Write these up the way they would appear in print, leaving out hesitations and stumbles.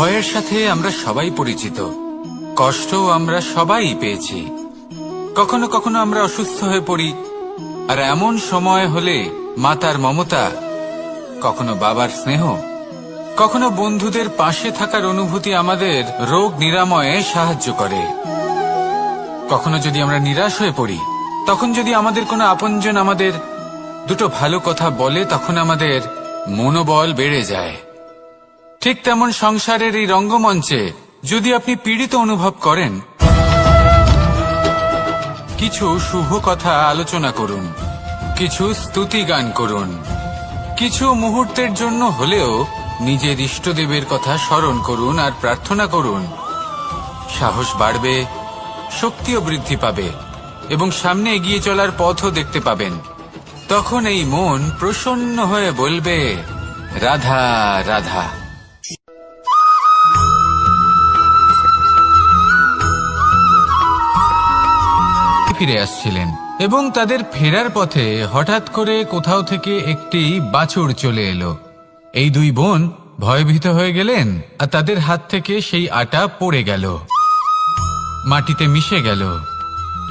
ভয়ের সাথে আমরা সবাই পরিচিত, কষ্টও আমরা সবাই পেয়েছি। কখনো কখনো আমরা অসুস্থ হয়ে পড়ি, আর এমন সময় হলে মাতার মমতা, কখনো বাবার স্নেহ, কখনো বন্ধুদের পাশে থাকার অনুভূতি আমাদের রোগ নিরাময়ে সাহায্য করে। কখনো যদি আমরা নিরাশ হয়ে পড়ি, তখন যদি আমাদের কোনো আপনজন আমাদের দুটো ভালো কথা বলে, তখন আমাদের মনোবল বেড়ে যায়। ঠিক তেমন সংসারের এই রঙ্গমঞ্চে যদি আপনি পীড়িত অনুভব করেন, কিছু শুভ কথা আলোচনা করুন, কিছু স্তুতি গান করুন, কিছু মুহূর্তের জন্য হলেও নিজের ইষ্টদেবের কথা স্মরণ করুন আর প্রার্থনা করুন। সাহস বাড়বে, শক্তিও বৃদ্ধি পাবে এবং সামনে এগিয়ে চলার পথও দেখতে পাবেন। তখন এই মন প্রসন্ন হয়ে বলবে, রাধা রাধা। ফিরে আসছিলেন এবং তাদের ফেরার পথে হঠাৎ করে কোথাও থেকে একটি বাছুর চলে এলো। এই দুই বোন ভয়ভীত হয়ে গেলেন আর তাদের হাত থেকে সেই আটা পড়ে গেল, মাটিতে মিশে গেল।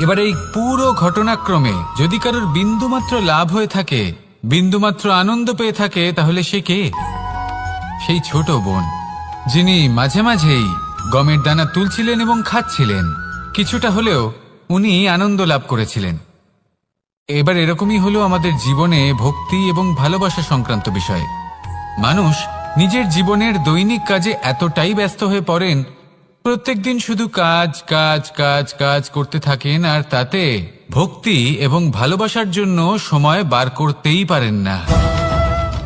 এবার এই পুরো ঘটনাক্রমে যদি কারোর বিন্দুমাত্র লাভ হয়ে থাকে, বিন্দুমাত্র আনন্দ পেয়ে থাকে, তাহলে সে কে? সেই ছোট বোন, যিনি মাঝে মাঝেই গমের দানা তুলছিলেন এবং খাচ্ছিলেন। কিছুটা হলেও উনি আনন্দ লাভ করেছিলেন। এবার এরকমই হলো আমাদের জীবনে ভক্তি এবং ভালোবাসা সংক্রান্ত বিষয়ে। মানুষ নিজের জীবনের দৈনিক কাজে এতটাই ব্যস্ত হয়ে পড়েন, প্রত্যেকদিন শুধু কাজ কাজ কাজ কাজ করতে থাকেন, আর তাতে ভক্তি এবং ভালোবাসার জন্য সময় বার করতেই পারেন না।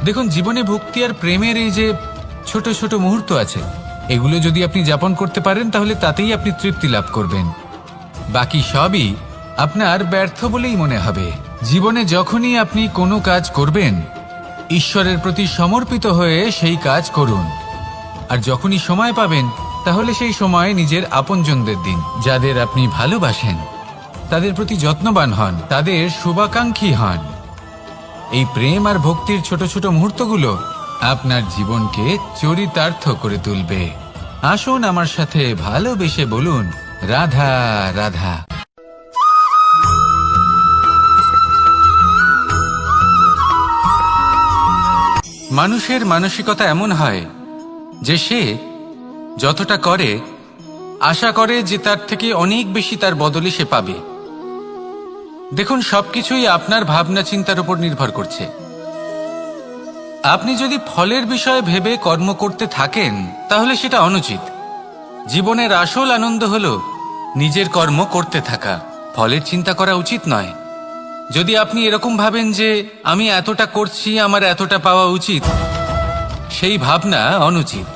দেখুন, জীবনে ভক্তি আর প্রেমের এই যে ছোট ছোট মুহূর্ত আছে, এগুলো যদি আপনি যাপন করতে পারেন, তাহলে তাতেই আপনি তৃপ্তি লাভ করবেন। বাকি সবই আপনার ব্যর্থ বলেই মনে হবে। জীবনে যখনই আপনি কোনো কাজ করবেন, ঈশ্বরের প্রতি সমর্পিত হয়ে সেই কাজ করুন। আর যখনই সময় পাবেন, তাহলে সেই সময় নিজের আপনজনদের দিন, যাদের আপনি ভালোবাসেন, তাদের প্রতি যত্নবান হন, তাদের শুভাকাঙ্ক্ষী হন। এই প্রেম আর ভক্তির ছোট ছোট মুহূর্তগুলো আপনার জীবনকে চরিতার্থ করে তুলবে। আসুন আমার সাথে ভালোবেসে বলুন, রাধা রাধা। মানুষের মানসিকতা এমন হয় যে সে যতটা করে আশা করে যে তার থেকে অনেক বেশি তার বদলে সে পাবে। দেখুন, সবকিছুই আপনার ভাবনা চিন্তার উপর নির্ভর করছে। আপনি যদি ফলের বিষয়ে ভেবে কর্ম করতে থাকেন, তাহলে সেটা অনুচিত। জীবনের আসল আনন্দ হলো নিজের কর্ম করতে থাকা, ফলের চিন্তা করা উচিত নয়। যদি আপনি এরকম ভাবেন যে আমি এতটা করছি, আমার এতটা পাওয়া উচিত, সেই ভাবনা অনুচিত।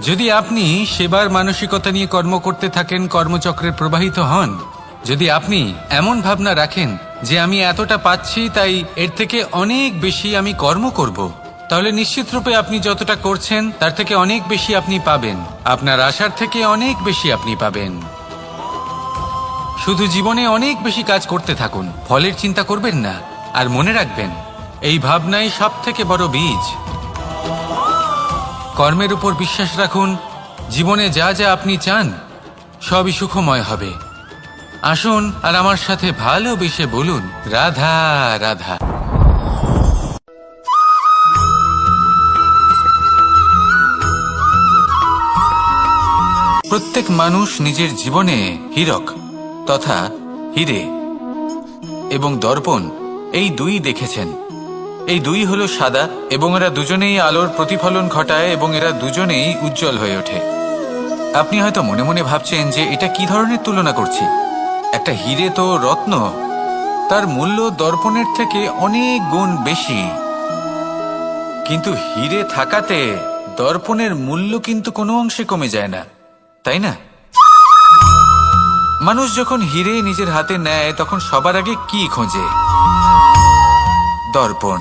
যদি আপনি সেবার মানসিকতা নিয়ে কর্ম করতে থাকেন, কর্মচক্রে প্রবাহিত হন, যদি আপনি এমন ভাবনা রাখেন যে আমি এতটা পাচ্ছি, তাই এর থেকে অনেক বেশি আমি কর্ম করব, তাহলে নিশ্চিতরূপে আপনি যতটা করছেন তার থেকে অনেক বেশি আপনি পাবেন। আপনার আশার থেকে অনেক বেশি আপনি পাবেন। শুধু জীবনে অনেক বেশি কাজ করতে থাকুন, ফলের চিন্তা করবেন না। আর মনে রাখবেন, এই ভাবনাই সব থেকে বড় বীজ। কর্মের উপর বিশ্বাস রাখুন। জীবনে যা যা আপনি চান সবই সুখময় হবে। আসুন আর আমার সাথে ভালোবেসে বলুন, রাধা রাধা। প্রত্যেক মানুষ নিজের জীবনে হীরক তথা হীরে এবং দর্পণ, এই দুই দেখেছেন। এই দুই হলো সাদা এবং এরা দুজনেই আলোর প্রতিফলন ঘটায় এবং এরা দুজনেই উজ্জ্বল হয়ে ওঠে। আপনি হয়তো মনে মনে ভাবছেন যে এটা কি ধরনের তুলনা করছি। একটা হীরে তো রত্ন, তার মূল্য দর্পণের থেকে অনেক গুণ বেশি। কিন্তু হীরে থাকাতে দর্পণের মূল্য কিন্তু কোনো অংশে কমে যায় না, তাই না? মানুষ যখন হীরে নিজের হাতে নেয়, তখন সবার আগে কি খোঁজে? দর্পণ,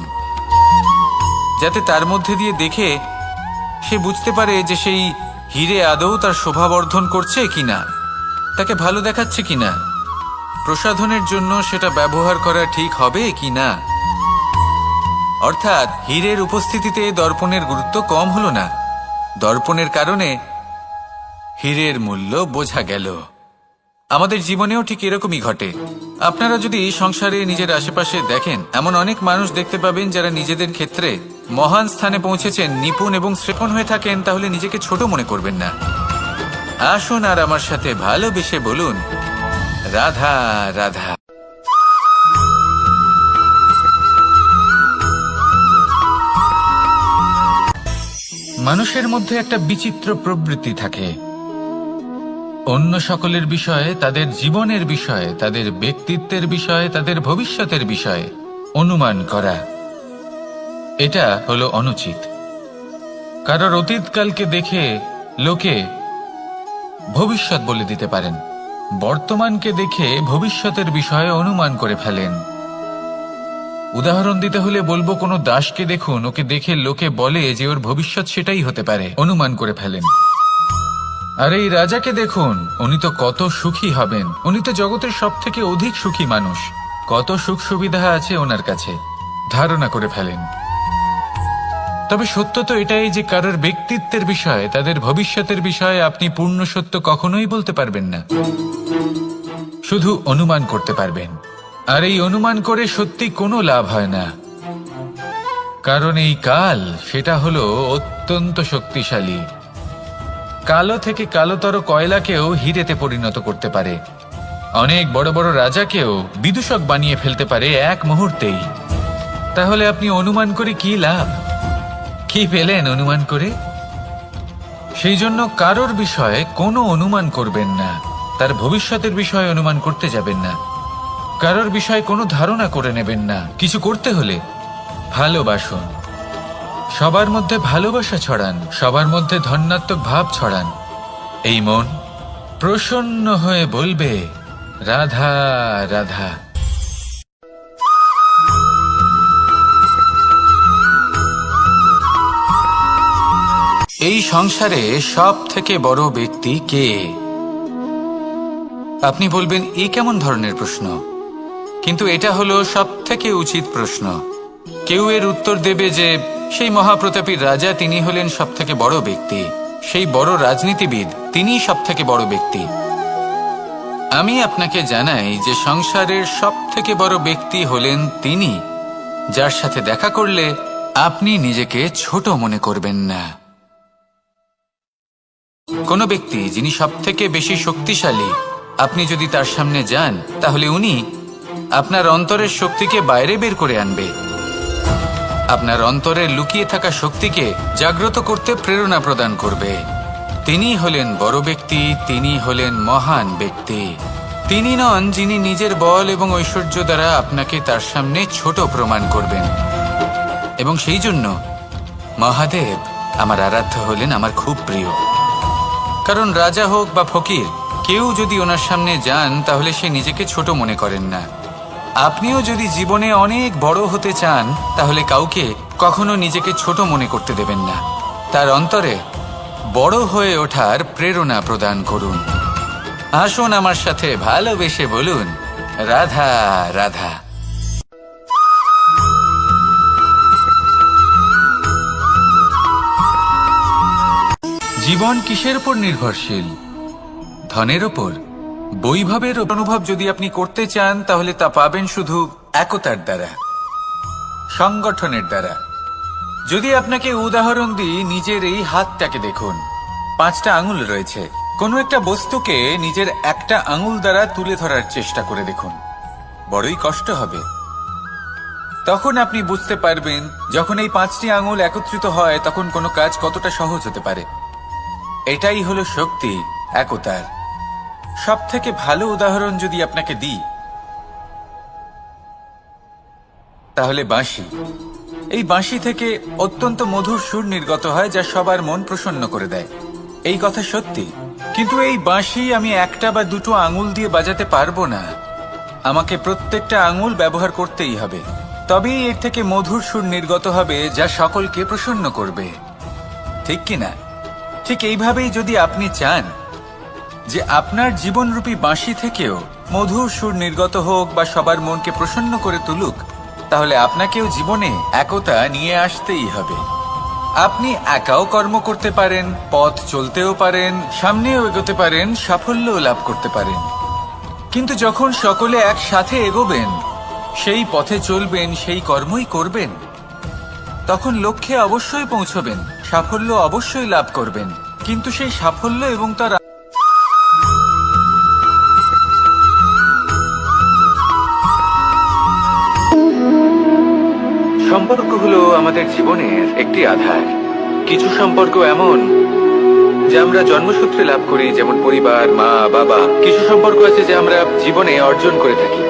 যাতে তার মধ্যে দিয়ে দেখে সে বুঝতে পারে যে সেই হীরে আদৌ তার শোভাবর্ধন করছে কিনা, তাকে ভালো দেখাচ্ছে কিনা, প্রসাধনের জন্য সেটা ব্যবহার করা ঠিক হবে কিনা। অর্থাৎ হীরের উপস্থিতিতে দর্পণের গুরুত্ব কম হলো না, দর্পণের কারণে হীরের মূল্য বোঝা গেল। আমাদের জীবনেও ঠিক এরকমই ঘটে। আপনারা যদি সংসারে নিজের আশেপাশে দেখেন, এমন অনেক মানুষ দেখতে পাবেন যারা নিজেদের ক্ষেত্রে মহান স্থানে পৌঁছেছেন, নিপুণ এবং শ্রেষ্ঠ হয়ে থাকেন, তাহলে নিজেকে ছোট মনে করবেন না। আসুন আর আমার সাথে ভালোবেসে বলুন, রাধা রাধা। মানুষের মধ্যে একটা বিচিত্র প্রবৃত্তি থাকে, অন্য সকলের বিষয়ে, তাদের জীবনের বিষয়ে, তাদের ব্যক্তিত্বের বিষয়ে, তাদের ভবিষ্যতের বিষয়ে অনুমান করা। এটা হলো অনুচিত। কারোর অতীতকালকে দেখে লোকে ভবিষ্যৎ বলে দিতে পারেন, বর্তমানকে দেখে ভবিষ্যতের বিষয়ে অনুমান করে ফেলেন। উদাহরণ দিতে হলে বলবো, কোনো দাসকে দেখুন, ওকে দেখে লোকে বলে যে ওর ভবিষ্যৎ সেটাই হতে পারে, অনুমান করে ফেলেন। আর এই রাজাকে দেখুন, উনি তো কত সুখী হবেন, উনি তো জগতের সব থেকে অধিক সুখী মানুষ, কত সুখ সুবিধা আছে ওনার কাছে, ধারণা করে ফেলেন। তবে সত্য তো এটাই যে কারোর ব্যক্তিত্বের বিষয়ে, তাদের ভবিষ্যতের বিষয়ে আপনি পূর্ণ সত্য কখনোই বলতে পারবেন না, শুধু অনুমান করতে পারবেন। আর এই অনুমান করে সত্যি কোনো লাভ হয় না, কারণ এই কাল সেটা হলো অত্যন্ত শক্তিশালী। কালো থেকে কালোতর কয়লাকেও হীরেতে পরিণত করতে পারে, অনেক বড় বড় রাজাকেও বিদূষক বানিয়ে ফেলতে পারে এক মুহূর্তেই। তাহলে আপনি অনুমান করে কি লাভ? কি পেলেন অনুমান করে? সেই জন্য কারোর বিষয়ে কোনো অনুমান করবেন না, তার ভবিষ্যতের বিষয়ে অনুমান করতে যাবেন না, কারোর বিষয়ে কোনো ধারণা করে নেবেন না। কিছু করতে হলে ভালোবাসুন, সবার মধ্যে ভালোবাসা ছড়ান, সবার মধ্যে ধন্যাত্মক ভাব ছড়ান। এই মন প্রসন্ন হয়ে বলবে, রাধা রাধা। এই সংসারে সব থেকে বড় ব্যক্তি কে? আপনি বলবেন, এ কেমন ধরনের প্রশ্ন? কিন্তু এটা হলো সব থেকে উচিত প্রশ্ন। কেউ এর উত্তর দেবে যে সেই মহাপ্রতাপী রাজা, তিনি হলেন সব থেকে বড় ব্যক্তি, সেই বড় রাজনীতিবিদ, তিনিই সব থেকে বড় ব্যক্তি। আমি আপনাকে জানাই যে সংসারের সব থেকে বড় ব্যক্তি হলেন তিনি, যার সাথে দেখা করলে আপনি নিজেকে ছোট মনে করবেন না। কোনো ব্যক্তি যিনি সব থেকে বেশি শক্তিশালী, আপনি যদি তার সামনে যান, তাহলে উনি আপনার অন্তরের শক্তিকে বাইরে বের করে আনবে, আপনার অন্তরে লুকিয়ে থাকা শক্তিকে জাগ্রত করতে প্রেরণা প্রদান করবে। তিনি হলেন বড় ব্যক্তি, তিনি হলেন মহান ব্যক্তি। তিনি নন যিনি নিজের বল এবং ঐশ্বর্য দ্বারা আপনাকে তার সামনে ছোট প্রমাণ করবেন। এবং সেই জন্য মহাদেব আমার আরাধ্য হলেন আমার খুব প্রিয়। কারণ রাজা হোক বা ফকির, কেউ যদি ওনার সামনে যান তাহলে সে নিজেকে ছোট মনে করেন না। আপনিও যদি জীবনে অনেক বড় হতে চান, তাহলে কাউকে কখনো নিজেকে ছোট মনে করতে দেবেন না, তার অন্তরে বড় হয়ে ওঠার প্রেরণা প্রদান করুন। আসুন আমার সাথে ভালোবেসে বলুন, রাধা রাধা। জীবন কিসের উপর নির্ভরশীল? ধনের ওপর, বৈভবের অনুভব যদি আপনি করতে চান, তাহলে তা পাবেন শুধু একতার দ্বারা, সংগঠনের দ্বারা। যদি আপনাকে উদাহরণ দিই, নিজের এই হাতটাকে দেখুন, 5টা আঙুল রয়েছে। কোনো একটা বস্তুকে নিজের একটা আঙুল দ্বারা তুলে ধরার চেষ্টা করে দেখুন, বড়ই কষ্ট হবে। তখন আপনি বুঝতে পারবেন, যখন এই 5টি আঙুল একত্রিত হয়, তখন কোনো কাজ কতটা সহজ হতে পারে। এটাই হলো শক্তি, একতার। সব থেকে ভালো উদাহরণ যদি আপনাকে দিই, তাহলে বাঁশি। এই বাঁশি থেকে অত্যন্ত মধুর সুর নির্গত হয়, যা সবার মন প্রসন্ন করে দেয়। এই কথা সত্যি। কিন্তু এই বাঁশি আমি একটা বা দুটো আঙুল দিয়ে বাজাতে পারবো না, আমাকে প্রত্যেকটা আঙুল ব্যবহার করতেই হবে, তবেই এর থেকে মধুর সুর নির্গত হবে, যা সকলকে প্রসন্ন করবে। ঠিক কিনা? ঠিক এইভাবেই যদি আপনি চান যে আপনার জীবনরূপী বাঁশি থেকেও মধুর সুর নির্গত হোক বা সবার মনকে প্রসন্ন করে তুলুক, তাহলে আপনাকেও জীবনে একতা নিয়ে আসতেই হবে। আপনি একাও কর্ম করতে পারেন, পথ চলতেও পারেন, সামনেও এগোতে পারেন, সাফল্যও লাভ করতে পারেন। কিন্তু যখন সকলে একসাথে এগোবেন, সেই পথে চলবেন, সেই কর্মই করবেন, তখন লক্ষ্যে অবশ্যই পৌঁছবেন, সাফল্য অবশ্যই লাভ করবেন। কিন্তু সেই সাফল্য এবং তার সম্পর্ক হলো আমাদের জীবনের একটি আধার। কিছু সম্পর্ক এমন যে আমরা জন্মসূত্রে লাভ করি, যেমন পরিবার, মা, বাবা। কিছু সম্পর্ক আছে যে আমরা জীবনে অর্জন করে থাকি,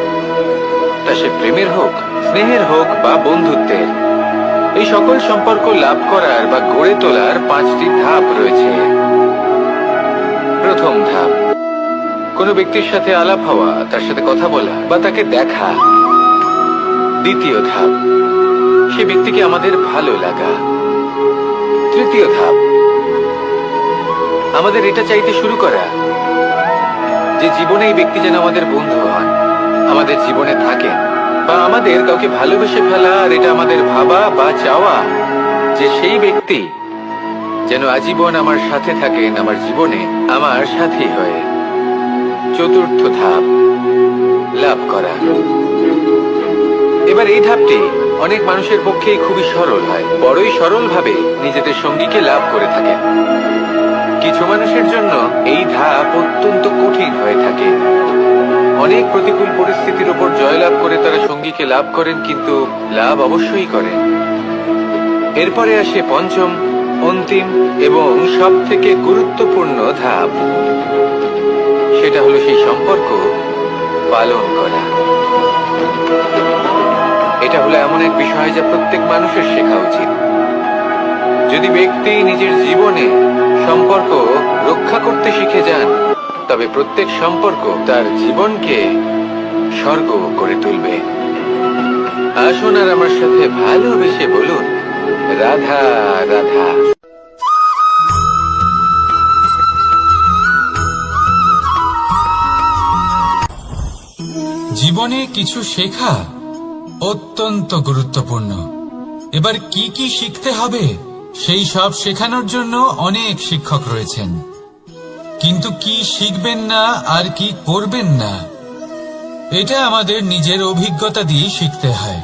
তা সে প্রেমের হোক, স্নেহের হোক বা বন্ধুত্বের। এই সকল সম্পর্ক লাভ করার বা গড়ে তোলার 5টি ধাপ রয়েছে। প্রথম ধাপ, কোনো ব্যক্তির সাথে আলাপ হওয়া, তার সাথে কথা বলা বা তাকে দেখা। দ্বিতীয় ধাপ, সে ব্যক্তিকে আমাদের ভালো লাগা। তৃতীয় ধাপ, আমাদের এটা চাইতে শুরু করা যে জীবনে এই ব্যক্তি যেন আমাদের বন্ধু হন, আমাদের জীবনে থাকেন, বা আমাদের কাউকে ভালোবেসে ফেলা আর এটা আমাদের ভাবা বা চাওয়া যে সেই ব্যক্তি যেন আজীবন আমার সাথে থাকেন, আমার জীবনে আমার সাথী হয়ে। চতুর্থ ধাপ, লাভ করা। এবার এই ধাপটি অনেক মানুষের পক্ষেই খুবই সরল হয়, বড়ই সরলভাবে নিজেদের সঙ্গীকে লাভ করে থাকেন। কিছু মানুষের জন্য এই ধাপ অত্যন্ত কঠিন হয়ে থাকে। অনেক প্রতিকূল পরিস্থিতির উপর জয়লাভ করে তারা সঙ্গীকে লাভ করেন, কিন্তু লাভ অবশ্যই করেন। এরপরে আসে পঞ্চম, অন্তিম এবং সব থেকে গুরুত্বপূর্ণ ধাপ। সেটা হলো সেই সম্পর্ক পালন করা। এটা হলো এমন এক বিষয় যা প্রত্যেক মানুষের শেখা উচিত। যদি ব্যক্তি নিজের জীবনে সম্পর্ক রক্ষা করতে শিখে যান, তবে প্রত্যেক সম্পর্ক তার জীবনকে স্বর্গ করে তুলবে। আসুন আর আমার সাথে ভালোবেসে বলুন, রাধা রাধা। জীবনে কিছু শেখা অত্যন্ত গুরুত্বপূর্ণ। এবার কি কি শিখতে হবে সেই সব শেখানোর জন্য অনেক শিক্ষক রয়েছেন, কিন্তু কি শিখবেন না আর কি করবেন না এটা আমাদের নিজের অভিজ্ঞতা দিয়ে শিখতে হয়।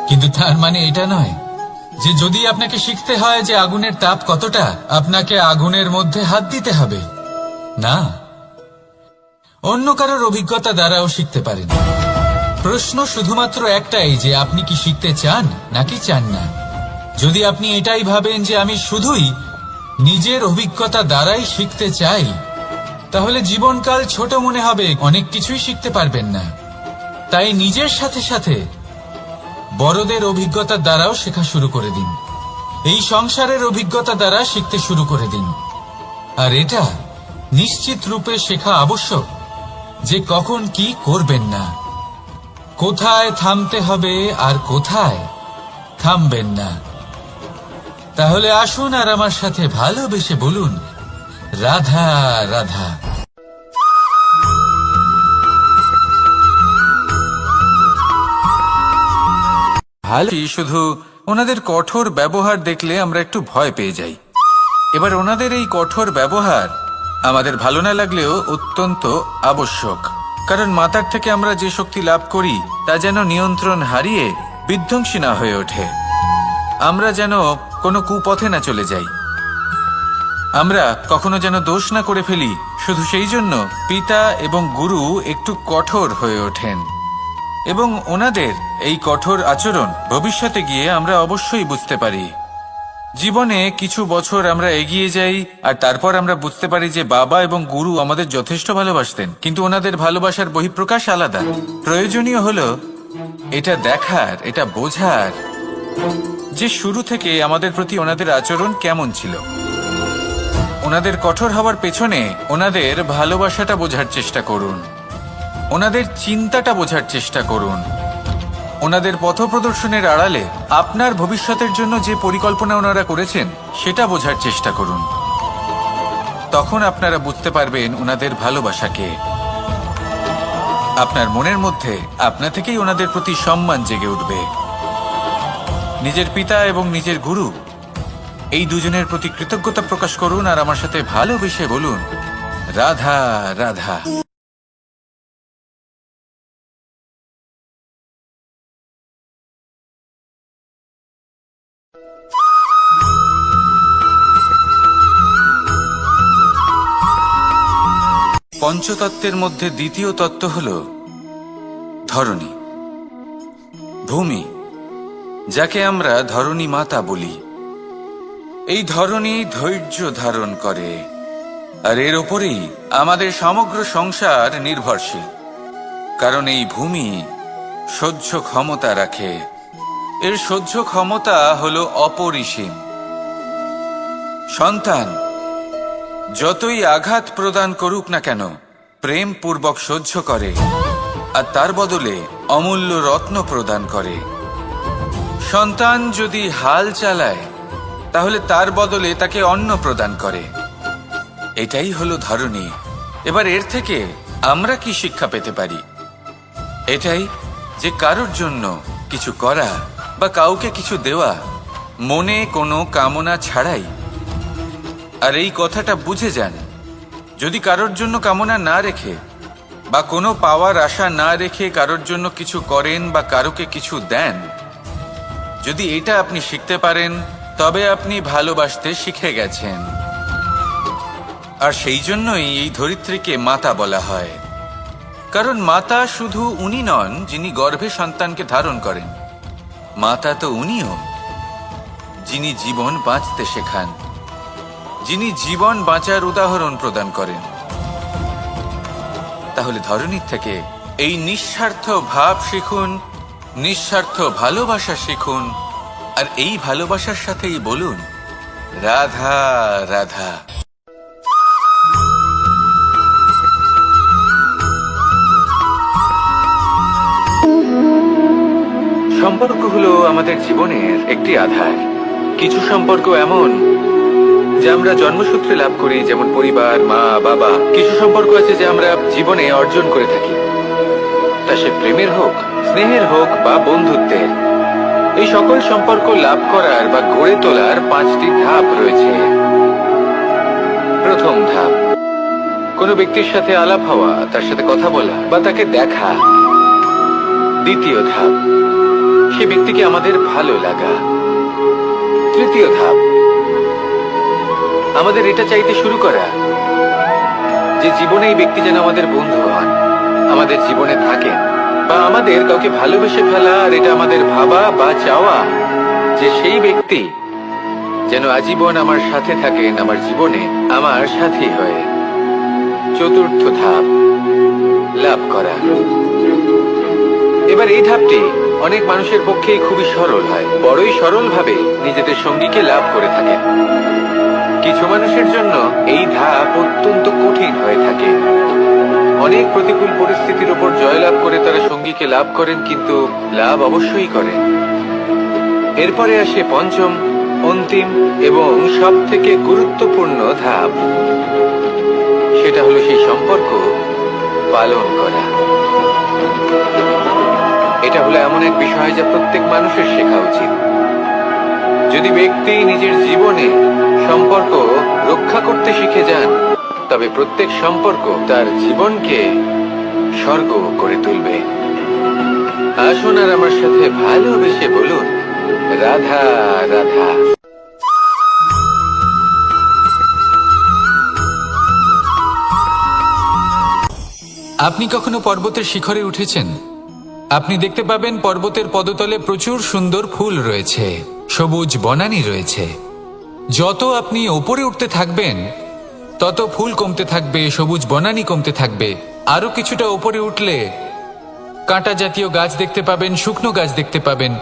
কিন্তু তার মানে এটা নয় যে যদি আপনাকে শিখতে হয় যে আগুনের তাপ কতটা, আপনাকে আগুনের মধ্যে হাত দিতে হবে। না, অন্য কারোর অভিজ্ঞতা দ্বারাও শিখতে পারেন। প্রশ্ন শুধুমাত্র একটাই যে আপনি কি শিখতে চান নাকি চান না। যদি আপনি এটাই ভাবেন যে আমি শুধুই নিজের অভিজ্ঞতা দ্বারাই শিখতে চাই, তাহলে জীবনকাল ছোট মনে হবে, অনেক কিছুই শিখতে পারবেন না। তাই নিজের সাথে সাথে বড়দের অভিজ্ঞতা দ্বারাও শেখা শুরু করে দিন। এই সংসারের অভিজ্ঞতা দ্বারা শিখতে শুরু করে দিন। আর এটা নিশ্চিত রূপে শেখা আবশ্যক যে কখন কি করবেন না, কোথায় থামতে হবে আর কোথায় থামবেন না। তাহলে আসুন আর আমার সাথে ভালোবেসে বলুন, রাধা রাধা। ভালো, শুধু ওনাদের কঠোর ব্যবহার দেখলে আমরা একটু ভয় পেয়ে যাই। এবার ওনাদের এই কঠোর ব্যবহার আমাদের ভালো না লাগলেও অত্যন্ত আবশ্যক, কারণ মাতার থেকে আমরা যে শক্তি লাভ করি তা যেন নিয়ন্ত্রণ হারিয়ে বিধ্বংসী না হয়ে ওঠে। আমরা যেন কোনো কুপথে না চলে যাই, আমরা কখনো যেন দোষ না করে ফেলি। শুধু সেই জন্য পিতা এবং গুরু একটু কঠোর হয়ে ওঠেন, এবং ওনাদের এই কঠোর আচরণ ভবিষ্যতে গিয়ে আমরা অবশ্যই বুঝতে পারি। জীবনে কিছু বছর আমরা এগিয়ে যাই আর তারপর আমরা বুঝতে পারি যে বাবা এবং গুরু আমাদের যথেষ্ট ভালোবাসতেন, কিন্তু ওনাদের ভালোবাসার বহিঃপ্রকাশ আলাদা। প্রয়োজনীয় হলো এটা দেখার, এটা বোঝার যে শুরু থেকে আমাদের প্রতি ওনাদের আচরণ কেমন ছিল। ওনাদের কঠোর হওয়ার পেছনে ওনাদের ভালোবাসাটা বোঝার চেষ্টা করুন, ওনাদের চিন্তাটা বোঝার চেষ্টা করুন, ওনাদের পথপ্রদর্শনের আড়ালে আপনার ভবিষ্যতের জন্য যে পরিকল্পনা ওনারা করেছেন সেটা বোঝার চেষ্টা করুন। তখন আপনারা বুঝতে পারবেন ওনাদের ভালোবাসাকে। আপনার মনের মধ্যে আপনা থেকেই ওনাদের প্রতি সম্মান জেগে উঠবে। নিজের পিতা এবং নিজের গুরু এই দুজনের প্রতি কৃতজ্ঞতা প্রকাশ করুন আর আমার সাথে ভালোবেসে বলুন, রাধা রাধা। পঞ্চতত্ত্বের মধ্যে দ্বিতীয় তত্ত্ব হল ধরণী, ভূমি, যাকে আমরা ধরণী মাতা বলি। এই ধরণী ধৈর্য ধারণ করে, আর এর ওপরেই আমাদের সমগ্র সংসার নির্ভরশীল। কারণ এই ভূমি সহ্য ক্ষমতা রাখে, এর সহ্য ক্ষমতা হল অপরিসীম। সন্তান যতই আঘাত প্রদান করুক না কেন, প্রেম পূর্বক সহ্য করে, আর তার বদলে অমূল্য রত্ন প্রদান করে। সন্তান যদি হাল চালায়, তাহলে তার বদলে তাকে অন্ন প্রদান করে। এটাই হলো ধরণী। এবার এর থেকে আমরা কি শিক্ষা পেতে পারি? এটাই যে কারোর জন্য কিছু করা বা কাউকে কিছু দেওয়া মনে কোনো কামনা ছাড়াই। আর এই কথাটা বুঝে যান, যদি কারোর জন্য কামনা না রেখে বা কোনো পাওয়ার আশা না রেখে কারোর জন্য কিছু করেন বা কারোকে কিছু দেন, যদি এটা আপনি শিখতে পারেন, তবে আপনি ভালোবাসতে শিখে গেছেন। আর সেই জন্যই এই ধরিত্রীকে মাতা বলা হয়। কারণ মাতা শুধু উনি নন যিনি গর্ভে সন্তানকে ধারণ করেন, মাতা তো উনিও যিনি জীবন বাঁচতে শেখান, যিনি জীবন বাঁচার উদাহরণ প্রদান করেন। তাহলে ধরণীর থেকে এই নিঃস্বার্থ ভাব শিখুন, নিঃস্বার্থ ভালোবাসা শিখুন, আর এই ভালোবাসার সাথেই বলুন, রাধা রাধা। সম্পর্ক হলো আমাদের জীবনের একটি আধার। কিছু সম্পর্ক এমন যা আমরা জন্মসূত্রে লাভ করি, যেমন পরিবার, মা, বাবা। কিছু সম্পর্ক আছে যে আমরা জীবনে অর্জন করে থাকি, তা সে প্রেমের হোক, স্নেহের হোক বা বন্ধুত্বের। এই সকল সম্পর্ক লাভ করার বা গড়ে তোলার 5টি ধাপ রয়েছে। প্রথম ধাপ, কোনো ব্যক্তির সাথে আলাপ হওয়া, তার সাথে কথা বলা বা তাকে দেখা। দ্বিতীয় ধাপ, সে ব্যক্তিকে আমাদের ভালো লাগা। তৃতীয় ধাপ, আমাদের এটা চাইতে শুরু করা যে জীবনে এই ব্যক্তি যেন আমাদের বন্ধু হন, আমাদের জীবনে থাকেন, বা আমাদের কাউকে ভালোবেসে ফেলা। আর এটা আমাদের ভাবা বা চাওয়া যে সেই ব্যক্তি যেন আজীবন আমার সাথে থাকেন, আমার জীবনে আমার সাথী হয়ে। চতুর্থ ধাপ, লাভ করা। এবার এই ধাপটি অনেক মানুষের পক্ষেই খুবই সরল হয়, বড়ই সরলভাবে নিজেদের সঙ্গীকে লাভ করে থাকেন। কিছু মানুষের জন্য এই ধাপ অত্যন্ত কঠিন হয়ে থাকে। অনেক প্রতিকূল পরিস্থিতির উপর জয়লাভ করে তারা সঙ্গীকে লাভ করেন, কিন্তু লাভ অবশ্যই করেন। এরপরে আসে পঞ্চম, অন্তিম এবং সব থেকে গুরুত্বপূর্ণ ধাপ। সেটা হলো সেই সম্পর্ক পালন করা। এটা হলো এমন এক বিষয় যা প্রত্যেক মানুষের শেখা উচিত। যদি ব্যক্তি নিজের জীবনে সম্পর্ক রক্ষা করতে শিখে যান, তবে প্রত্যেক সম্পর্ক তার জীবনকে স্বর্গ করে তুলবে। আসুন আর আমার সাথে ভালোবেসে বলুন, রাধা রাধা। আপনি কখনো পর্বতের শিখরে উঠেছেন? আপনি দেখতে পাবেন পর্বতের পদতলে প্রচুর সুন্দর ফুল রয়েছে, সবুজ বনানী রয়েছে। যত আপনি ওপরে উঠতে থাকবেন, তত ফুল কমতে থাকবে, সবুজ বনানী কমতে থাকবে। আরো কিছুটা ওপরে উঠলে কাঁটা জাতীয় গাছ দেখতে পাবেন, শুকনো গাছ দেখতে পাবেন।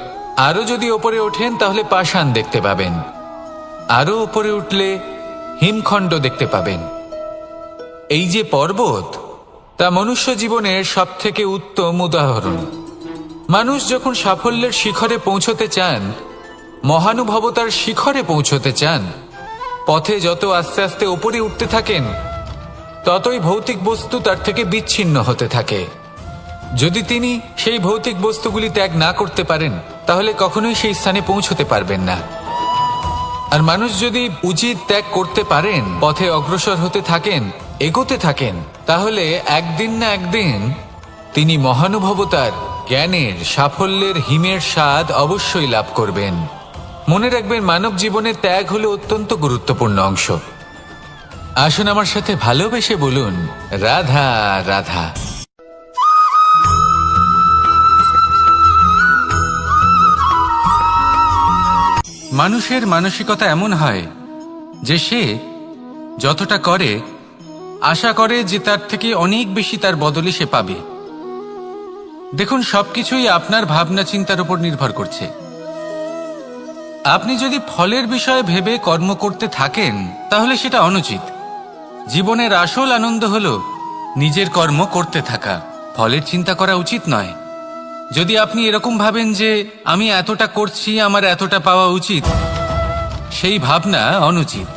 আরো যদি ওপরে ওঠেন তাহলে পাষাণ দেখতে পাবেন। আরো ওপরে উঠলে হিমখণ্ড দেখতে পাবেন। এই যে পর্বত, তা মনুষ্য জীবনের সবথেকে উত্তম উদাহরণ। মানুষ যখন সাফল্যের শিখরে পৌঁছতে চান, মহানুভবতার শিখরে পৌঁছতে চান, পথে যত আস্তে আস্তে উপরে উঠতে থাকেন, ততই ভৌতিক বস্তু তার থেকে বিচ্ছিন্ন হতে থাকে। যদি তিনি সেই ভৌতিক বস্তুগুলি ত্যাগ না করতে পারেন, তাহলে কখনোই সেই স্থানে পৌঁছতে পারবেন না। আর মানুষ যদি উচিত ত্যাগ করতে পারেন, পথে অগ্রসর হতে থাকেন, এগোতে থাকেন, তাহলে একদিন না একদিন তিনি মহানুভবতার, জ্ঞানের, সাফল্যের হিমের স্বাদ অবশ্যই লাভ করবেন। মনে রাখবেন, মানব জীবনে ত্যাগ হলো অত্যন্ত গুরুত্বপূর্ণ অংশ। আসুন আমার সাথে ভালোবেসে বলুন, রাধা রাধা। মানুষের মানসিকতা এমন হয় যে সে যতটা করে আশা করে যে তার থেকে অনেক বেশি তার বদলে সে পাবে। দেখুন, সবকিছুই আপনার ভাবনা চিন্তার উপর নির্ভর করছে। আপনি যদি ফলের বিষয়ে ভেবে কর্ম করতে থাকেন তাহলে সেটা অনুচিত। জীবনের আসল আনন্দ হলো নিজের কর্ম করতে থাকা, ফলের চিন্তা করা উচিত নয়। যদি আপনি এরকম ভাবেন যে আমি এতটা করছি, আমার এতটা পাওয়া উচিত, সেই ভাবনা অনুচিত।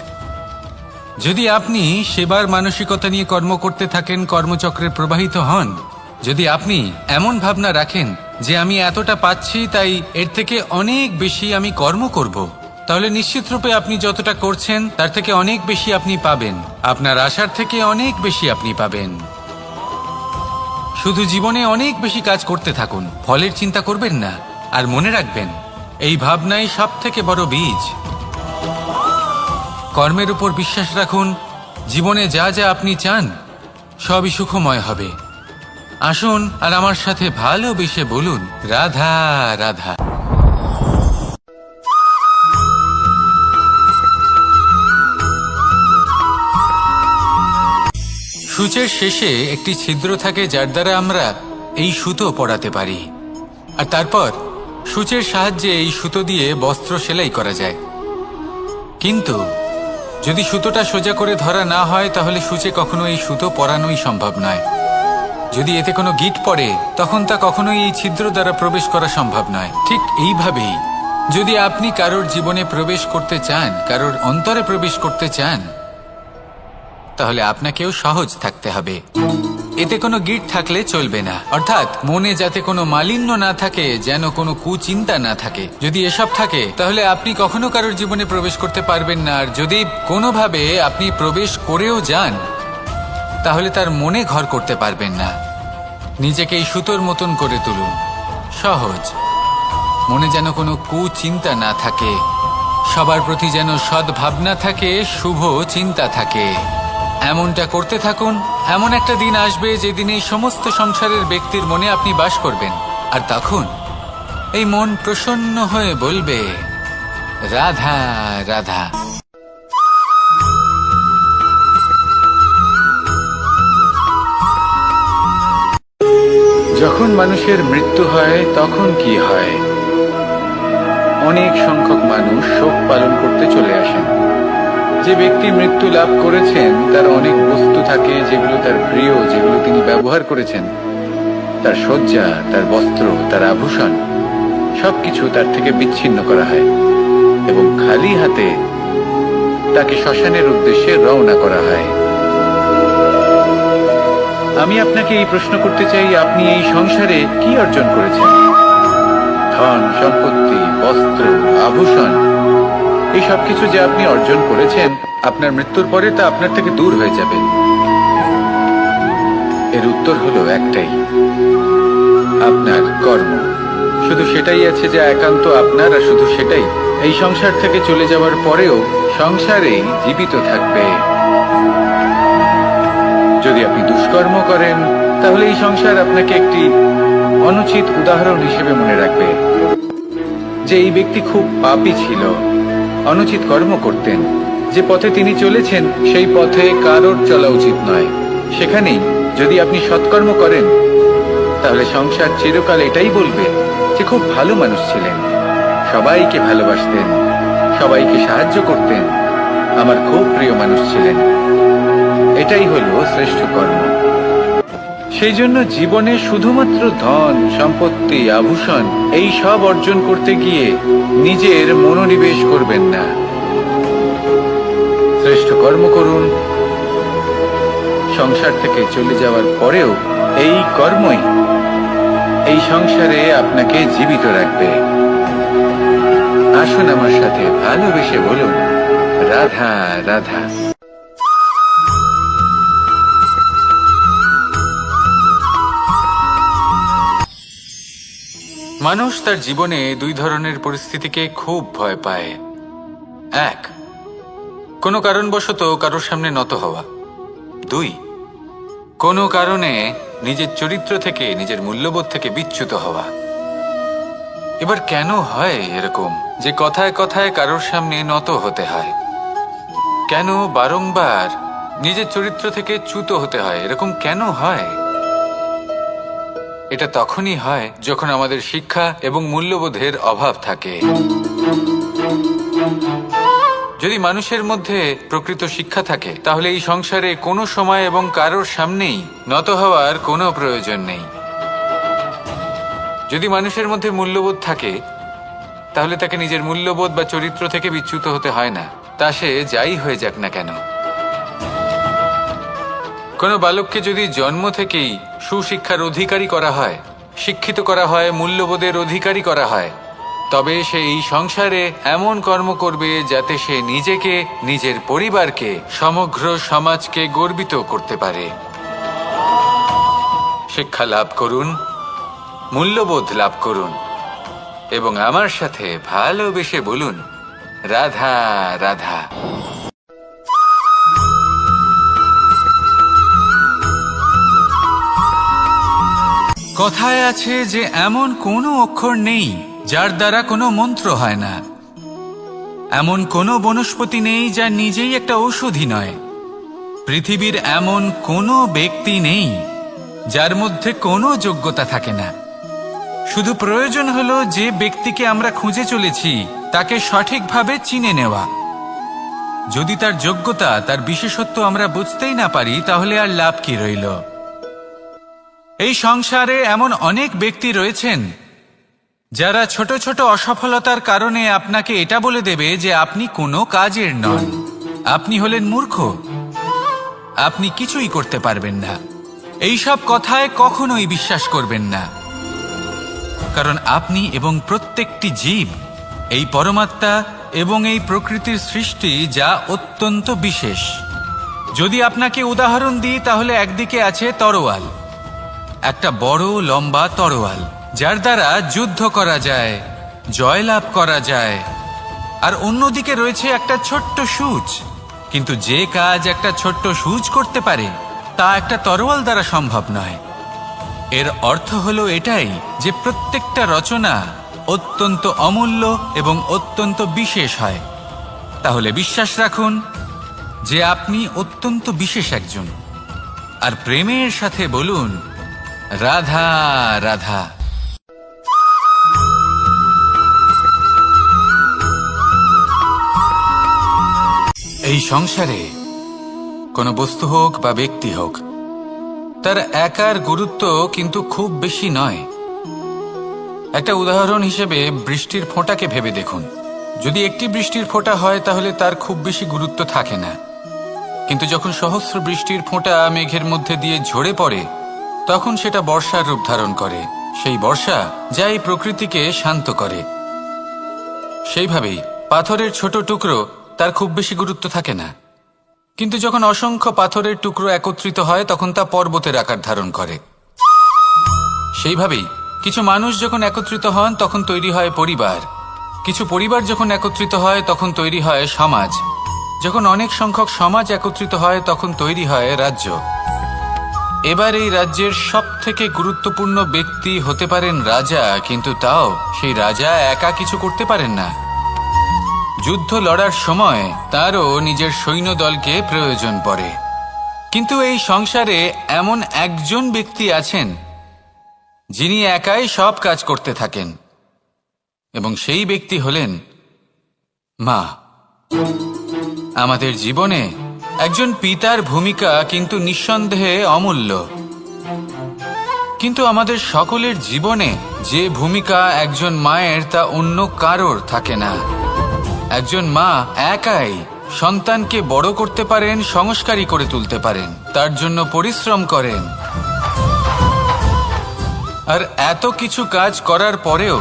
যদি আপনি সেবার মানসিকতা নিয়ে কর্ম করতে থাকেন, কর্মচক্রে প্রবাহিত হন, যদি আপনি এমন ভাবনা রাখেন যে আমি এতটা পাচ্ছি, তাই এর থেকে অনেক বেশি আমি কর্ম করব, তাহলে নিশ্চিতরূপে আপনি যতটা করছেন তার থেকে অনেক বেশি আপনি পাবেন। আপনার আশার থেকে অনেক বেশি আপনি পাবেন। শুধু জীবনে অনেক বেশি কাজ করতে থাকুন, ফলের চিন্তা করবেন না। আর মনে রাখবেন, এই ভাবনাই সব থেকে বড় বীজ। কর্মের উপর বিশ্বাস রাখুন। জীবনে যা যা আপনি চান সবই সুখময় হবে। আসুন আর আমার সাথে ভালোবেসে বলুন, রাধা রাধা। সূচের শেষে একটি ছিদ্র থাকে, যার দ্বারা আমরা এই সুতো পরাতে পারি। আর তারপর সূচের সাহায্যে এই সুতো দিয়ে বস্ত্র সেলাই করা যায়। কিন্তু যদি সুতোটা সোজা করে ধরা না হয় তাহলে সূচে কখনো এই সুতো পরানোই সম্ভব নয়। যদি এতে কোনো গিঁট পড়ে তখন তা কখনোই এই ছিদ্র দ্বারা প্রবেশ করা সম্ভব নয়। ঠিক এইভাবেই যদি আপনি কারোর জীবনে প্রবেশ করতে চান, কারোর অন্তরে প্রবেশ করতে চান, তাহলে আপনাকেও সহজ থাকতে হবে। এতে কোনো গিঁট থাকলে চলবে না, অর্থাৎ মনে যাতে কোনো মালিন্য না থাকে, যেন কোনো কুচিন্তা না থাকে। যদি এসব থাকে তাহলে আপনি কখনো কারোর জীবনে প্রবেশ করতে পারবেন না। আর যদি কোনোভাবে আপনি প্রবেশ করেও যান তাহলে তার মনে ঘর করতে পারবেন না। নিজেকে এই সুতোর মতন করে তুলুন, সহজ। মনে যেন কোনো কুচিন্তা না থাকে, সবার প্রতি যেন সদ্ভাবনা থাকে, শুভ চিন্তা থাকে। এমনটা করতে থাকুন। এমন একটা দিন আসবে যেদিন এই সমস্ত সংসারের ব্যক্তির মনে আপনি বাস করবেন। আর তখন এই মন প্রসন্ন হয়ে বলবে, রাধা রাধা। যখন মানুষের মৃত্যু হয় তখন কি হয়? অনেক সংখ্যক মানুষ শোক পালন করতে চলে আসেন। যে ব্যক্তি মৃত্যু লাভ করেছেন তার অনেক বস্তু থাকে যেগুলো তার প্রিয়, যেগুলো তিনি ব্যবহার করেছেন। তার শয্যা, তার বস্ত্র, তার আভূষণ সবকিছু তার থেকে বিচ্ছিন্ন করা হয় এবং খালি হাতে তাকে শ্মশানের উদ্দেশ্যে রওনা করা হয়। আমি আপনাকে এই প্রশ্ন করতে চাই, আপনি এই সংসারে কি অর্জন করেছেন? ধন সম্পত্তি, বস্ত্র, আভূষণ, এই সবকিছু যে আপনি অর্জন করেছেন, আপনার মৃত্যুর পরে তা আপনার থেকে দূর হয়ে যাবে। এর উত্তর হলো একটাই, আপনার কর্ম। শুধু সেটাই আছে যা একান্ত আপনার, আর শুধু সেটাই এই সংসার থেকে চলে যাওয়ার পরেও সংসারেই জীবিত থাকবে। যদি আপনি দুষ্কর্ম করেন তাহলে এই সংসার আপনাকে একটি অনুচিত উদাহরণ হিসেবে মনে রাখবে যে এই ব্যক্তি খুব পাপী ছিল, অনুচিত কর্ম করতেন। যে পথে তিনি চলেছেন সেই পথে কারোর চলা উচিত নয়। সেখানেই যদি আপনি সৎকর্ম করেন তাহলে সংসার চিরকাল এটাই বলবে যে খুব ভালো মানুষ ছিলেন, সবাইকে ভালোবাসতেন, সবাইকে সাহায্য করতেন, আমার খুব প্রিয় মানুষ ছিলেন। এটাই হলো শ্রেষ্ঠ কর্ম। সেই জন্য জীবনে শুধুমাত্র ধন সম্পত্তি, আভূষণ এই সব অর্জন করতে গিয়ে নিজের মনোনিবেশ করবেন না। শ্রেষ্ঠ কর্ম করুন। সংসার থেকে চলে যাওয়ার পরেও এই কর্মই এই সংসারে আপনাকে জীবিত রাখবে। আসুন আমার সাথে ভালোবেসে বলুন, রাধা রাধা। মানুষ তার জীবনে দুই ধরনের পরিস্থিতিকে খুব ভয় পায়। এক, কোনো কারণবশত কারোর সামনে নত হওয়া। দুই, কোনো কারণে নিজের চরিত্র থেকে, নিজের মূল্যবোধ থেকে বিচ্যুত হওয়া। এবার কেন হয় এরকম যে কথায় কথায় কারোর সামনে নত হতে হয়? কেন বারংবার নিজের চরিত্র থেকে চ্যুত হতে হয়? এরকম কেন হয়? এটা তখনই হয় যখন আমাদের শিক্ষা এবং মূল্যবোধের অভাব থাকে। যদি মানুষের মধ্যে প্রকৃত শিক্ষা থাকে, তাহলে এই সংসারে কোনো সময় এবং কারোর সামনেই নত হওয়ার কোনো প্রয়োজন নেই। যদি মানুষের মধ্যে মূল্যবোধ থাকে, তাহলে তাকে নিজের মূল্যবোধ বা চরিত্র থেকে বিচ্যুত হতে হয় না, তা সে যাই হয়ে যাক না কেন। কোনো বালককে যদি জন্ম থেকেই সুশিক্ষার অধিকারী করা হয়, শিক্ষিত করা হয়, মূল্যবোধের অধিকারী করা হয়, তবে সে এই সংসারে এমন কর্ম করবে যাতে সে নিজেকে, নিজের পরিবারকে, সমগ্র সমাজকে গর্বিত করতে পারে। শিক্ষা লাভ করুন, মূল্যবোধ লাভ করুন এবং আমার সাথে ভালোবেসে বলুন, রাধা রাধা। কথায় আছে যে এমন কোনো অক্ষর নেই যার দ্বারা কোনো মন্ত্র হয় না। এমন কোনো বনস্পতি নেই যা নিজেই একটা ঔষধি নয়। পৃথিবীর এমন কোনো ব্যক্তি নেই যার মধ্যে কোনো যোগ্যতা থাকে না। শুধু প্রয়োজন হলো যে ব্যক্তিকে আমরা খুঁজে চলেছি তাকে সঠিকভাবে চিনে নেওয়া। যদি তার যোগ্যতা, তার বিশেষত্ব আমরা বুঝতেই না পারি, তাহলে আর লাভ কি রইল? এই সংসারে এমন অনেক ব্যক্তি রয়েছেন যারা ছোট ছোট অসফলতার কারণে আপনাকে এটা বলে দেবে যে আপনি কোনো কাজের নন, আপনি হলেন মূর্খ, আপনি কিছুই করতে পারবেন না। এইসব কথায় কখনোই বিশ্বাস করবেন না, কারণ আপনি এবং প্রত্যেকটি জীব এই পরমাত্মা এবং এই প্রকৃতির সৃষ্টি, যা অত্যন্ত বিশেষ। যদি আপনাকে উদাহরণ দিই, তাহলে একদিকে আছে তরোয়াল, একটা বড় লম্বা তরোয়াল যার দ্বারা যুদ্ধ করা যায়, জয়লাভ করা যায়। আর অন্যদিকে রয়েছে একটা ছোট্ট সূচ, কিন্তু যে কাজ একটা ছোট্ট সূচ করতে পারে তা একটা তরোয়াল দ্বারা সম্ভব নয়। এর অর্থ হলো এটাই যে প্রত্যেকটা রচনা অত্যন্ত অমূল্য এবং অত্যন্ত বিশেষ হয়। তাহলে বিশ্বাস রাখুন যে আপনি অত্যন্ত বিশেষ একজন, আর প্রেমের সাথে বলুন, রাধা রাধা। এই সংসারে কোনো বস্তু হোক বা ব্যক্তি হোক, তার একার গুরুত্ব কিন্তু খুব বেশি নয়। একটা উদাহরণ হিসেবে বৃষ্টির ফোঁটাকে ভেবে দেখুন। যদি একটি বৃষ্টির ফোঁটা হয় তাহলে তার খুব বেশি গুরুত্ব থাকে না, কিন্তু যখন সহস্র বৃষ্টির ফোঁটা মেঘের মধ্যে দিয়ে ঝরে পড়ে, তখন সেটা বর্ষার রূপ ধারণ করে। সেই বর্ষা যা এই প্রকৃতিকে শান্ত করে। সেইভাবেই পাথরের ছোট টুকরো, তার খুব বেশি গুরুত্ব থাকে না, কিন্তু যখন অসংখ্য পাথরের টুকরো একত্রিত হয় তখন তা পর্বতের আকার ধারণ করে। সেইভাবেই কিছু মানুষ যখন একত্রিত হন তখন তৈরি হয় পরিবার, কিছু পরিবার যখন একত্রিত হয় তখন তৈরি হয় সমাজ, যখন অনেক সংখ্যক সমাজ একত্রিত হয় তখন তৈরি হয় রাজ্য। এবার এই রাজ্যের সবথেকে গুরুত্বপূর্ণ ব্যক্তি হতে পারেন রাজা, কিন্তু তাও সেই রাজা একা কিছু করতে পারেন না। যুদ্ধ লড়ার সময় তারও নিজের সৈন্যদলকে প্রয়োজন পড়ে। কিন্তু এই সংসারে এমন একজন ব্যক্তি আছেন যিনি একাই সব কাজ করতে থাকেন, এবং সেই ব্যক্তি হলেন মা। আমাদের জীবনে একজন পিতার ভূমিকা কিন্তু নিঃসন্দেহে অমূল্য, কিন্তু আমাদের সকলের জীবনে যে ভূমিকা একজন মায়ের তা অন্য কারোর থাকে না। একজন মা একাই সন্তানকে বড় করতে পারেন, সংস্কারী করে তুলতে পারেন, তার জন্য পরিশ্রম করেন। আর এত কিছু কাজ করার পরেও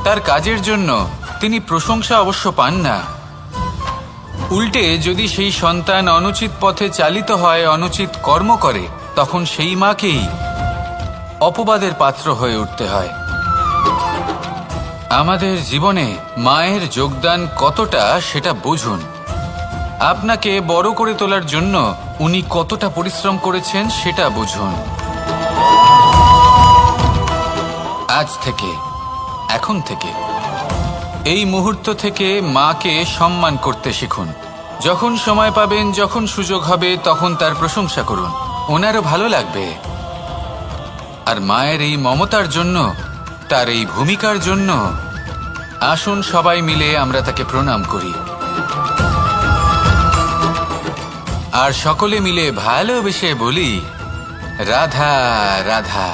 তার কাজের জন্য তিনি প্রশংসা অবশ্য পান না। উল্টে যদি সেই সন্তান অনুচিত পথে চালিত হয়, অনুচিত কর্ম করে, তখন সেই মাকেই অপবাদের পাত্র হয়ে উঠতে হয়। আমাদের জীবনে মায়ের যোগদান কতটা সেটা বুঝুন। আপনাকে বড় করে তোলার জন্য উনি কতটা পরিশ্রম করেছেন সেটা বুঝুন। আজ থেকে, এখন থেকে, এই মুহূর্ত থেকে মাকে সম্মান করতে শিখুন। যখন সময় পাবেন, যখন সুযোগ হবে, তখন তার প্রশংসা করুন। ওনারও ভালো লাগবে। আর মায়ের এই মমতার জন্য, তার এই ভূমিকার জন্য আসুন সবাই মিলে আমরা তাকে প্রণাম করি, আর সকলে মিলে ভালোবেসে বলি, রাধা রাধা।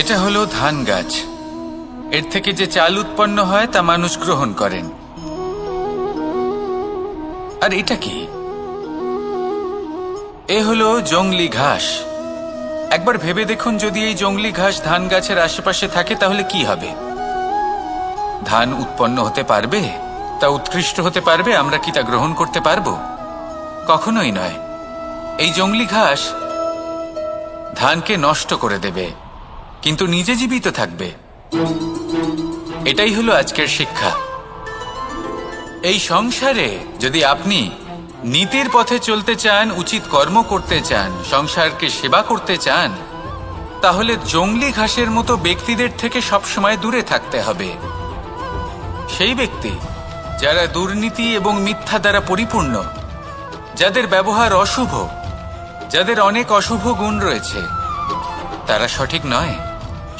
এটা হলো ধান গাছ। এর থেকে যে চাল উৎপন্ন হয় তা মানুষ গ্রহণ করেন। আর এটা কি? এ হলো জংলি ঘাস। একবার ভেবে দেখুন, যদি এই জংলি ঘাস ধান গাছের আশেপাশে থাকে তাহলে কি হবে? ধান উৎপন্ন হতে পারবে? তা উৎকৃষ্ট হতে পারবে? আমরা কি তা গ্রহণ করতে পারবো? কখনোই নয়। এই জংলি ঘাস ধানকে নষ্ট করে দেবে, কিন্তু নিজে জীবিত থাকবে। এটাই হলো আজকের শিক্ষা। এই সংসারে যদি আপনি নীতির পথে চলতে চান, উচিত কর্ম করতে চান, সংসারকে সেবা করতে চান, তাহলে জংলি ঘাসের মতো ব্যক্তিদের থেকে সবসময় দূরে থাকতে হবে। সেই ব্যক্তি যারা দুর্নীতি এবং মিথ্যা দ্বারা পরিপূর্ণ, যাদের ব্যবহার অশুভ, যাদের অনেক অশুভ গুণ রয়েছে, তারা সঠিক নয়।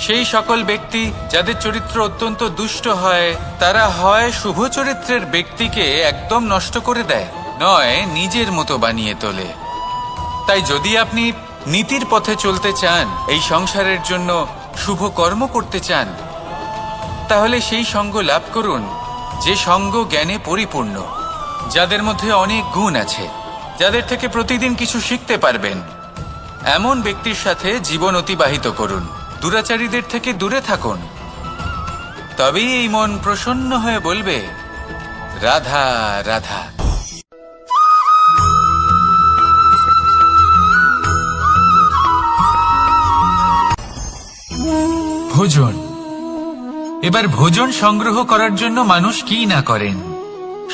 সেই সকল ব্যক্তি যাদের চরিত্র অত্যন্ত দুষ্ট হয়, তারা হয় শুভ চরিত্রের ব্যক্তিকে একদম নষ্ট করে দেয়, নয় নিজের মতো বানিয়ে তোলে। তাই যদি আপনি নীতির পথে চলতে চান, এই সংসারের জন্য শুভ কর্ম করতে চান, তাহলে সেই সঙ্গ লাভ করুন যে সঙ্গ জ্ঞানে পরিপূর্ণ, যাদের মধ্যে অনেক গুণ আছে, যাদের থেকে প্রতিদিন কিছু শিখতে পারবেন। এমন ব্যক্তির সাথে জীবন অতিবাহিত করুন। দুরাচারীদের থেকে দূরে থাকুন। তবেই এই মন প্রসন্ন হয়ে বলবে, রাধা রাধা। ভোজন। এবার ভোজন সংগ্রহ করার জন্য মানুষ কি না করেন,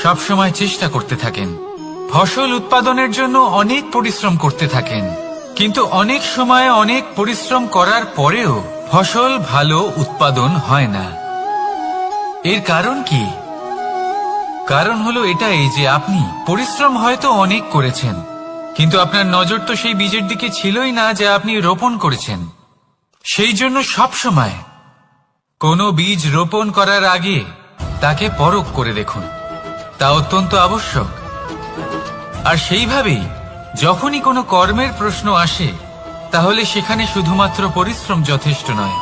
সব সময় চেষ্টা করতে থাকেন। ফসল উৎপাদনের জন্য অনেক পরিশ্রম করতে থাকেন, কিন্তু অনেক সময় অনেক পরিশ্রম করার পরেও ফসল ভালো উৎপাদন হয় না। এর কারণ কি? কারণ হলো এটাই যে আপনি পরিশ্রম হয়তো অনেক করেছেন, কিন্তু আপনার নজর তো সেই বীজের দিকে ছিলই না যা আপনি রোপণ করেছেন। সেই জন্য সব সময় কোনো বীজ রোপণ করার আগে তাকে পরখ করে দেখুন। তা অত্যন্ত আবশ্যক। আর সেইভাবেই যখনই কোনো কর্মের প্রশ্ন আসে, তাহলে সেখানে শুধুমাত্র পরিশ্রম যথেষ্ট নয়।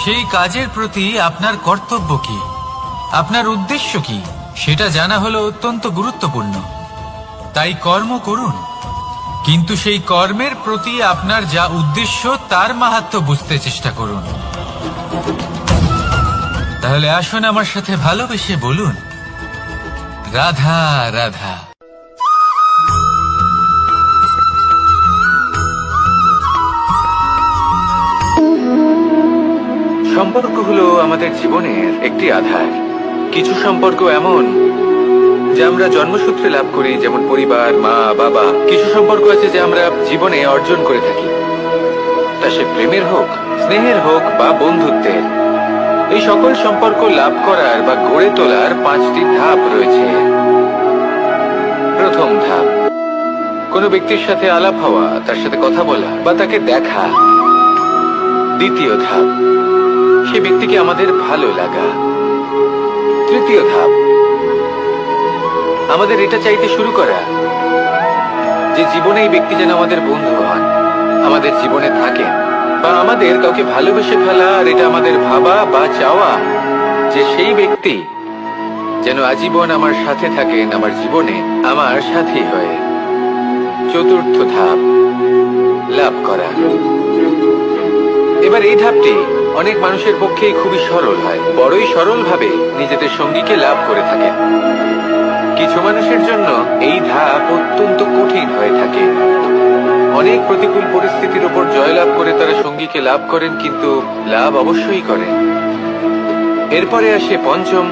সেই কাজের প্রতি আপনার কর্তব্য কি, আপনার উদ্দেশ্য কি, সেটা জানা হলো অত্যন্ত গুরুত্বপূর্ণ। তাই কর্ম করুন, কিন্তু সেই কর্মের প্রতি আপনার যা উদ্দেশ্য তার মাহাত্ম্য বুঝতে চেষ্টা করুন। তাহলে আসুন আমার সাথে ভালোবেসে বলুন, রাধা রাধা। সম্পর্ক হলো আমাদের জীবনের একটি আধার। কিছু সম্পর্ক এমন যা আমরা জন্মসূত্রে লাভ করি, যেমন পরিবার, মা, বাবা। কিছু সম্পর্ক আছে যা আমরা জীবনে অর্জন করে থাকি, তা সে প্রেমের হোক, স্নেহের হোক বা বন্ধুত্বের। এই সকল সম্পর্ক লাভ করার বা গড়ে তোলার 5টি ধাপ রয়েছে। প্রথম ধাপ, কোনো ব্যক্তির সাথে আলাপ হওয়া, তার সাথে কথা বলা বা তাকে দেখা। দ্বিতীয় ধাপ, সে ব্যক্তিকে আমাদের ভালো লাগা। তৃতীয় ধাপ, আমাদের এটা চাইতে শুরু করা যে জীবনে এই ব্যক্তি যেন আমাদের বন্ধু হন, আমাদের জীবনে থাকেন, বা আমাদের কাউকে ভালোবেসে ফেলা। আর এটা আমাদের ভাবা বা চাওয়া যে সেই ব্যক্তি যেন আজীবন আমার সাথে থাকেন, আমার জীবনে আমার সাথী হয়ে। চতুর্থ ধাপ, লাভ করা। এবার এই ধাপটি অনেক মানুষের পক্ষেই খুবই সরল হয়, বড়ই সরলভাবে নিজেদের সঙ্গীকে লাভ করে থাকে। কিছু মানুষের জন্য এই ধাপ অত্যন্ত কঠিন হয়ে থাকে। অনেক প্রতিকূল পরিস্থিতির উপর জয়লাভ করে তারা সঙ্গীকে লাভ করেন, কিন্তু লাভ অবশ্যই করেন। এরপরে আসে পঞ্চম,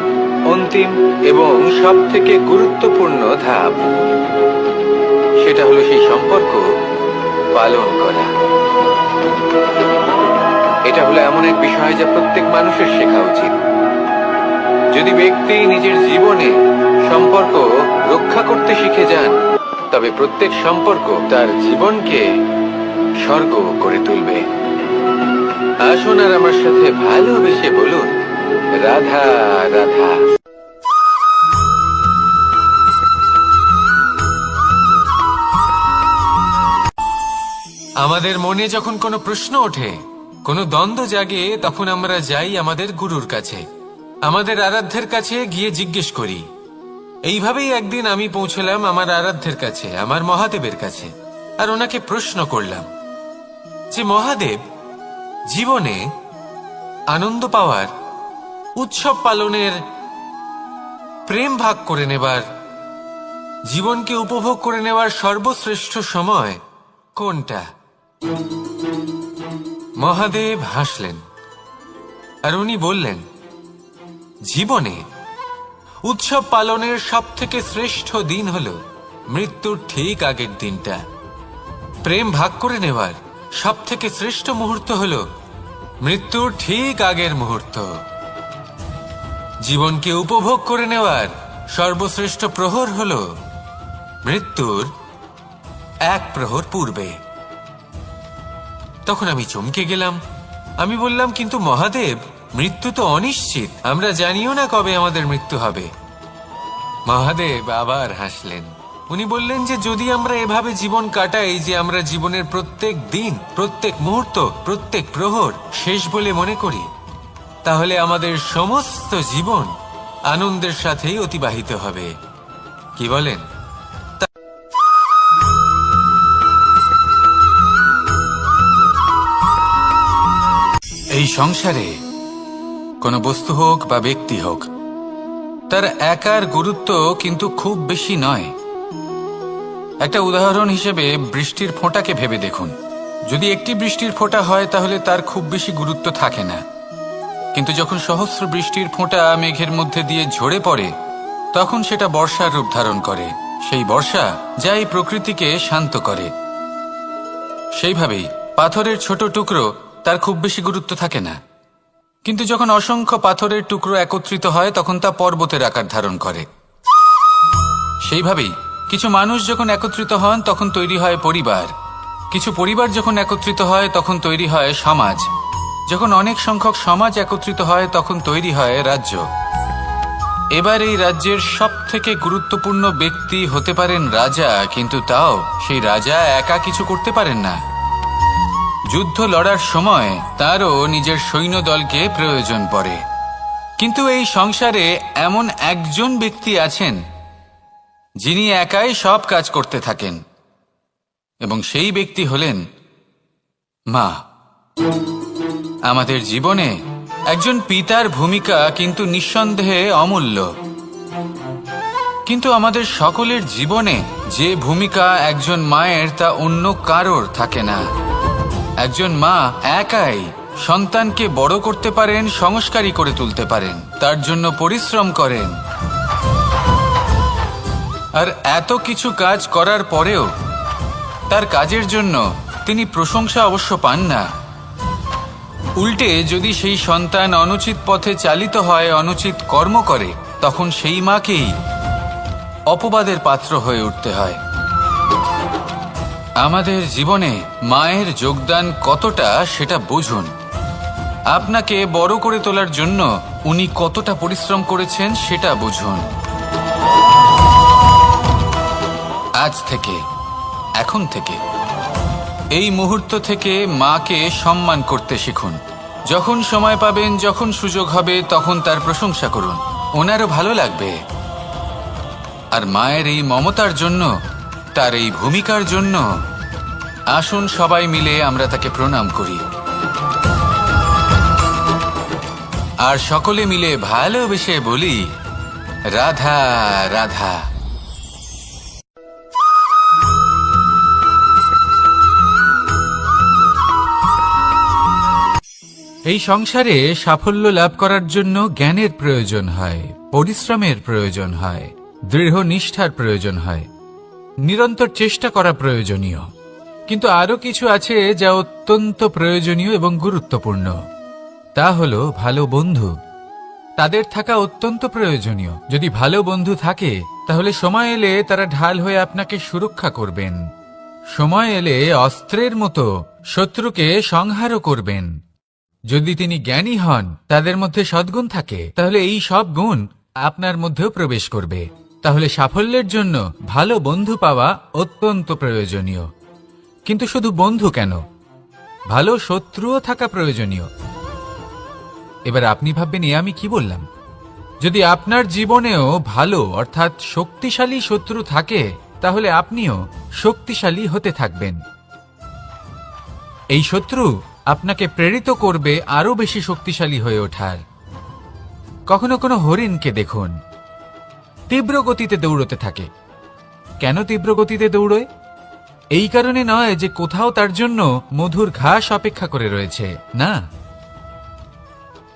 অন্তিম এবং সব থেকে গুরুত্বপূর্ণ ধাপ। সেটা হলো সেই সম্পর্ক পালন করা। এটা হলো এমন এক বিষয় যা প্রত্যেক মানুষের শেখা উচিত। যদি ব্যক্তি নিজের জীবনে সম্পর্ক রক্ষা করতে শিখে যান, তবে প্রত্যেক সম্পর্ক তার জীবনকে স্বর্গ করে তুলবে। আসুন আর আমার সাথে ভালোবেসে বলুন, রাধা রাধা। আমাদের মনে যখন কোনো প্রশ্ন ওঠে, কোনো দ্বন্দ্ব জাগে, তখন আমরা যাই আমাদের গুরুর কাছে, আমাদের আরাধ্যের কাছে গিয়ে জিজ্ঞেস করি। এইভাবেই একদিন আমি পৌঁছলাম আমার আরাধ্যের কাছে, আমার মহাদেবের কাছে, আর ওনাকে প্রশ্ন করলাম যে মহাদেব, জীবনে আনন্দ পাওয়ার, উৎসব পালনের, প্রেম ভাগ করে নেবার, জীবনকে উপভোগ করে নেওয়ার সর্বশ্রেষ্ঠ সময় কোনটা? মহাদেব হাসলেন আর উনি বললেন, জীবনে উৎসব পালনের সব থেকে শ্রেষ্ঠ দিন হলো মৃত্যুর ঠিক আগের দিনটা। প্রেম ভাগ করে নেওয়ার সব থেকে শ্রেষ্ঠ মুহূর্ত হলো মৃত্যুর ঠিক আগের মুহূর্ত। জীবনকে উপভোগ করে নেওয়ার সর্বশ্রেষ্ঠ প্রহর হলো মৃত্যুর এক প্রহর পূর্বে। তখন আমি চমকে গেলাম। আমি বললাম, কিন্তু মহাদেব, মৃত্যু তো অনিশ্চিত, আমরা জানিও না কবে আমাদের মৃত্যু হবে। মহাদেব আবার হাসলেন। উনি বললেন যে যদি আমরা এভাবে জীবন কাটাই যে আমরা জীবনের প্রত্যেক দিন, প্রত্যেক মুহূর্ত, প্রত্যেক প্রহর শেষ বলে মনে করি, তাহলে আমাদের সমস্ত জীবন আনন্দের সাথেই অতিবাহিত হবে। কি বলেন? এই সংসারে কোনো বস্তু হোক বা ব্যক্তি হোক, তার একার গুরুত্ব কিন্তু খুব বেশি নয়। একটা উদাহরণ হিসেবে বৃষ্টির ফোঁটাকে ভেবে দেখুন। যদি একটি বৃষ্টির ফোঁটা হয় তাহলে তার খুব বেশি গুরুত্ব থাকে না, কিন্তু যখন সহস্র বৃষ্টির ফোঁটা মেঘের মধ্যে দিয়ে ঝরে পড়ে, তখন সেটা বর্ষার রূপ ধারণ করে। সেই বর্ষা যা এই প্রকৃতিকে শান্ত করে। সেইভাবেই পাথরের ছোট টুকরো, তার খুব বেশি গুরুত্ব থাকে না, কিন্তু যখন অসংখ্য পাথরের টুকরো একত্রিত হয় তখন তা পর্বতের আকার ধারণ করে। সেইভাবেই কিছু মানুষ যখন একত্রিত হন তখন তৈরি হয় পরিবার, কিছু পরিবার যখন একত্রিত হয় তখন তৈরি হয় সমাজ, যখন অনেক সংখ্যক সমাজ একত্রিত হয় তখন তৈরি হয় রাজ্য। এবার এই রাজ্যের সব থেকে গুরুত্বপূর্ণ ব্যক্তি হতে পারেন রাজা, কিন্তু তাও সেই রাজা একা কিছু করতে পারেন না। যুদ্ধ লড়ার সময় তারও নিজের সৈন্যদলকে প্রয়োজন পড়ে। কিন্তু এই সংসারে এমন একজন ব্যক্তি আছেন যিনি একাই সব কাজ করতে থাকেন, এবং সেই ব্যক্তি হলেন মা। আমাদের জীবনে একজন পিতার ভূমিকা কিন্তু নিঃসন্দেহে অমূল্য, কিন্তু আমাদের সকলের জীবনে যে ভূমিকা একজন মায়ের তা অন্য কারোর থাকে না। একজন মা একাই সন্তানকে বড় করতে পারেন, সংস্কারী করে তুলতে পারেন, তার জন্য পরিশ্রম করেন। আর এত কিছু কাজ করার পরেও তার কাজের জন্য তিনি প্রশংসা অবশ্য পান না। উল্টে যদি সেই সন্তান অনুচিত পথে চালিত হয়, অনুচিত কর্ম করে, তখন সেই মাকেই অপবাদের পাত্র হয়ে উঠতে হয়। আমাদের জীবনে মায়ের যোগদান কতটা সেটা বুঝুন। আপনাকে বড় করে তোলার জন্য উনি কতটা পরিশ্রম করেছেন সেটা বুঝুন। আজ থেকে, এখন থেকে, এই মুহূর্ত থেকে মাকে সম্মান করতে শিখুন। যখন সময় পাবেন, যখন সুযোগ হবে, তখন তার প্রশংসা করুন, ওনারও ভালো লাগবে। আর মায়ের এই মমতার জন্য, তার এই ভূমিকার জন্য আসুন সবাই মিলে আমরা তাকে প্রণাম করি আর সকলে মিলে ভালোবেসে বলি, রাধা রাধা। এই সংসারে সাফল্য লাভ করার জন্য জ্ঞানের প্রয়োজন হয়, পরিশ্রমের প্রয়োজন হয়, দৃঢ় নিষ্ঠার প্রয়োজন হয়, নিরন্তর চেষ্টা করা প্রয়োজনীয়। কিন্তু আরো কিছু আছে যা অত্যন্ত প্রয়োজনীয় এবং গুরুত্বপূর্ণ। তা হলো ভালো বন্ধু। তাদের থাকা অত্যন্ত প্রয়োজনীয়। যদি ভালো বন্ধু থাকে তাহলে সময় এলে তারা ঢাল হয়ে আপনাকে সুরক্ষা করবেন। সময় এলে অস্ত্রের মতো শত্রুকে সংহারও করবেন। যদি তিনি জ্ঞানী হন, তাদের মধ্যে সদ্গুণ থাকে, তাহলে এই সব গুণ আপনার মধ্যেও প্রবেশ করবে। তাহলে সাফল্যের জন্য ভালো বন্ধু পাওয়া অত্যন্ত প্রয়োজনীয়। কিন্তু শুধু বন্ধু কেন, ভালো শত্রুও থাকা প্রয়োজনীয়। এবার আপনি ভাববেন, এ আমি কি বললাম? যদি আপনার জীবনেও ভালো অর্থাৎ শক্তিশালী শত্রু থাকে, তাহলে আপনিও শক্তিশালী হতে থাকবেন। এই শত্রু আপনাকে প্রেরিত করবে আরো বেশি শক্তিশালী হয়ে ওঠার। কখনো কোনো হরিণকে দেখুন, তীব্র গতিতে দৌড়তে থাকে। কেন তীব্র গতিতে দৌড়য়? এই কারণে নয় যে কোথাও তার জন্য মধুর ঘাস অপেক্ষা করে রয়েছে, না।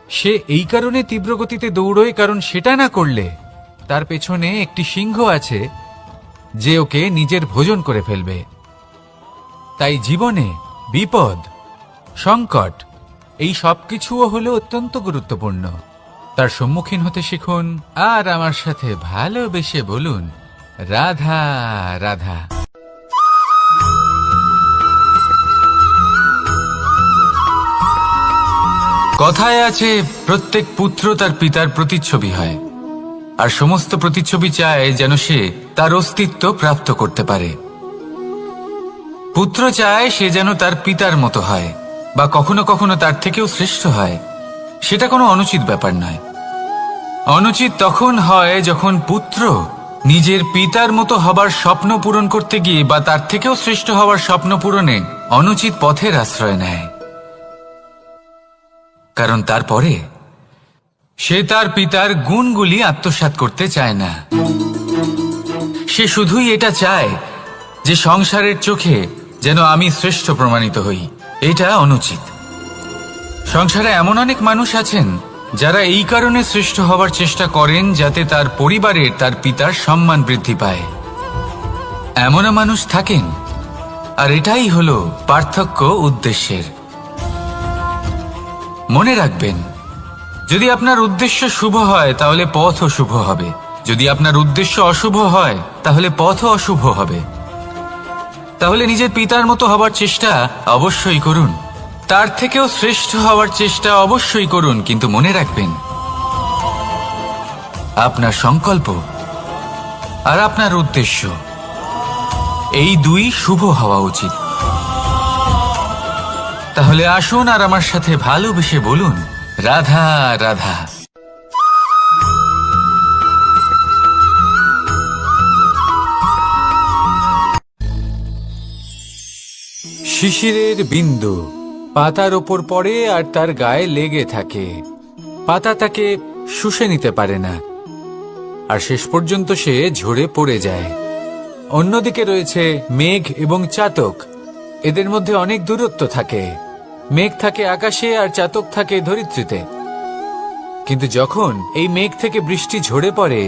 সে এই কারণে তীব্র গতিতে দৌড়য় কারণ সেটা না করলে তার পেছনে একটি সিংহ আছে যে ওকে নিজের ভোজন করে ফেলবে। তাই জীবনে বিপদ, সংকট, এই সবকিছুও হলো অত্যন্ত গুরুত্বপূর্ণ। তার সম্মুখীন হতে শিখুন আর আমার সাথে ভালোবেসে বলুন, রাধা রাধা। কথায় আছে, প্রত্যেক পুত্র তার পিতার প্রতিচ্ছবি হয়, আর সমস্ত প্রতিচ্ছবি চায় যেন সে তার অস্তিত্ব প্রাপ্ত করতে পারে। পুত্র চায় সে যেন তার পিতার মতো হয়, বা কখনো কখনো তার থেকেও শ্রেষ্ঠ হয়। সেটা কোনো অনুচিত ব্যাপার নয়। অনুচিত তখন হয় যখন পুত্র নিজের পিতার মতো হবার স্বপ্ন পূরণ করতে গিয়ে বা তার থেকেও শ্রেষ্ঠ হওয়ার স্বপ্ন পূরণে অনুচিত পথের আশ্রয় নেয়। কারণ তারপরে সে তার পিতার গুণগুলি আত্মসাৎ করতে চায় না। সে শুধুই এটা চায় যে সংসারের চোখে যেন আমি শ্রেষ্ঠ প্রমাণিত হই। এটা অনুচিত। সংসারে এমন অনেক মানুষ আছেন যারা এই কারণে শ্রেষ্ঠ হওয়ার চেষ্টা করেন যাতে তার পরিবারের তার পিতার সম্মান বৃদ্ধি পায়। এমনও মানুষ থাকেন, আর এটাই হলো পার্থক্য উদ্দেশ্যের। মনে রাখবেন, যদি আপনার উদ্দেশ্য শুভ হয় তাহলে পথও শুভ হবে। যদি আপনার উদ্দেশ্য অশুভ হয় তাহলে পথও অশুভ হবে। তাহলে নিজের পিতার মতো হবার চেষ্টা অবশ্যই করুন, তার থেকেও শ্রেষ্ঠ হওয়ার চেষ্টা অবশ্যই করুন। কিন্তু মনে রাখবেন, আপনার সংকল্প আর আপনার উদ্দেশ্য এই দুই শুভ হওয়া উচিত। তাহলে আসুন আর আমার সাথে ভালোবেসে বলুন, রাধা রাধা। শিশিরের বিন্দু পাতার ওপর পড়ে আর তার গায়ে লেগে থাকে। পাতা তাকে শুষে নিতে পারে না, আর শেষ পর্যন্ত সে ঝরে পড়ে যায়। অন্যদিকে রয়েছে মেঘ এবং চাতক। এদের মধ্যে অনেক দূরত্ব থাকে। মেঘ থাকে আকাশে আর চাতক থাকে ধরিত্রীতে। কিন্তু যখন এই মেঘ থেকে বৃষ্টি ঝরে পড়ে,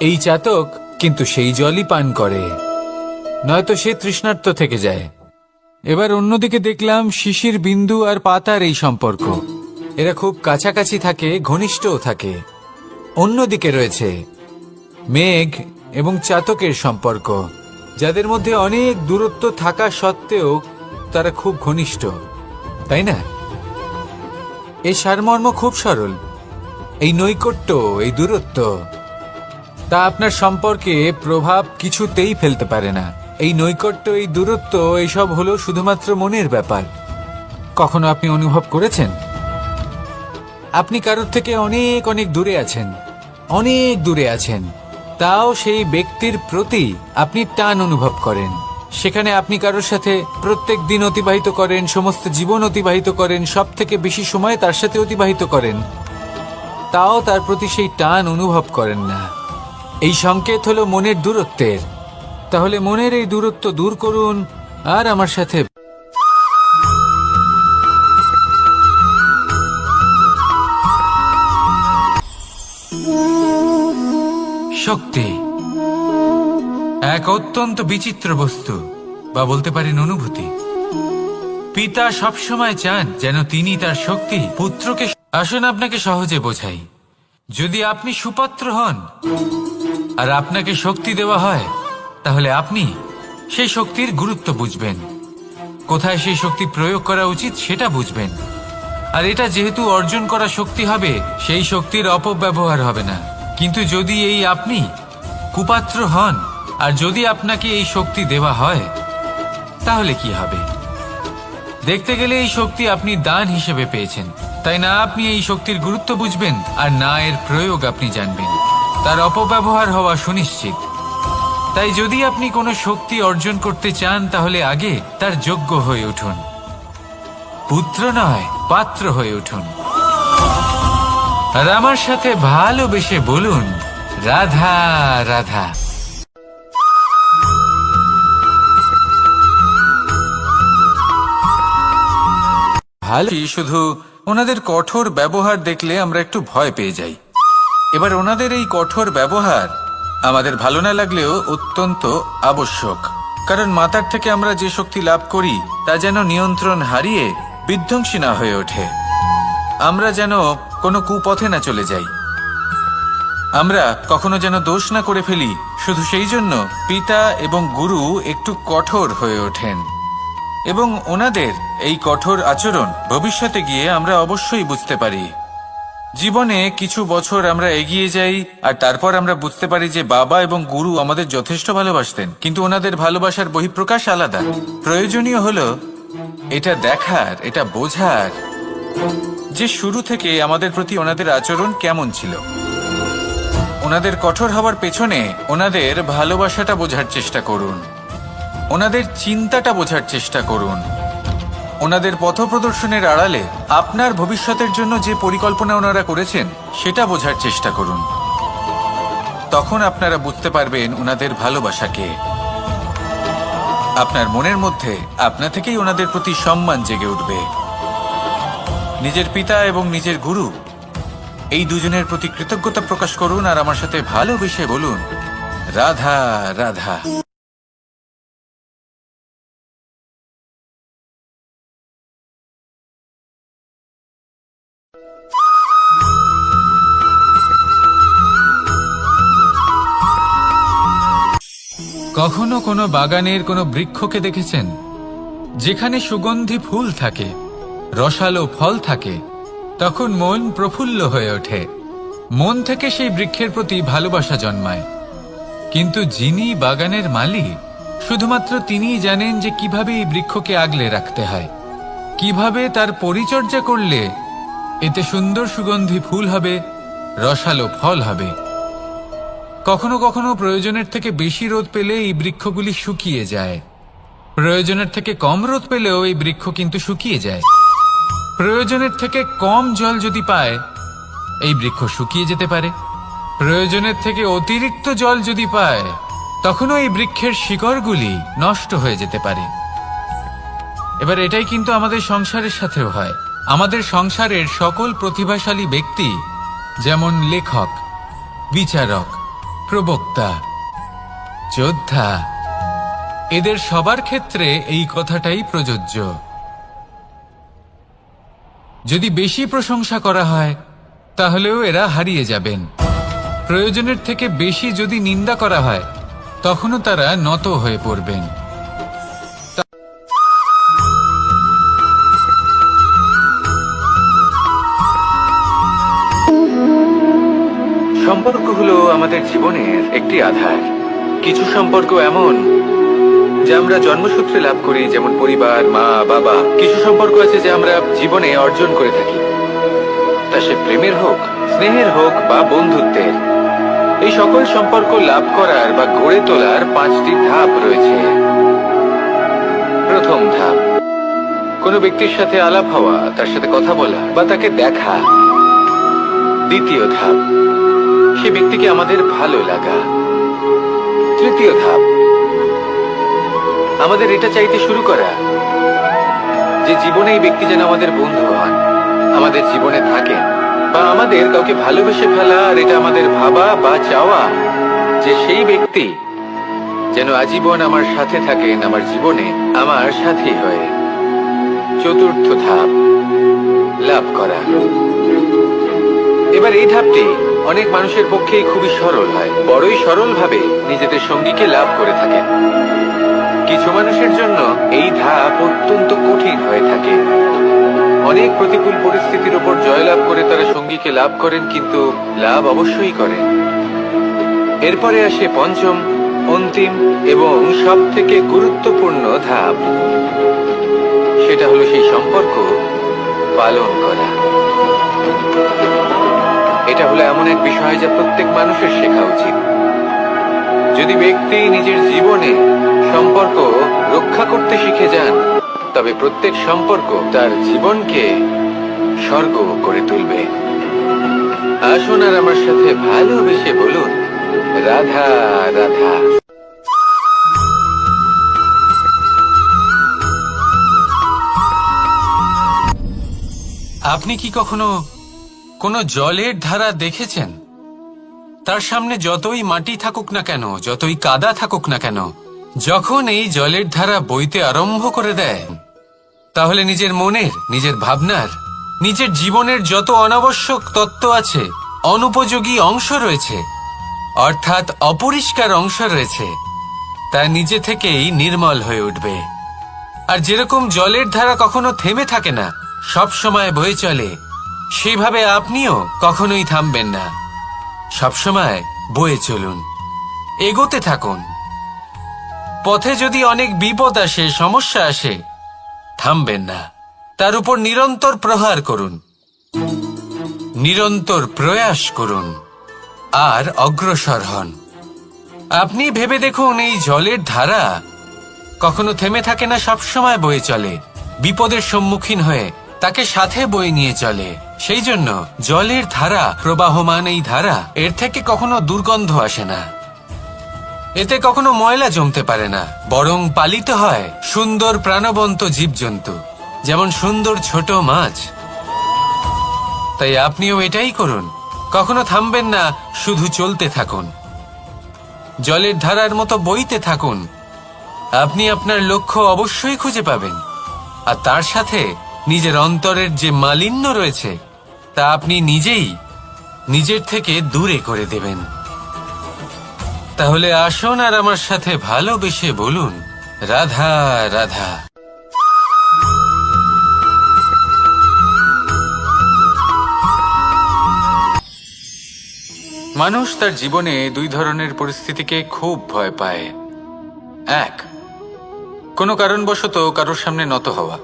এই চাতক কিন্তু সেই জলই পান করে, নয়তো সে তৃষ্ণার্ত থেকে যায়। এবার অন্যদিকে দেখলাম শিশির বিন্দু আর পাতার এই সম্পর্ক। এরা খুব কাছাকাছি থাকে, ঘনিষ্ঠও থাকে। অন্যদিকে রয়েছে মেঘ এবং চাতকের সম্পর্ক, যাদের মধ্যে অনেক দূরত্ব থাকা সত্ত্বেও তারা খুব ঘনিষ্ঠ, তাই না? এই সারমর্ম খুব সরল। এই নৈকট্য, এই দূরত্ব, তা আপনার সম্পর্কে প্রভাব কিছুতেই ফেলতে পারে না। এই নৈকট্য, এই দূরত্ব, এইসব হলো শুধুমাত্র মনের ব্যাপার। কখনো আপনি অনুভব করেছেন আপনি কারোর থেকে অনেক অনেক দূরে আছেন, অনেক দূরে আছেন, তাও সেই ব্যক্তির প্রতি আপনি টান অনুভব করেন? সেখানে আপনি কারোর সাথে প্রত্যেক দিন অতিবাহিত করেন, সমস্ত জীবন অতিবাহিত করেন, সব থেকে বেশি সময় তার সাথে অতিবাহিত করেন, তাও তার প্রতি সেই টান অনুভব করেন না। এই সংকেত হলো মনের দূরত্বের। তাহলে মনের এই দূরত্ব দূর করুন আর আমার সাথে শক্তি এক অত্যন্ত বিচিত্র বস্তু, বা বলতে পারেন অনুভূতি। পিতা সবসময় চান যেন তিনি তার শক্তি পুত্রকে। আসুন আপনাকে সহজে বোঝাই। যদি আপনি সুপাত্র হন আর আপনাকে শক্তি দেওয়া হয়, তাহলে আপনি সেই শক্তির গুরুত্ব বুঝবেন, কোথায় সেই শক্তি প্রয়োগ করা উচিত সেটা বুঝবেন। আর এটা যেহেতু অর্জন করা শক্তি হবে, সেই শক্তির অপব্যবহার হবে না। কিন্তু যদি এই আপনি কুপাত্র হন আর যদি আপনাকে এই শক্তি দেওয়া হয়, তাহলে কি হবে? দেখতে গেলে এই শক্তি আপনি দান হিসেবে পেয়েছেন, তাই না আপনি এই শক্তির গুরুত্ব বুঝবেন আর না এর প্রয়োগ আপনি জানবেন। তার অপব্যবহার হওয়া সুনিশ্চিত। তাই যদি আপনি কোনো শক্তি অর্জন করতে চান, তাহলে আগে তার যোগ্য হয়ে উঠুন। পুত্র নয়, পাত্র হয়ে উঠুন। আর আমার সাথে ভালোবেসে বলুন, রাধা রাধা। ভালো, শুধু ওনাদের কঠোর ব্যবহার দেখলে আমরা একটু ভয় পেয়ে যাই। এবার ওনাদের এই কঠোর ব্যবহার আমাদের ভালো না লাগলেও অত্যন্ত আবশ্যক, কারণ মাতার থেকে আমরা যে শক্তি লাভ করি তা যেন নিয়ন্ত্রণ হারিয়ে বিধ্বংসী না হয়ে ওঠে। আমরা যেন কোনো কুপথে না চলে যাই, আমরা কখনো যেন দোষ না করে ফেলি। শুধু সেই জন্য পিতা এবং গুরু একটু কঠোর হয়ে ওঠেন, এবং ওনাদের এই কঠোর আচরণ ভবিষ্যতে গিয়ে আমরা অবশ্যই বুঝতে পারি। জীবনে কিছু বছর আমরা এগিয়ে যাই আর তারপর আমরা বুঝতে পারি যে বাবা এবং গুরু আমাদের যথেষ্ট ভালোবাসতেন, কিন্তু ওনাদের ভালোবাসার বহিঃপ্রকাশ আলাদা। প্রয়োজনীয় হলো এটা দেখার, এটা বোঝার যে শুরু থেকে আমাদের প্রতি ওনাদের আচরণ কেমন ছিল। ওনাদের কঠোর হওয়ার পেছনে ওনাদের ভালোবাসাটা বোঝার চেষ্টা করুন, ওনাদের চিন্তাটা বোঝার চেষ্টা করুন, ওনাদের পথপ্রদর্শনের আড়ালে আপনার ভবিষ্যতের জন্য যে পরিকল্পনা ওনারা করেছেন সেটা বোঝার চেষ্টা করুন। তখন আপনারা বুঝতে পারবেন ওনাদের ভালোবাসাকে। আপনার মনের মধ্যে আপনা থেকেই ওনাদের প্রতি সম্মান জেগে উঠবে। নিজের পিতা এবং নিজের গুরু এই দুজনের প্রতি কৃতজ্ঞতা প্রকাশ করুন আর আমার সাথে ভালোবেসে বলুন, রাধা রাধা। কখনো কোনো বাগানের কোনো বৃক্ষকে দেখেছেন যেখানে সুগন্ধি ফুল থাকে, রসালো ফল থাকে? তখন মন প্রফুল্ল হয়ে ওঠে, মন থেকে সেই বৃক্ষের প্রতি ভালোবাসা জন্মায়। কিন্তু যিনি বাগানের মালিক, শুধুমাত্র তিনিই জানেন যে কিভাবে এই বৃক্ষকে আগলে রাখতে হয়, কিভাবে তার পরিচর্যা করলে এতে সুন্দর সুগন্ধি ফুল হবে, রসালো ফল হবে। কখনো কখনো প্রয়োজনের থেকে বেশি রোদ পেলে এই বৃক্ষগুলি শুকিয়ে যায়, প্রয়োজনের থেকে কম রোদ পেলেও এই বৃক্ষ কিন্তু শুকিয়ে যায়। প্রয়োজনের থেকে কম জল যদি পায়, এই বৃক্ষ শুকিয়ে যেতে পারে। প্রয়োজনের থেকে অতিরিক্ত জল যদি পায়, তখনও এই বৃক্ষের শিকড়গুলি নষ্ট হয়ে যেতে পারে। এবার এটাই কিন্তু আমাদের সংসারের সাথেও হয়। আমাদের সংসারের সকল প্রতিভাশালী ব্যক্তি, যেমন লেখক, বিচারক, প্রবক্তা, যোদ্ধা, এদের সবার ক্ষেত্রে এই কথাটাই প্রযোজ্য। যদি বেশি প্রশংসা করা হয়, তাহলেও এরা হারিয়ে যাবেন। প্রয়োজনের থেকে বেশি যদি নিন্দা করা হয়, তখনও তারা নত হয়ে পড়বেন। সম্পর্ক হলো আমাদের জীবনের একটি আধার। কিছু সম্পর্ক এমন যা আমরা জন্মসূত্রে লাভ করি, যেমন পরিবার, মা, বাবা। কিছু সম্পর্ক আছে যা আমরা জীবনে অর্জন করে থাকি, তা সে প্রেমের হোক, স্নেহের হোক বা বন্ধুত্বের। এই সকল সম্পর্ক লাভ করার বা গড়ে তোলার 5টি ধাপ রয়েছে। প্রথম ধাপ। কোনো ব্যক্তির সাথে আলাপ হওয়া, তার সাথে কথা বলা বা তাকে দেখা। দ্বিতীয় ধাপ, সে ব্যক্তিকে আমাদের ভালো লাগা। তৃতীয় ধাপ, আমাদের এটা চাইতে শুরু করা যে জীবনে এই ব্যক্তি যেন আমাদের বন্ধু হন, আমাদের জীবনে থাকেন, বা আমাদের কাউকে ভালোবেসে ফেলা। আর এটা আমাদের ভাবা বা চাওয়া যে সেই ব্যক্তি যেন আজীবন আমার সাথে থাকেন, আমার জীবনে আমার সাথী হয়ে। চতুর্থ ধাপ, লাভ করা। এবার এই ধাপটি অনেক মানুষের পক্ষেই খুবই সরল হয়, বড়ই সরলভাবে নিজেদের সঙ্গীকে লাভ করে থাকেন। কিছু মানুষের জন্য এই ধাপ অত্যন্ত কঠিন হয়ে থাকে। অনেক প্রতিকূল পরিস্থিতির উপর জয়লাভ করে তারা সঙ্গীকে লাভ করেন, কিন্তু লাভ অবশ্যই করেন। এরপরে আসে পঞ্চম, অন্তিম এবং সব থেকে গুরুত্বপূর্ণ ধাপ। সেটা হলো সেই সম্পর্ক পালন করা। এটা হলো এমন এক বিষয় যা প্রত্যেক মানুষের শেখা উচিত। যদি ব্যক্তি নিজের জীবনে সম্পর্ক রক্ষা করতে শিখে যান, তবে প্রত্যেক সম্পর্ক তার জীবনকে স্বর্গ করে তুলবে। আসুন আর আমার সাথে ভালোবেসে বলুন, রাধা রাধা। আপনি কি কখনো কোনো জলের ধারা দেখেছেন? তার সামনে যতই মাটি থাকুক না কেন, যতই কাদা থাকুক না কেন, যখন এই জলের ধারা বইতে আরম্ভ করে দেয়, তাহলে নিজের মনের, নিজের ভাবনার, নিজের জীবনের যত অনাবশ্যক তত্ত্ব আছে, অনুপযোগী অংশ রয়েছে, অর্থাৎ অপরিষ্কার অংশ রয়েছে, তা নিজে থেকেই নির্মল হয়ে উঠবে। আর যেরকম জলের ধারা কখনো থেমে থাকে না, সব সময় বয়ে চলে, সেইভাবে আপনিও কখনোই থামবেন না। সবসময় বয়ে চলুন, এগোতে থাকুন। পথে যদি অনেক বিপদ আসে, সমস্যা আসে, থামবেন না, তার উপর নিরন্তর প্রহার করুন, নিরন্তর প্রয়াস করুন আর অগ্রসর হন। আপনি ভেবে দেখুন, এই জলের ধারা কখনো থেমে থাকে না, সবসময় বয়ে চলে, বিপদের সম্মুখীন হয়ে তাকে সাথে বয়ে নিয়ে চলে। সেই জন্য জলের ধারা, প্রবাহমান এই ধারা, এর থেকে কখনো দুর্গন্ধ আসে না, এতে কখনো ময়লা জমতে পারে না, বরং পালিত হয় সুন্দর প্রাণবন্ত জীবজন্তু, যেমন সুন্দর ছোট মাছ। তাই আপনিও এটাই করুন, কখনো থামবেন না, শুধু চলতে থাকুন, জলের ধারার মতো বইতে থাকুন। আপনি আপনার লক্ষ্য অবশ্যই খুঁজে পাবেন, আর তার সাথে নিজের অন্তরের যে মালিন্য রয়েছে তা আপনি নিজেই নিজের থেকে দূরে করে দেবেন। তাহলে আসুন আর আমার সাথে ভালোবেসে বলুন, রাধা রাধা। মানুষ তার জীবনে দুই ধরনের পরিস্থিতিকে খুব ভয় পায়। এক, কোনো কারণবশত কারোর সামনে নত হওয়া।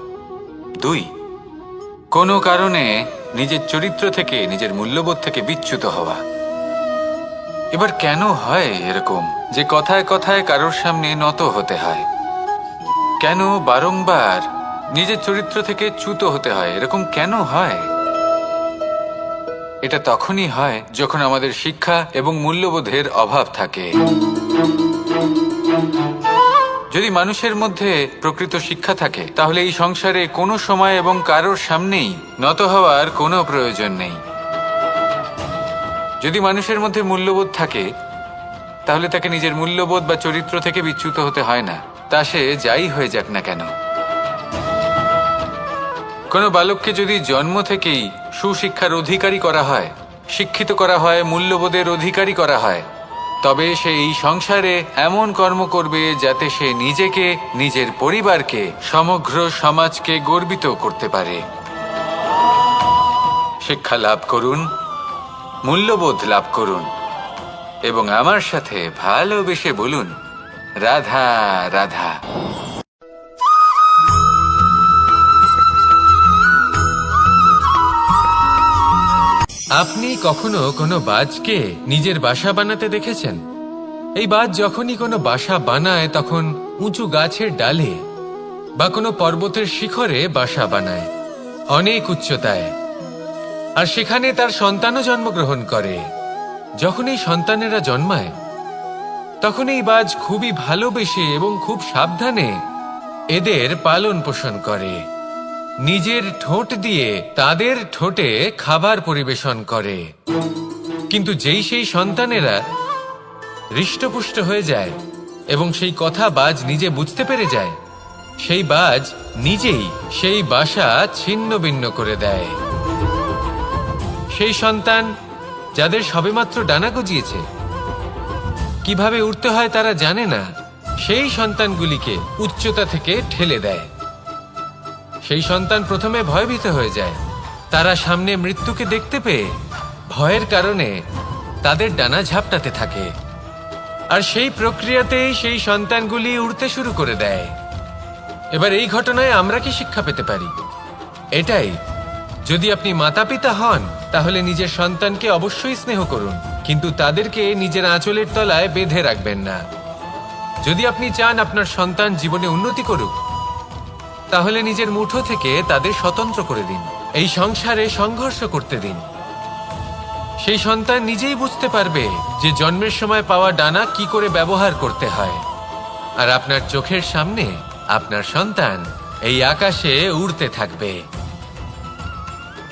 দুই, কোনো কারণে নিজের চরিত্র থেকে, নিজের মূল্যবোধ থেকে বিচ্যুত হওয়া। এবার কেন হয় এরকম যে কথায় কথায় কারোর সামনে নত হতে হয়? কেন বারংবার নিজের চরিত্র থেকে চ্যুত হতে হয়? এরকম কেন হয়? এটা তখনই হয় যখন আমাদের শিক্ষা এবং মূল্যবোধের অভাব থাকে। যদি মানুষের মধ্যে প্রকৃত শিক্ষা থাকে, তাহলে এই সংসারে কোনো সময় এবং কারোর সামনেই নত হওয়ার কোনো প্রয়োজন নেই। যদি মানুষের মধ্যে মূল্যবোধ থাকে, তাহলে তাকে নিজের মূল্যবোধ বা চরিত্র থেকে বিচ্যুত হতে হয় না, তা সে যাই হয়ে যাক না কেন। কোনো বালককে যদি জন্ম থেকেই সুশিক্ষার অধিকারী করা হয়, শিক্ষিত করা হয়, মূল্যবোধের অধিকারী করা হয়, তবে সে এই সংসারে এমন কর্ম করবে যাতে সে নিজেকে, নিজের পরিবারকে, সমগ্র সমাজকে গর্বিত করতে পারে। শিক্ষা লাভ করুন, মূল্যবোধ লাভ করুন এবং আমার সাথে ভালোবেসে বলুন, রাধা রাধা। আপনি কখনো কোনো বাজকে নিজের বাসা বানাতে দেখেছেন? এই বাজ যখনই কোনো বাসা বানায়, তখন উঁচু গাছের ডালে বা কোনো পর্বতের শিখরে বাসা বানায় অনেক উচ্চতায়, আর সেখানে তার সন্তানও জন্মগ্রহণ করে। যখন এই সন্তানেরা জন্মায় তখন এই বাজ খুবই ভালোবেসে এবং খুব সাবধানে এদের পালন পোষণ করে। নিজের ঠোঁট দিয়ে তাদের ঠোঁটে খাবার পরিবেশন করে। কিন্তু যেই সেই সন্তানেরা হৃষ্টপুষ্ট হয়ে যায় এবং সেই কথা বাজ নিজে বুঝতে পেরে যায়, সেই বাজ নিজেই সেই বাসা ছিন্ন ভিন্ন করে দেয়। সেই সন্তান যাদের সবেমাত্র ডানা গজিয়েছে, কিভাবে উড়তে হয় তারা জানে না, সেই সন্তানগুলিকে উচ্চতা থেকে ঠেলে দেয়। সেই সন্তান প্রথমে ভয়ভীত হয়ে যায়। তারা সামনে মৃত্যুকে দেখতে পেয়ে ভয়ের কারণে তাদের ডানা ঝাপটাতে থাকে, আর সেই প্রক্রিয়াতেই সেই সন্তানগুলি উড়তে শুরু করে দেয়। এবার এই ঘটনায় আমরা কি শিক্ষা পেতে পারি? এটাই, যদি আপনি মাতা পিতা হন তাহলে নিজের সন্তানকে অবশ্যই স্নেহ করুন, কিন্তু তাদেরকে নিজের আঁচলের তলায় বেঁধে রাখবেন না। যদি আপনি চান আপনার সন্তান জীবনে উন্নতি করুক, তাহলে নিজের মুঠো থেকে তাদের স্বতন্ত্র করে দিন। এই সংসারে সংঘর্ষ করতে দিন। সেই সন্তান নিজেই বুঝতে পারবে যে জন্মের সময় পাওয়া ডানা কি করে ব্যবহার করতে হয়। আর আপনার চোখের সামনে আপনার সন্তান এই আকাশে উড়তে থাকবে।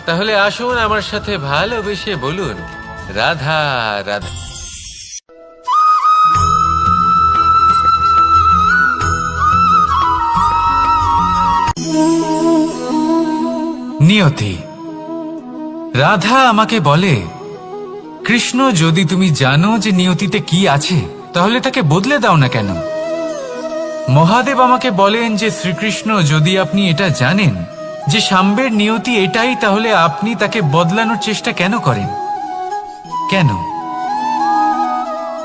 তাহলে আসুন আমার সাথে ভালোবেসে বলুন, রাধা রাধা। নিয়তি। রাধা আমাকে বলে, কৃষ্ণ, যদি তুমি জানো যে নিয়তিতে কি আছে তাহলে তাকে বদলে দাও না কেন? মহাদেব আমাকে বলেন যে শ্রীকৃষ্ণ, যদি আপনি এটা জানেন যে সাম্বের নিয়তি এটাই, তাহলে আপনি তাকে বদলানোর চেষ্টা কেন করেন? কেন?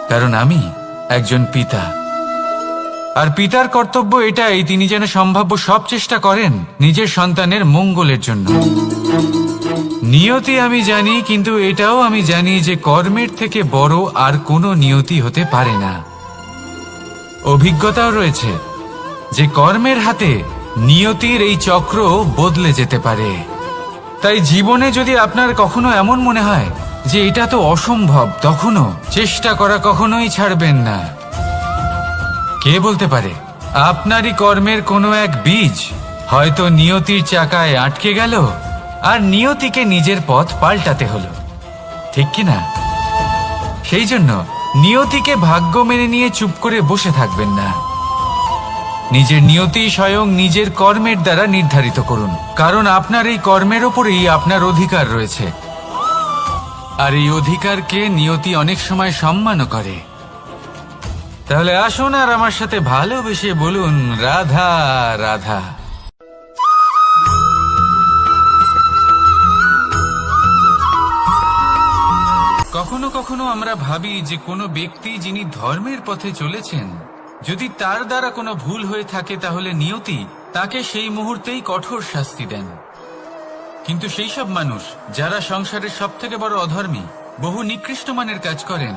কারণ আমি একজন পিতা, আর পিতার কর্তব্য এটাই, তিনি যেন সম্ভাব্য সব চেষ্টা করেন নিজের সন্তানের মঙ্গলের জন্য। নিয়তি আমি জানি, কিন্তু এটাও আমি জানি যে কর্মের থেকে বড় আর কোনো নিয়তি হতে পারে না। অভিজ্ঞতাও রয়েছে যে কর্মের হাতে নিয়তির এই চক্র বদলে যেতে পারে। তাই জীবনে যদি আপনার কখনো এমন মনে হয় যে এটা তো অসম্ভব, তখনও চেষ্টা করা কখনোই ছাড়বেন না। কে বলতে পারে আপনারই কর্মের কোনো এক বীজ হয়তো নিয়তির চাকায় আটকে গেল, আর নিয়তিকে নিজের পথ পাল্টাতে হলো, ঠিক কিনা? সেই জন্য নিয়তিকে ভাগ্য মেনে নিয়ে চুপ করে বসে থাকবেন না। নিজের নিয়তি স্বয়ং নিজের কর্মের দ্বারা নির্ধারিত করুন, কারণ আপনার এই কর্মের ওপরেই আপনার অধিকার রয়েছে, আর এই অধিকারকে নিয়তি অনেক সময় সম্মানও করে। তাহলে আসুন আর আমার সাথে ভালোবেসে বলুন, রাধা রাধা। কখনো কখনো আমরা ভাবি যে কোনো ব্যক্তি যিনি ধর্মের পথে চলেছেন, যদি তার দ্বারা কোনো ভুল হয়ে থাকে তাহলে নিয়তি তাকে সেই মুহূর্তেই কঠোর শাস্তি দেন। কিন্তু সেই সব মানুষ যারা সংসারের সব থেকে বড় অধর্মী, বহু নিকৃষ্ট মানের কাজ করেন,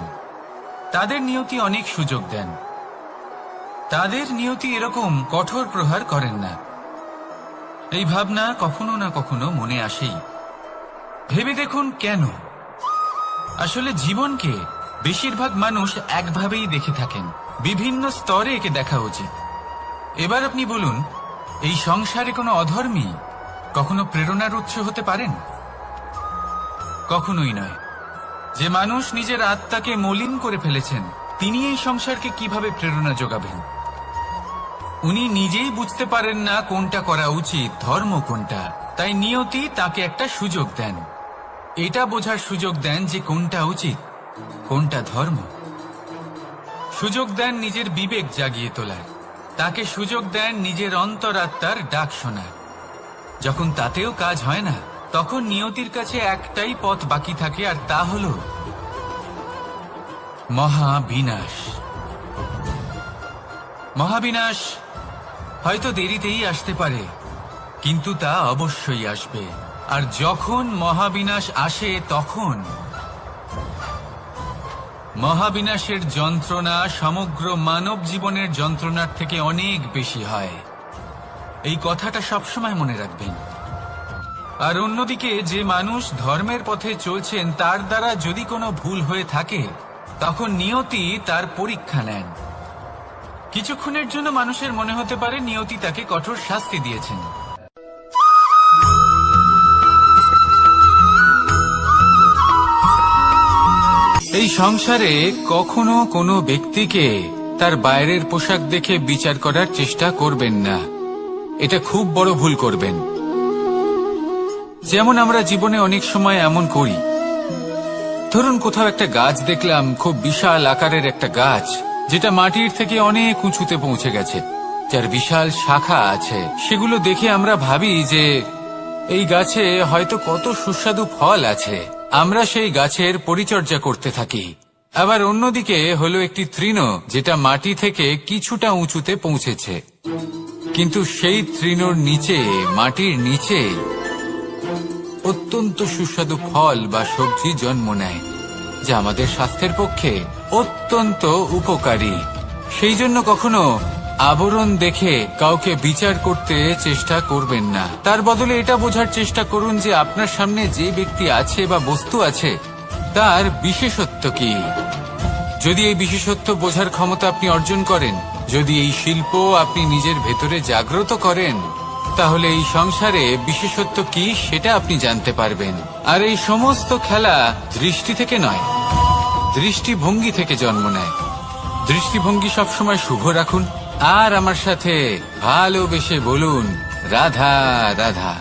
তাদের নিয়তি অনেক সুযোগ দেন। তাদের নিয়তি এরকম কঠোর প্রহার করেন না। এই ভাবনা কখনো না কখনো মনে আসেই। ভেবে দেখুন কেন? আসলে জীবনকে বেশিরভাগ মানুষ একভাবেই দেখে থাকেন, বিভিন্ন স্তরে একে দেখা উচিত। এবার আপনি বলুন, এই সংসারে কোনো অধর্মী কখনো প্রেরণার উৎস হতে পারেন? কখনোই নয়। যে মানুষ নিজের আত্মাকে মলিন করে ফেলেছেন, তিনি এই সংসারকে কিভাবে প্রেরণা যোগাবেন? উনি নিজেই বুঝতে পারেন না কোনটা করা উচিত, ধর্ম কোনটা। তাই নিয়তি তাকে একটা সুযোগ দেন, এটা বোঝার সুযোগ দেন যে কোনটা উচিত, কোনটা ধর্ম। সুযোগ দেন নিজের বিবেক জাগিয়ে তোলার, তাকে সুযোগ দেন নিজের অন্তরাত্মার ডাক শোনার। যখন তাতেও কাজ হয় না, তখন নিয়তির কাছে একটাই পথ বাকি থাকে, আর তা হল মহাবিনাশ। মহাবিনাশ হয়তো দেরিতেই আসতে পারে, কিন্তু তা অবশ্যই আসবে। আর যখন মহাবিনাশ আসে, তখন মহাবিনাশের যন্ত্রণা সমগ্র মানব জীবনের যন্ত্রণার থেকে অনেক বেশি হয়। এই কথাটা সবসময় মনে রাখবেন। আর অন্যদিকে যে মানুষ ধর্মের পথে চলছেন তার দ্বারা যদি কোনো ভুল হয়ে থাকে তখন নিয়তি তার পরীক্ষা নেন। কিছুক্ষণের জন্য মানুষের মনে হতে পারে নিয়তি তাকে কঠোর শাস্তি দিয়েছেন। এই সংসারে কখনো কোনো ব্যক্তিকে তার বাইরের পোশাক দেখে বিচার করার চেষ্টা করবেন না। এটা খুব বড় ভুল করবেন। যেমন আমরা জীবনে অনেক সময় এমন করি, ধরুন কোথাও একটা গাছ দেখলাম, খুব বিশাল আকারের একটা গাছ, যেটা মাটির থেকে অনেক উঁচুতে পৌঁছে গেছে, যার বিশাল শাখা আছে। সেগুলো দেখে আমরা ভাবি যে এই গাছে হয়তো কত সুস্বাদু ফল আছে। আমরা সেই গাছের পরিচর্যা করতে থাকি। আবার অন্যদিকে হলো একটি তৃণ, যেটা মাটি থেকে কিছুটা উঁচুতে পৌঁছেছে, কিন্তু সেই তৃণর নিচে, মাটির নিচে অত্যন্ত সুস্বাদু ফল বা সবজি জন্ম নেয়, যা আমাদের স্বাস্থ্যের পক্ষে অত্যন্ত উপকারী। সেই জন্য কখনো আবরণ দেখে কাউকে বিচার করতে চেষ্টা করবেন না। তার বদলে এটা বোঝার চেষ্টা করুন যে আপনার সামনে যে ব্যক্তি আছে বা বস্তু আছে তার বিশেষত্ব কি। যদি এই বিশেষত্ব বোঝার ক্ষমতা আপনি অর্জন করেন, যদি এই শিল্প আপনি নিজের ভেতরে জাগ্রত করেন, তাহলে এই সংসারে বিশেষত্ব কি সেটা আপনি জানতে পারবেন। আর এই সমস্ত খেলা দৃষ্টি থেকে নয়, দৃষ্টিভঙ্গি থেকে জন্ম নেয়। দৃষ্টিভঙ্গি সবসময় শুভ রাখুন আর আমার সাথে ভালোবেসে বলুন, রাধা রাধা।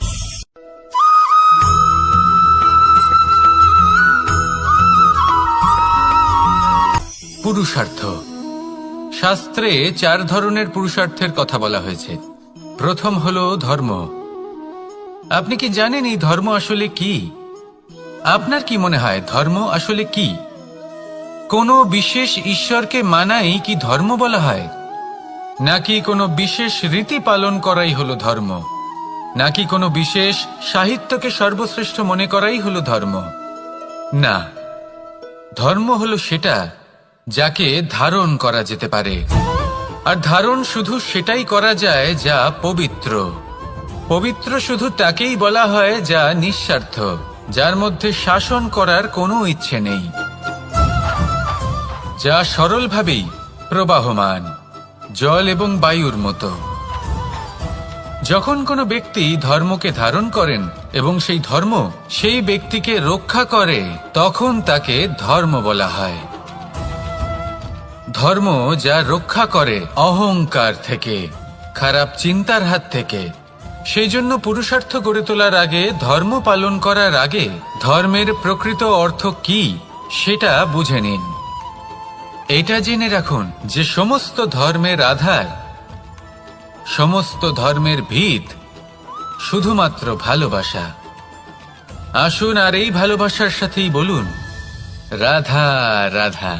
পুরুষার্থ। শাস্ত্রে 4 ধরনের পুরুষার্থের কথা বলা হয়েছে। প্রথম হলো ধর্ম। আপনি কি জানেন এই ধর্ম আসলে কি? আপনার কি মনে হয় ধর্ম আসলে কি? কোনো বিশেষ ঈশ্বরকে মানাই কি ধর্ম বলা হয়? নাকি কোনো বিশেষ রীতি পালন করাই হলো ধর্ম? নাকি কোনো বিশেষ সাহিত্যকে সর্বশ্রেষ্ঠ মনে করাই হলো ধর্ম? না, ধর্ম হলো সেটা যাকে ধারণ করা যেতে পারে। আর ধারণ শুধু সেটাই করা যায় যা পবিত্র। পবিত্র শুধু তাকেই বলা হয় যা নিঃস্বার্থ, যার মধ্যে শাসন করার কোনো ইচ্ছে নেই, যা সরলভাবেই প্রবাহমান, জল এবং বায়ুর মতো। যখন কোনো ব্যক্তি ধর্মকে ধারণ করেন এবং সেই ধর্ম সেই ব্যক্তিকে রক্ষা করে, তখন তাকে ধর্ম বলা হয়। ধর্ম যা রক্ষা করে অহংকার থেকে, খারাপ চিন্তার হাত থেকে। সেই জন্য পুরুষার্থ গড়ে তোলার আগে, ধর্ম পালন করার আগে ধর্মের প্রকৃত অর্থ কি সেটা বুঝে নিন। এটা জেনে রাখুন যে সমস্ত ধর্মের আধার, সমস্ত ধর্মের ভিত শুধুমাত্র ভালোবাসা। আসুন আর এই ভালোবাসার সাথেই বলুন, রাধা রাধা।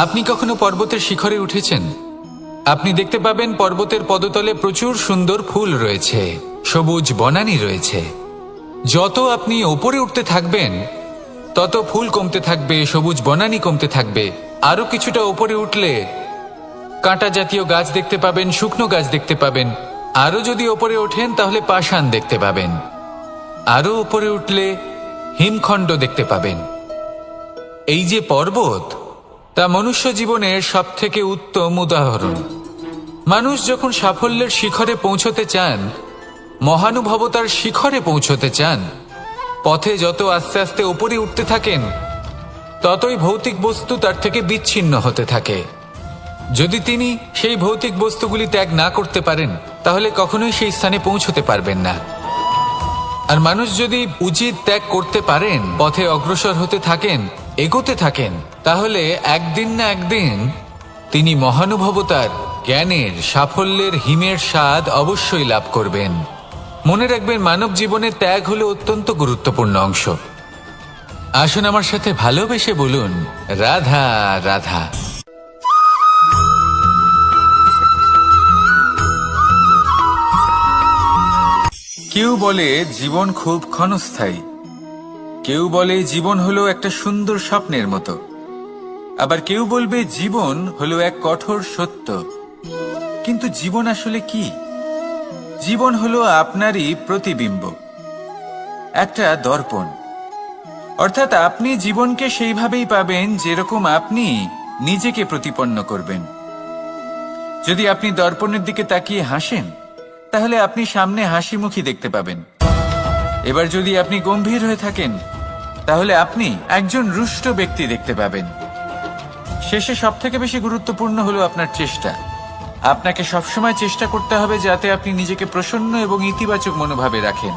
আপনি কখনো পর্বতের শিখরে উঠেছেন? আপনি দেখতে পাবেন পর্বতের পদতলে প্রচুর সুন্দর ফুল রয়েছে, সবুজ বনানী রয়েছে। যত আপনি ওপরে উঠতে থাকবেন তত ফুল কমতে থাকবে, সবুজ বনানী কমতে থাকবে। আরো কিছুটা ওপরে উঠলে কাঁটা জাতীয় গাছ দেখতে পাবেন, শুকনো গাছ দেখতে পাবেন। আরো যদি ওপরে ওঠেন তাহলে পাষাণ দেখতে পাবেন। আরো উপরে উঠলে হিমখণ্ড দেখতে পাবেন। এই যে পর্বত, তা মনুষ্য জীবনের সবথেকে উত্তম উদাহরণ। মানুষ যখন সাফল্যের শিখরে পৌঁছতে চান, মহানুভবতার শিখরে পৌঁছতে চান, পথে যত আস্তে আস্তে উপরে উঠতে থাকেন, ততই ভৌতিক বস্তু তার থেকে বিচ্ছিন্ন হতে থাকে। যদি তিনি সেই ভৌতিক বস্তুগুলি ত্যাগ না করতে পারেন, তাহলে কখনোই সেই স্থানে পৌঁছতে পারবেন না। আর মানুষ যদি উচিত ত্যাগ করতে পারেন, পথে অগ্রসর হতে থাকেন, এগোতে থাকেন, তাহলে একদিন না একদিন তিনি মহানুভবতার, জ্ঞানের, সাফল্যের হিমের স্বাদ অবশ্যই লাভ করবেন। মনে রাখবেন, মানব জীবনে ত্যাগ হলো অত্যন্ত গুরুত্বপূর্ণ অংশ। আসুন আমার সাথে ভালোবেসে বলুন, রাধা রাধা। কেউ বলে জীবন খুব ক্ষণস্থায়ী, কেউ বলে জীবন হলো একটা সুন্দর স্বপ্নের মতো, আবার কেউ বলবে জীবন হলো এক কঠোর সত্য। কিন্তু জীবন আসলে কি? জীবন হলো আপনারই প্রতিবিম্ব, একটা দর্পণ। অর্থাৎ আপনি জীবনকে সেইভাবেই পাবেন যেরকম আপনি নিজেকে প্রতিপন্ন করবেন। যদি আপনি দর্পণের দিকে তাকিয়ে হাসেন, তাহলে আপনি সামনে হাসি মুখী দেখতে পাবেন। এবার যদি আপনি গম্ভীর হয়ে থাকেন, তাহলে আপনি একজন রুষ্ট ব্যক্তি দেখতে পাবেন। শেষে সবথেকে বেশি গুরুত্বপূর্ণ হলো আপনার চেষ্টা। আপনাকে সবসময় চেষ্টা করতে হবে যাতে আপনি নিজেকে প্রসন্ন এবং ইতিবাচক মনোভাবে রাখেন।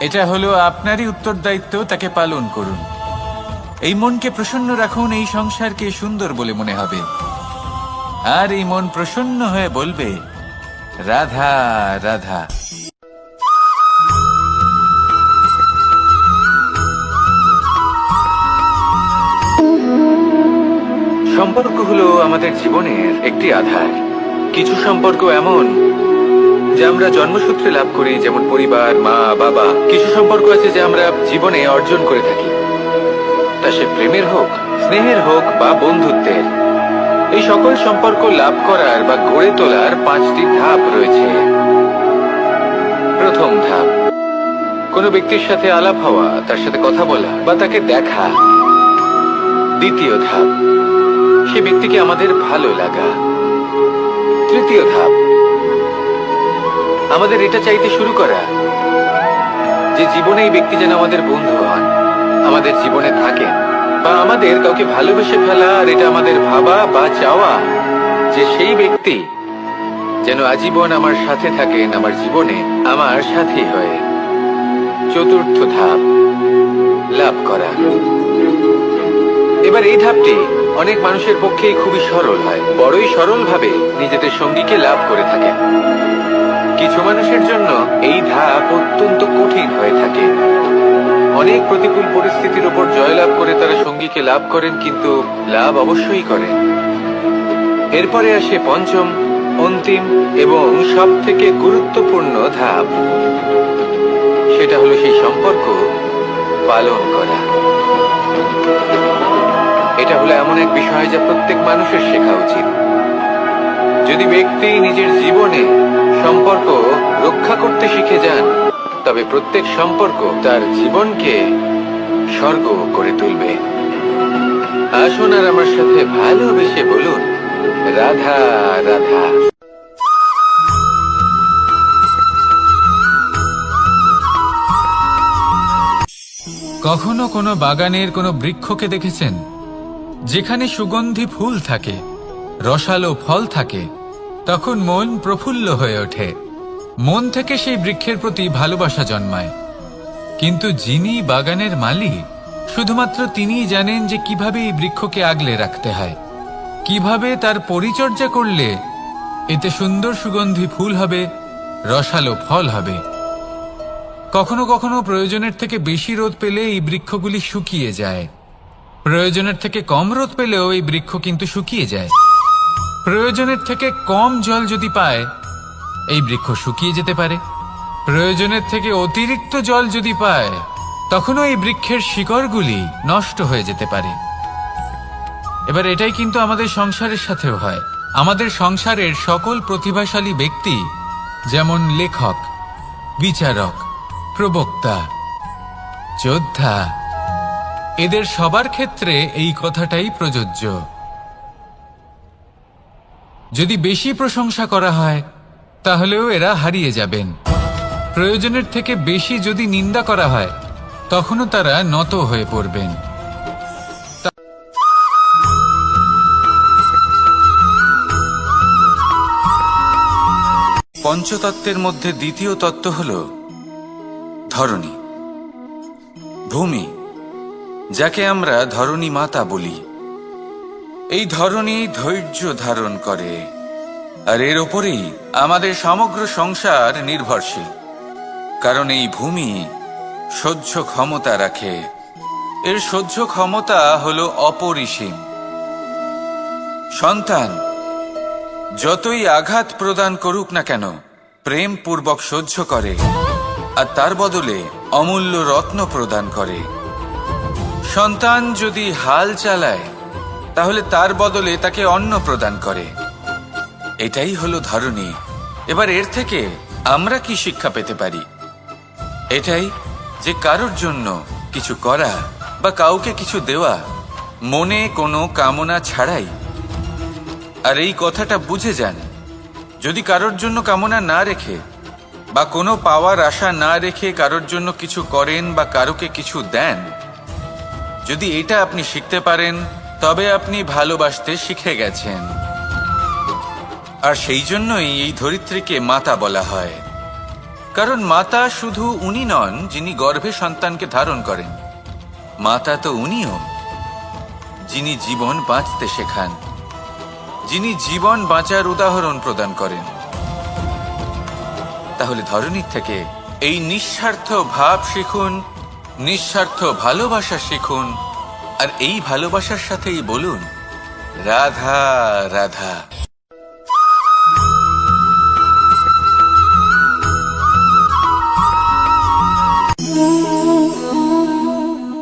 এটা হলো আপনারই উত্তরদায়িত্ব, তাকে পালন করুন। এই মনকে প্রসন্ন রাখুন, এই সংসারকে সুন্দর বলে মনে হবে। আর এই মন প্রসন্ন হয়ে বলবে, রাধা রাধা। সম্পর্ক হলো আমাদের জীবনের একটি আধার। কিছু সম্পর্ক এমন যা আমরা জন্মসূত্রে লাভ করি, যেমন পরিবার, মা, বাবা। কিছু সম্পর্ক আছে যা আমরা জীবনে অর্জন করে থাকি, তা সে প্রেমের হোক, স্নেহের হোক বা বন্ধুত্বের। এই সকল সম্পর্ক লাভ করার বা গড়ে তোলার 5টি ধাপ রয়েছে। প্রথম ধাপ, কোনো ব্যক্তির সাথে আলাপ হওয়া, তার সাথে কথা বলা বা তাকে দেখা। দ্বিতীয় ধাপ, সে ব্যক্তিকে আমাদের ভালো লাগা। তৃতীয় ধাপ, আমাদের এটা চাইতে শুরু করা যে জীবনে এই ব্যক্তি যেন আমাদের বন্ধু হন, আমাদের জীবনে থাকেন, বা আমাদের কাউকে ভালোবেসে ফেলা। আর এটা আমাদের ভাবা বা চাওয়া যে সেই ব্যক্তি যেন আজীবন আমার সাথে থাকেন, আমার জীবনে আমার সাথী হয়ে। চতুর্থ ধাপ, লাভ করা। এবার এই ধাপটি অনেক মানুষের পক্ষেই খুবই সরল হয়, বড়ই সরল ভাবে নিজেদের সঙ্গীকে লাভ করে থাকেন। কিছু মানুষের জন্য এই ধাপ অত্যন্ত কঠিন হয়ে থাকে। অনেক প্রতিকূল পরিস্থিতির উপর জয়লাভ করে তারা সঙ্গীকে লাভ করেন, কিন্তু লাভ অবশ্যই করেন। এরপরে আসে পঞ্চম, অন্তিম এবং সব থেকে গুরুত্বপূর্ণ ধাপ। সেটা হলো সেই সম্পর্ক পালন করা। এটা হলো এমন এক বিষয় যা প্রত্যেক মানুষের শেখা উচিত। যদি ব্যক্তি নিজের জীবনে সম্পর্ক রক্ষা করতে শিখে যান, তবে প্রত্যেক সম্পর্ক তার জীবনকে স্বর্গ করে তুলবে। আসুন আর আমার সাথে ভালোবেসে বলুন, রাধা রাধা। কখনো কোনো বাগানের কোনো বৃক্ষকে দেখেছেন যেখানে সুগন্ধি ফুল থাকে, রসালো ফল থাকে? তখন মন প্রফুল্ল হয়ে ওঠে, মন থেকে সেই বৃক্ষের প্রতি ভালোবাসা জন্মায়। কিন্তু যিনি বাগানের মালিক, শুধুমাত্র তিনিই জানেন যে কিভাবে এই বৃক্ষকে আগলে রাখতে হয়, কিভাবে তার পরিচর্যা করলে এতে সুন্দর সুগন্ধি ফুল হবে, রসালো ফল হবে। কখনো কখনো প্রয়োজনের থেকে বেশি রোদ পেলে এই বৃক্ষগুলি শুকিয়ে যায়, প্রয়োজনের থেকে কম রোদ পেলেও এই বৃক্ষ কিন্তু শুকিয়ে যায়। প্রয়োজনের থেকে কম জল যদি পায়, এই বৃক্ষ শুকিয়ে যেতে পারে। প্রয়োজনের থেকে অতিরিক্ত জল যদি পায়, তখনও এই বৃক্ষের শিকড়গুলি নষ্ট হয়ে যেতে পারে। এবার এটাই কিন্তু আমাদের সংসারের সাথেও হয়। আমাদের সংসারের সকল প্রতিভাশালী ব্যক্তি, যেমন লেখক, বিচারক, প্রবক্তা, যোদ্ধা, এদের সবার ক্ষেত্রে এই কথাটাই প্রযোজ্য। যদি বেশি প্রশংসা করা হয়, তাহলেও এরা হারিয়ে যাবেন। প্রয়োজনের থেকে বেশি যদি নিন্দা করা হয়, তখনও তারা নত হয়ে পড়বেন। পঞ্চতত্ত্বের মধ্যে দ্বিতীয় তত্ত্ব হল ধরণী, ভূমি, যাকে আমরা ধরণী মাতা বলি। এই ধরণী ধৈর্য ধারণ করে, আর এর ওপরেই আমাদের সমগ্র সংসার নির্ভরশীল। কারণ এই ভূমি সহ্য ক্ষমতা রাখে, এর সহ্য ক্ষমতা হলো অপরিসীম। সন্তান যতই আঘাত প্রদান করুক না কেন, প্রেম পূর্বক সহ্য করে, আর তার বদলে অমূল্য রত্ন প্রদান করে। সন্তান যদি হাল চালায় তাহলে তার বদলে তাকে অন্ন প্রদান করে। এটাই হলো ধরনী। এবার এর থেকে আমরা কি শিক্ষা পেতে পারি? এটাই যে কারোর জন্য কিছু করা বা কাউকে কিছু দেওয়া মনে কোনো কামনা ছাড়াই। আর এই কথাটা বুঝে যান, যদি কারোর জন্য কামনা না রেখে বা কোনো পাওয়ার আশা না রেখে কারোর জন্য কিছু করেন বা কারোকে কিছু দেন, যদি এটা আপনি শিখতে পারেন তবে আপনি ভালোবাসতে শিখে গেছেন। আর সেই জন্যই এই ধরিত্রীকে মাতা বলা হয়। কারণ মাতা শুধু উনি নন যিনি গর্ভে সন্তানকে ধারণ করেন, মাতা তো উনিও যিনি জীবন বাঁচতে শেখান, যিনি জীবন বাঁচার উদাহরণ প্রদান করেন। তাহলে ধরনীর থেকে এই নিঃস্বার্থ ভাব শিখুন, নিঃস্বার্থ ভালোবাসা শিখুন, আর এই ভালোবাসার সাথেই বলুন রাধা রাধা।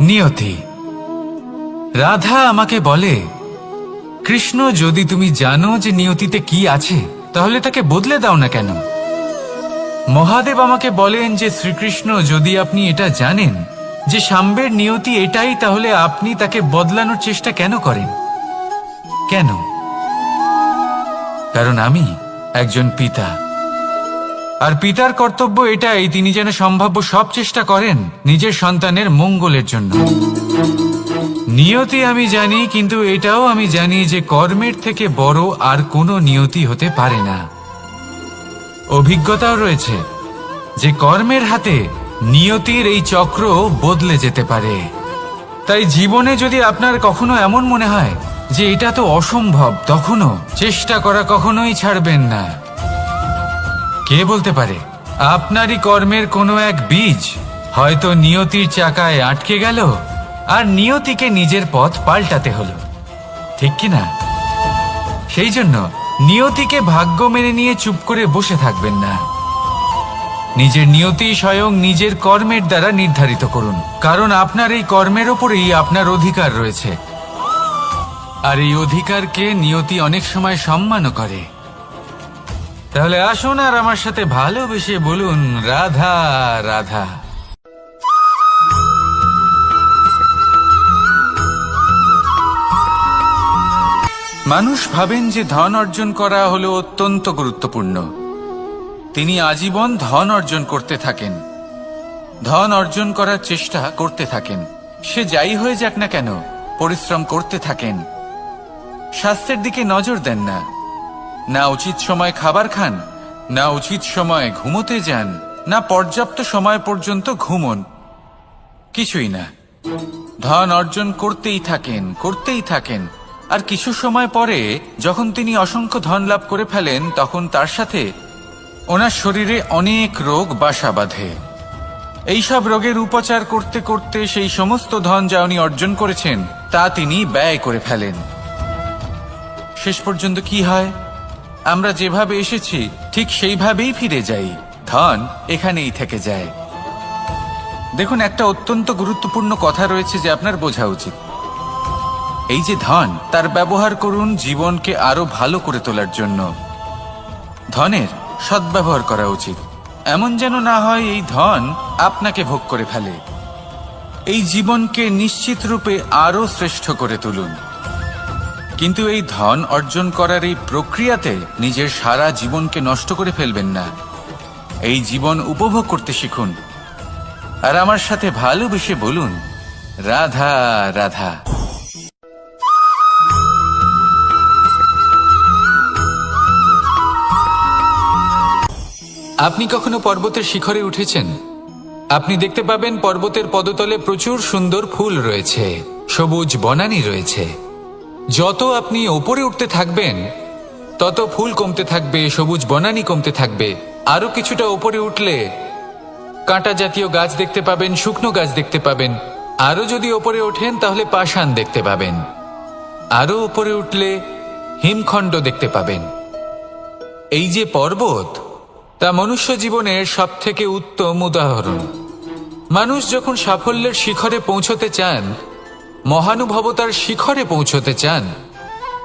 নিয়তি। রাধা আমাকে বলে, কৃষ্ণ, যদি তুমি জানো যে নিয়তিতে কি আছে তাহলে তাকে বদলে দাও না কেন? মহাদেব আমাকে বলেন যে শ্রীকৃষ্ণ, যদি আপনি এটা জানেন যে সাম্বের নিয়তি এটাই, তাহলে আপনি তাকে বদলানোর চেষ্টা কেন করেন? কেন? কারণ আমি একজন পিতা, আর পিতার কর্তব্য এটাই তিনি যেন সম্ভাব্য সব চেষ্টা করেন নিজের সন্তানের মঙ্গলের জন্য। নিয়তি আমি জানি, কিন্তু এটাও আমি জানি যে কর্মের থেকে বড় আর কোনো নিয়তি হতে পারে না। অভিজ্ঞতাও রয়েছে যে কর্মের হাতে নিয়তির এই চক্র বদলে যেতে পারে। তাই জীবনে যদি আপনার কখনো এমন মনে হয় যে এটা তো অসম্ভব, তখনও চেষ্টা করা কখনোই ছাড়বেন না। কে বলতে পারে আপনারই কর্মের কোনো এক বীজ হয়তো নিয়তির চাকায় আটকে গেল আর নিয়তিকে নিজের পথ পাল্টাতে হলো, ঠিক কিনা? সেই জন্য নিয়তিকে ভাগ্য মেনে নিয়ে চুপ করে বসে থাকবেন না। নিজের নিয়তি স্বয়ং নিজের কর্মের দ্বারা নির্ধারিত করুন, কারণ আপনার এই কর্মের ওপরেই আপনার অধিকার রয়েছে। আর এই অধিকারকে নিয়তি অনেক সময় সম্মানও করে। তাহলে আসুন আর আমার সাথে ভালোবেসে বলুন রাধা রাধা। মানুষ ভাবেন যে ধন অর্জন করা হলো অত্যন্ত গুরুত্বপূর্ণ। তিনি আজীবন ধন অর্জন করতে থাকেন, ধন অর্জন করার চেষ্টা করতে থাকেন। সে যাই হয়ে যাক না কেন, পরিশ্রম করতে থাকেন। স্বাস্থ্যের দিকে নজর দেন না, না উচিত সময় খাবার খান, না উচিত সময় ঘুমোতে যান, না পর্যাপ্ত সময় পর্যন্ত ঘুমন, কিছুই না। ধন অর্জন করতেই থাকেন, করতেই থাকেন। আর কিছু সময় পরে যখন তিনি অসংখ্য ধন লাভ করে ফেলেন, তখন তার সাথে ওনার শরীরে অনেক রোগ বাসা বাঁধে। এইসব রোগের উপচার করতে করতে সেই সমস্ত ধন যা উনি অর্জন করেছেন তা তিনি ব্যয় করে ফেলেন। শেষ পর্যন্ত কি হয়? আমরা যেভাবে এসেছি ঠিক সেইভাবেই ফিরে যাই, ধন এখানেই থেকে যায়। দেখুন, একটা অত্যন্ত গুরুত্বপূর্ণ কথা রয়েছে যে আপনার বোঝা উচিত। এই যে ধন, তার ব্যবহার করুন জীবনকে আরো ভালো করে তোলার জন্য। ধনের সদ্ব্যবহার করা উচিত, এমন যেন না হয় এই ধন আপনাকে ভোগ করে ফেলে। এই জীবনকে নিশ্চিত রূপে আরো শ্রেষ্ঠ করে তুলুন। কিন্তু এই ধন অর্জন করার এই প্রক্রিয়াতে নিজের সারা জীবনকে নষ্ট করে ফেলবেন না। এই জীবন উপভোগ করতে শিখুন, আর আমার সাথে ভালোবেসে বলুন রাধা রাধা। আপনি কখনো পর্বতের শিখরে উঠেছেন? আপনি দেখতে পাবেন পর্বতের পদতলে প্রচুর সুন্দর ফুল রয়েছে, সবুজ বনানী রয়েছে। যত আপনি ওপরে উঠতে থাকবেন তত ফুল কমতে থাকবে, সবুজ বনানী কমতে থাকবে। আরো কিছুটা ওপরে উঠলে কাঁটা জাতীয় গাছ দেখতে পাবেন, শুকনো গাছ দেখতে পাবেন। আরো যদি ওপরে ওঠেন তাহলে পাষাণ দেখতে পাবেন। আরো ওপরে উঠলে হিমখণ্ড দেখতে পাবেন। এই যে পর্বত, তা মনুষ্য জীবনের সবথেকে উত্তম উদাহরণ। মানুষ যখন সাফল্যের শিখরে পৌঁছতে চান মহানুভবতার শিখরে পৌঁছতে চান,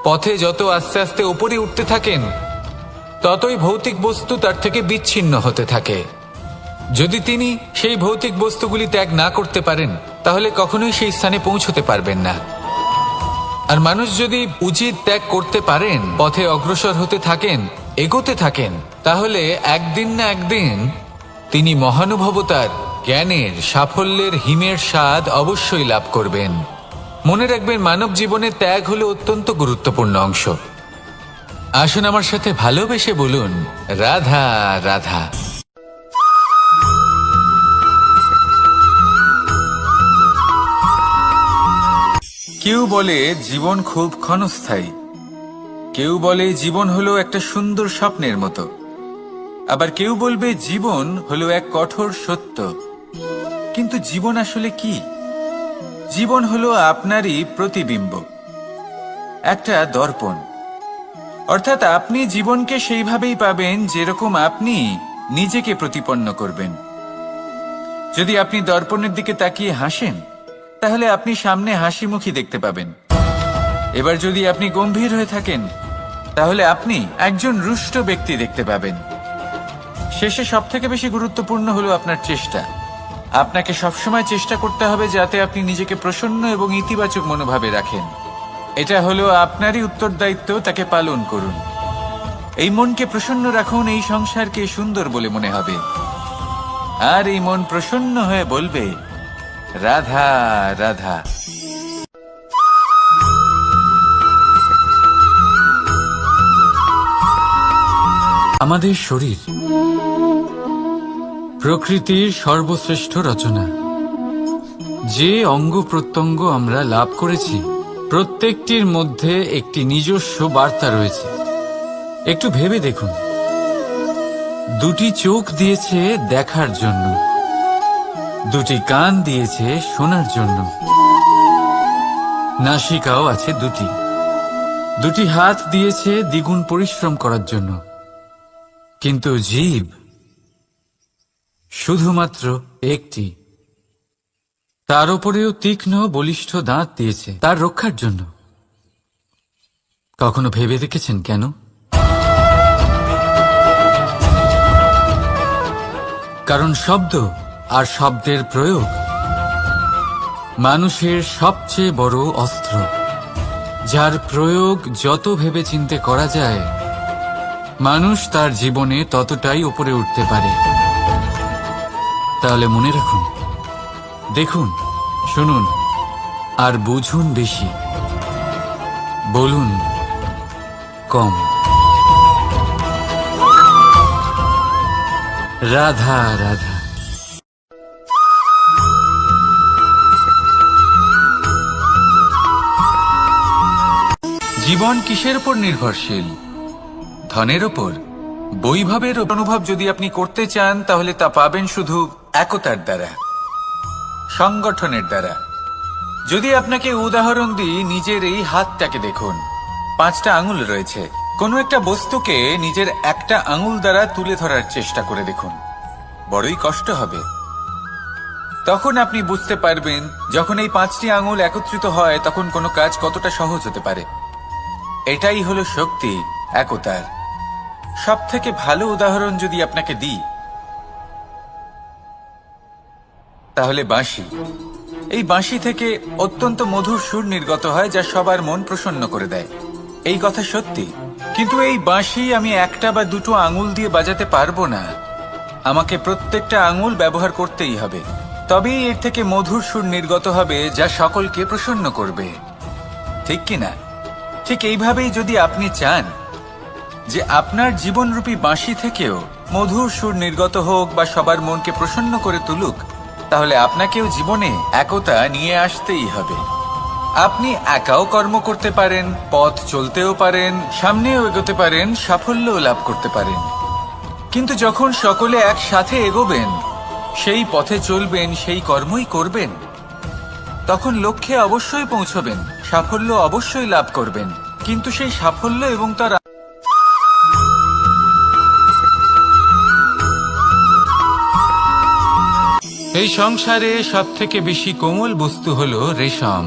পথে যত আস্তে আস্তে উপরে উঠতে থাকেন, ততই ভৌতিক বস্তু তার থেকে বিচ্ছিন্ন হতে থাকে। যদি তিনি সেই ভৌতিক বস্তুগুলি ত্যাগ না করতে পারেন, তাহলে কখনোই সেই স্থানে পৌঁছতে পারবেন না। আর মানুষ যদি উচিত ত্যাগ করতে পারেন, পথে অগ্রসর হতে থাকেন, এগোতে থাকেন, তাহলে একদিন না একদিন তিনি মহানুভবতার, জ্ঞানের, সাফল্যের হিমের স্বাদ অবশ্যই লাভ করবেন। মনে রাখবেন, মানব জীবনে ত্যাগ হলো অত্যন্ত গুরুত্বপূর্ণ অংশ। আসুন আমার সাথে ভালোবেসে বলুন, রাধা রাধা। কেউ বলে জীবন খুব ক্ষণস্থায়ী, কেউ বলে জীবন হলো একটা সুন্দর স্বপ্নের মতো, আবার কেউ বলবে জীবন হলো এক কঠোর সত্য। কিন্তু জীবন আসলে কি? জীবন হলো আপনারই প্রতিবিম্ব, একটা দর্পণ। অর্থাৎ আপনি জীবনকে সেইভাবেই পাবেন যেরকম আপনি নিজেকে প্রতিপন্ন করবেন। যদি আপনি দর্পণের দিকে তাকিয়ে হাসেন, তাহলে আপনি সামনে হাসি মুখী দেখতে পাবেন। এবার যদি আপনি গম্ভীর হয়ে থাকেন, তাহলে আপনি একজন রুষ্ট ব্যক্তি দেখতে পাবেন। শেষে সবথেকে বেশি গুরুত্বপূর্ণ হলো আপনার চেষ্টা। আপনাকে সবসময় চেষ্টা করতে হবে যাতে আপনি নিজেকে প্রসন্ন এবং ইতিবাচক মনোভাবে রাখেন। এটা হলো আপনারই উত্তরদায়িত্ব, তাকে পালন করুন। এই মনকে প্রসন্ন রাখুন, এই সংসারকে সুন্দর বলে মনে হবে। আর এই মন প্রসন্ন হয়ে বলবে, রাধা রাধা। আমাদের শরীর প্রকৃতির সর্বশ্রেষ্ঠ রচনা। যে অঙ্গ প্রত্যঙ্গ আমরা লাভ করেছি, প্রত্যেকটির মধ্যে একটি নিজস্ব বার্তা রয়েছে। একটু ভেবে দেখুন, দুটি চোখ দিয়েছে দেখার জন্য, দুটি কান দিয়েছে শোনার জন্য, নাসিকাও আছে দুটি, দুটি হাত দিয়েছে দ্বিগুণ পরিশ্রম করার জন্য। কিন্তু জীব শুধুমাত্র একটি, তার উপরেও তীক্ষ্ণ বলিষ্ঠ দাঁত দিয়েছে তার রক্ষার জন্য। কখনো ভেবে দেখেছেন কেন? কারণ শব্দ আর শব্দের প্রয়োগ মানুষের সবচেয়ে বড় অস্ত্র, যার প্রয়োগ যত ভেবেচিন্তে করা যায়, মানুষ তার জীবনে ততটাই উপরে উঠতে পারে। তাহলে মনে রাখুন, দেখুন, শুনুন আর বুঝুন বেশি, বলুন কম। রাধা রাধা। জীবন কিসের উপর নির্ভরশীল? ধনের উপর? বৈভবের অনুভব যদি আপনি করতে চান, তাহলে তা পাবেন শুধু একতার দ্বারা, সংগঠনের দ্বারা। যদি আপনাকে উদাহরণ দিই, নিজের এই হাতটাকে দেখুন, 5টা আঙুল রয়েছে। কোনো একটা বস্তুকে নিজের একটা আঙুল দ্বারা তুলে ধরার চেষ্টা করে দেখুন, বড়ই কষ্ট হবে। তখন আপনি বুঝতে পারবেন, যখন এই 5টি আঙুল একত্রিত হয়, তখন কোনো কাজ কতটা সহজ হতে পারে। এটাই হলো শক্তি একতার। সব থেকে ভালো উদাহরণ যদি আপনাকে দিই, তাহলে বাঁশি। এই বাঁশি থেকে অত্যন্ত মধুর সুর নির্গত হয়, যা সবার মন প্রসন্ন করে দেয়। এই কথা সত্যি। কিন্তু এই বাঁশি আমি একটা বা দুটো আঙুল দিয়ে বাজাতে পারবো না। আমাকে প্রত্যেকটা আঙুল ব্যবহার করতেই হবে, তবেই এর থেকে মধুর সুর নির্গত হবে, যা সকলকে প্রসন্ন করবে। ঠিক কিনা? ঠিক এইভাবেই যদি আপনি চান যে আপনার জীবনরূপী বাঁশি থেকেও মধুর সুর নির্গত হোক বা সবার মনকে প্রসন্ন করে তুলুক, তাহলে আপনাকেও জীবনে একতা নিয়ে আসতেই হবে। আপনি একাও কর্ম করতে পারেন, পথ চলতেও পারেন, সামনেও এগোতে পারেন, সাফল্যও লাভ করতে পারেন। কিন্তু যখন সকলে একসাথে এগোবেন, সেই পথে চলবেন, সেই কর্মই করবেন, তখন লক্ষ্যে অবশ্যই পৌঁছবেন, সাফল্য অবশ্যই লাভ করবেন। কিন্তু সেই সাফল্য এবং তার এই সংসারে সবথেকে বেশি কোমল বস্তু হলো রেশম।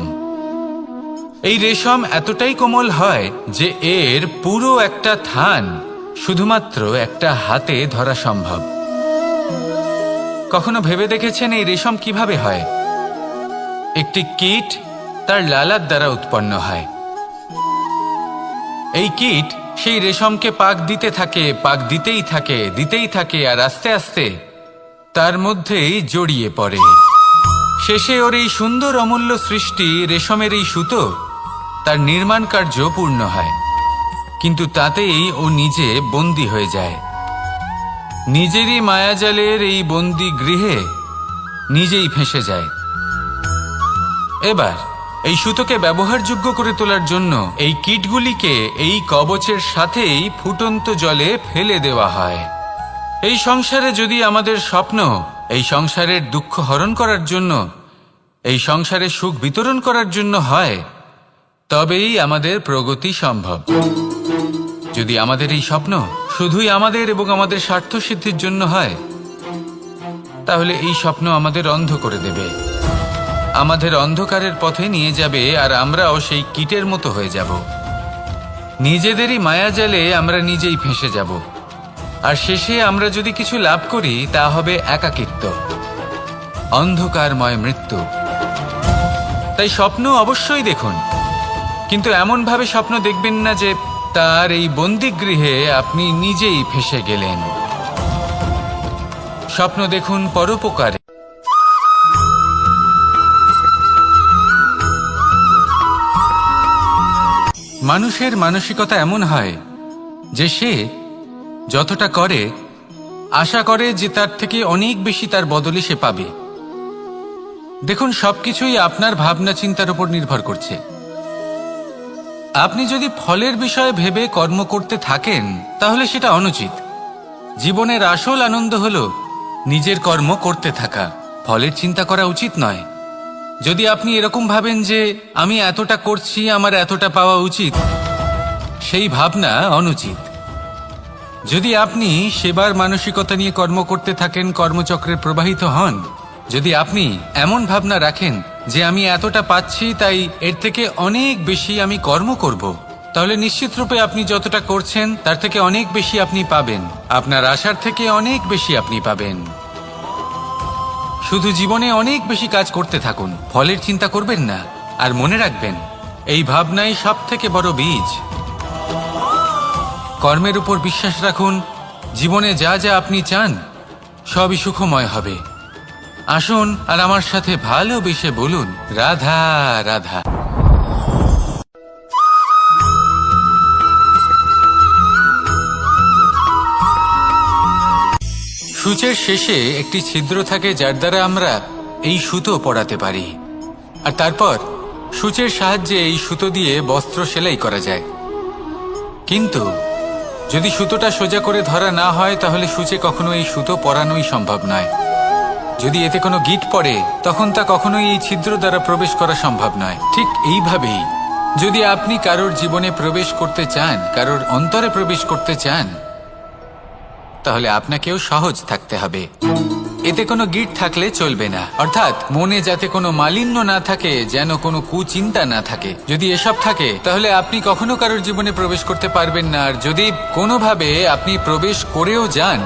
এই রেশম এতটাই কোমল হয় যে এর পুরো একটা থান শুধুমাত্র একটা হাতে ধরা সম্ভব। কখনো ভেবে দেখেছেন এই রেশম কিভাবে হয়? একটি কীট তার লালার দ্বারা উৎপন্ন হয়। এই কীট সেই রেশমকে পাক দিতে থাকে, পাক দিতেই থাকে আর আস্তে আস্তে তার মধ্যেই জড়িয়ে পড়ে। শেষে ওর এই সুন্দর অমূল্য সৃষ্টি রেশমের এই সুতো তার নির্মাণ কার্য পূর্ণ হয়, কিন্তু তাতেই ও নিজে বন্দী হয়ে যায়। নিজেরই মায়াজালের এই বন্দী গৃহে নিজেই ফেঁসে যায়। এবার এই সুতোকে ব্যবহারযোগ্য করে তোলার জন্য এই কীটগুলিকে এই কবচের সাথেই ফুটন্ত জলে ফেলে দেওয়া হয়। এই সংসারে যদি আমাদের স্বপ্ন এই সংসারের দুঃখ হরণ করার জন্য, এই সংসারে সুখ বিতরণ করার জন্য হয়, তবেই আমাদের প্রগতি সম্ভব। যদি আমাদের এই স্বপ্ন শুধুই আমাদের এবং আমাদের স্বার্থ সিদ্ধির জন্য হয়, তাহলে এই স্বপ্ন আমাদের অন্ধ করে দেবে, আমাদের অন্ধকারের পথে নিয়ে যাবে, আর আমরাও সেই কীটের মতো হয়ে যাব। নিজেদেরই মায়াজালে আমরা নিজেই ফেঁসে যাব, আর শেষে আমরা যদি কিছু লাভ করি তা হবে একাকিত্ব, অন্ধকারময় মৃত্যু। তাই স্বপ্ন অবশ্যই দেখুন, কিন্তু এমনভাবে স্বপ্ন দেখবেন না যে তার এই বন্দিগৃহে আপনি নিজেই ফেঁসে গেলেন। স্বপ্ন দেখুন পরোপকারে। মানুষের মানসিকতা এমন হয় যে সে যতটা করে আশা করে যে তার থেকে অনেক বেশি তার বদলে সে পাবে। দেখুন, সবকিছুই আপনার ভাবনা চিন্তার উপর নির্ভর করছে। আপনি যদি ফলের বিষয়ে ভেবে কর্ম করতে থাকেন তাহলে সেটা অনুচিত। জীবনের আসল আনন্দ হলো নিজের কর্ম করতে থাকা, ফলের চিন্তা করা উচিত নয়। যদি আপনি এরকম ভাবেন যে আমি এতটা করছি, আমার এতটা পাওয়া উচিত, সেই ভাবনা অনুচিত। যদি আপনি সেবার মানসিকতা নিয়ে কর্ম করতে থাকেন, কর্মচক্রে প্রবাহিত হন, যদি আপনি এমন ভাবনা রাখেন যে আমি এতটা পাচ্ছি তাই এর থেকে অনেক বেশি আমি কর্ম করব, তাহলে নিশ্চিতরূপে আপনি যতটা করছেন তার থেকে অনেক বেশি আপনি পাবেন, আপনার আশার থেকে অনেক বেশি আপনি পাবেন। শুধু জীবনে অনেক বেশি কাজ করতে থাকুন, ফলের চিন্তা করবেন না। আর মনে রাখবেন, এই ভাবনাই সব থেকে বড় বীজ। কর্মের উপর বিশ্বাস রাখুন, জীবনে যা যা আপনি চান সবই সুখময় হবে। আসুন আর আমার সাথে ভালোবেসে বলুন, রাধা রাধা। সূচের শেষে একটি ছিদ্র থাকে যার দ্বারা আমরা এই সুতো পরাতে পারি, আর তারপর সূচের সাহায্যে এই সুতো দিয়ে বস্ত্র সেলাই করা যায়। কিন্তু যদি সুতোটা সোজা করে ধরা না হয় তাহলে সূচে কখনো এই সুতো পরানোই সম্ভব নয়। যদি এতে কোনো গিঁট পড়ে তখন তা কখনোই এই ছিদ্র দ্বারা প্রবেশ করা সম্ভব নয়। ঠিক এইভাবেই যদি আপনি কারোর জীবনে প্রবেশ করতে চান, কারোর অন্তরে প্রবেশ করতে চান, তাহলে আপনাকেও সহজ থাকতে হবে। এতে কোনো গিঁট থাকলে চলবে না, অর্থাৎ মনে যাতে কোনো মালিন্য না থাকে, যেন কোনো কুচিন্তা না থাকে। যদি এসব থাকে তাহলে আপনি কখনো কারোর জীবনে প্রবেশ করতে পারবেন না। আর যদি কোনোভাবে আপনি প্রবেশ করেও যান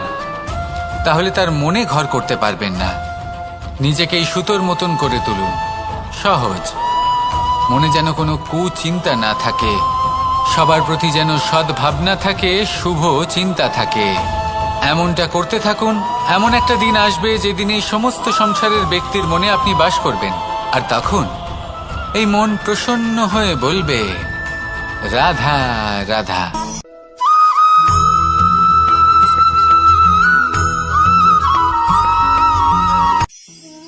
তাহলে তার মনে ঘর করতে পারবেন না। নিজেকে এই সুতোর মতন করে তুলুন, সহজ। মনে যেন কোনো কুচিন্তা না থাকে, সবার প্রতি যেন সদ্ভাবনা থাকে, শুভ চিন্তা থাকে। এমনটা করতে থাকুন। এমন একটা দিন আসবে যেদিন এই সমস্ত সংসারের ব্যক্তির মনে আপনি বাস করবেন, আর তখন এই মন প্রসন্ন হয়ে বলবে, রাধা রাধা।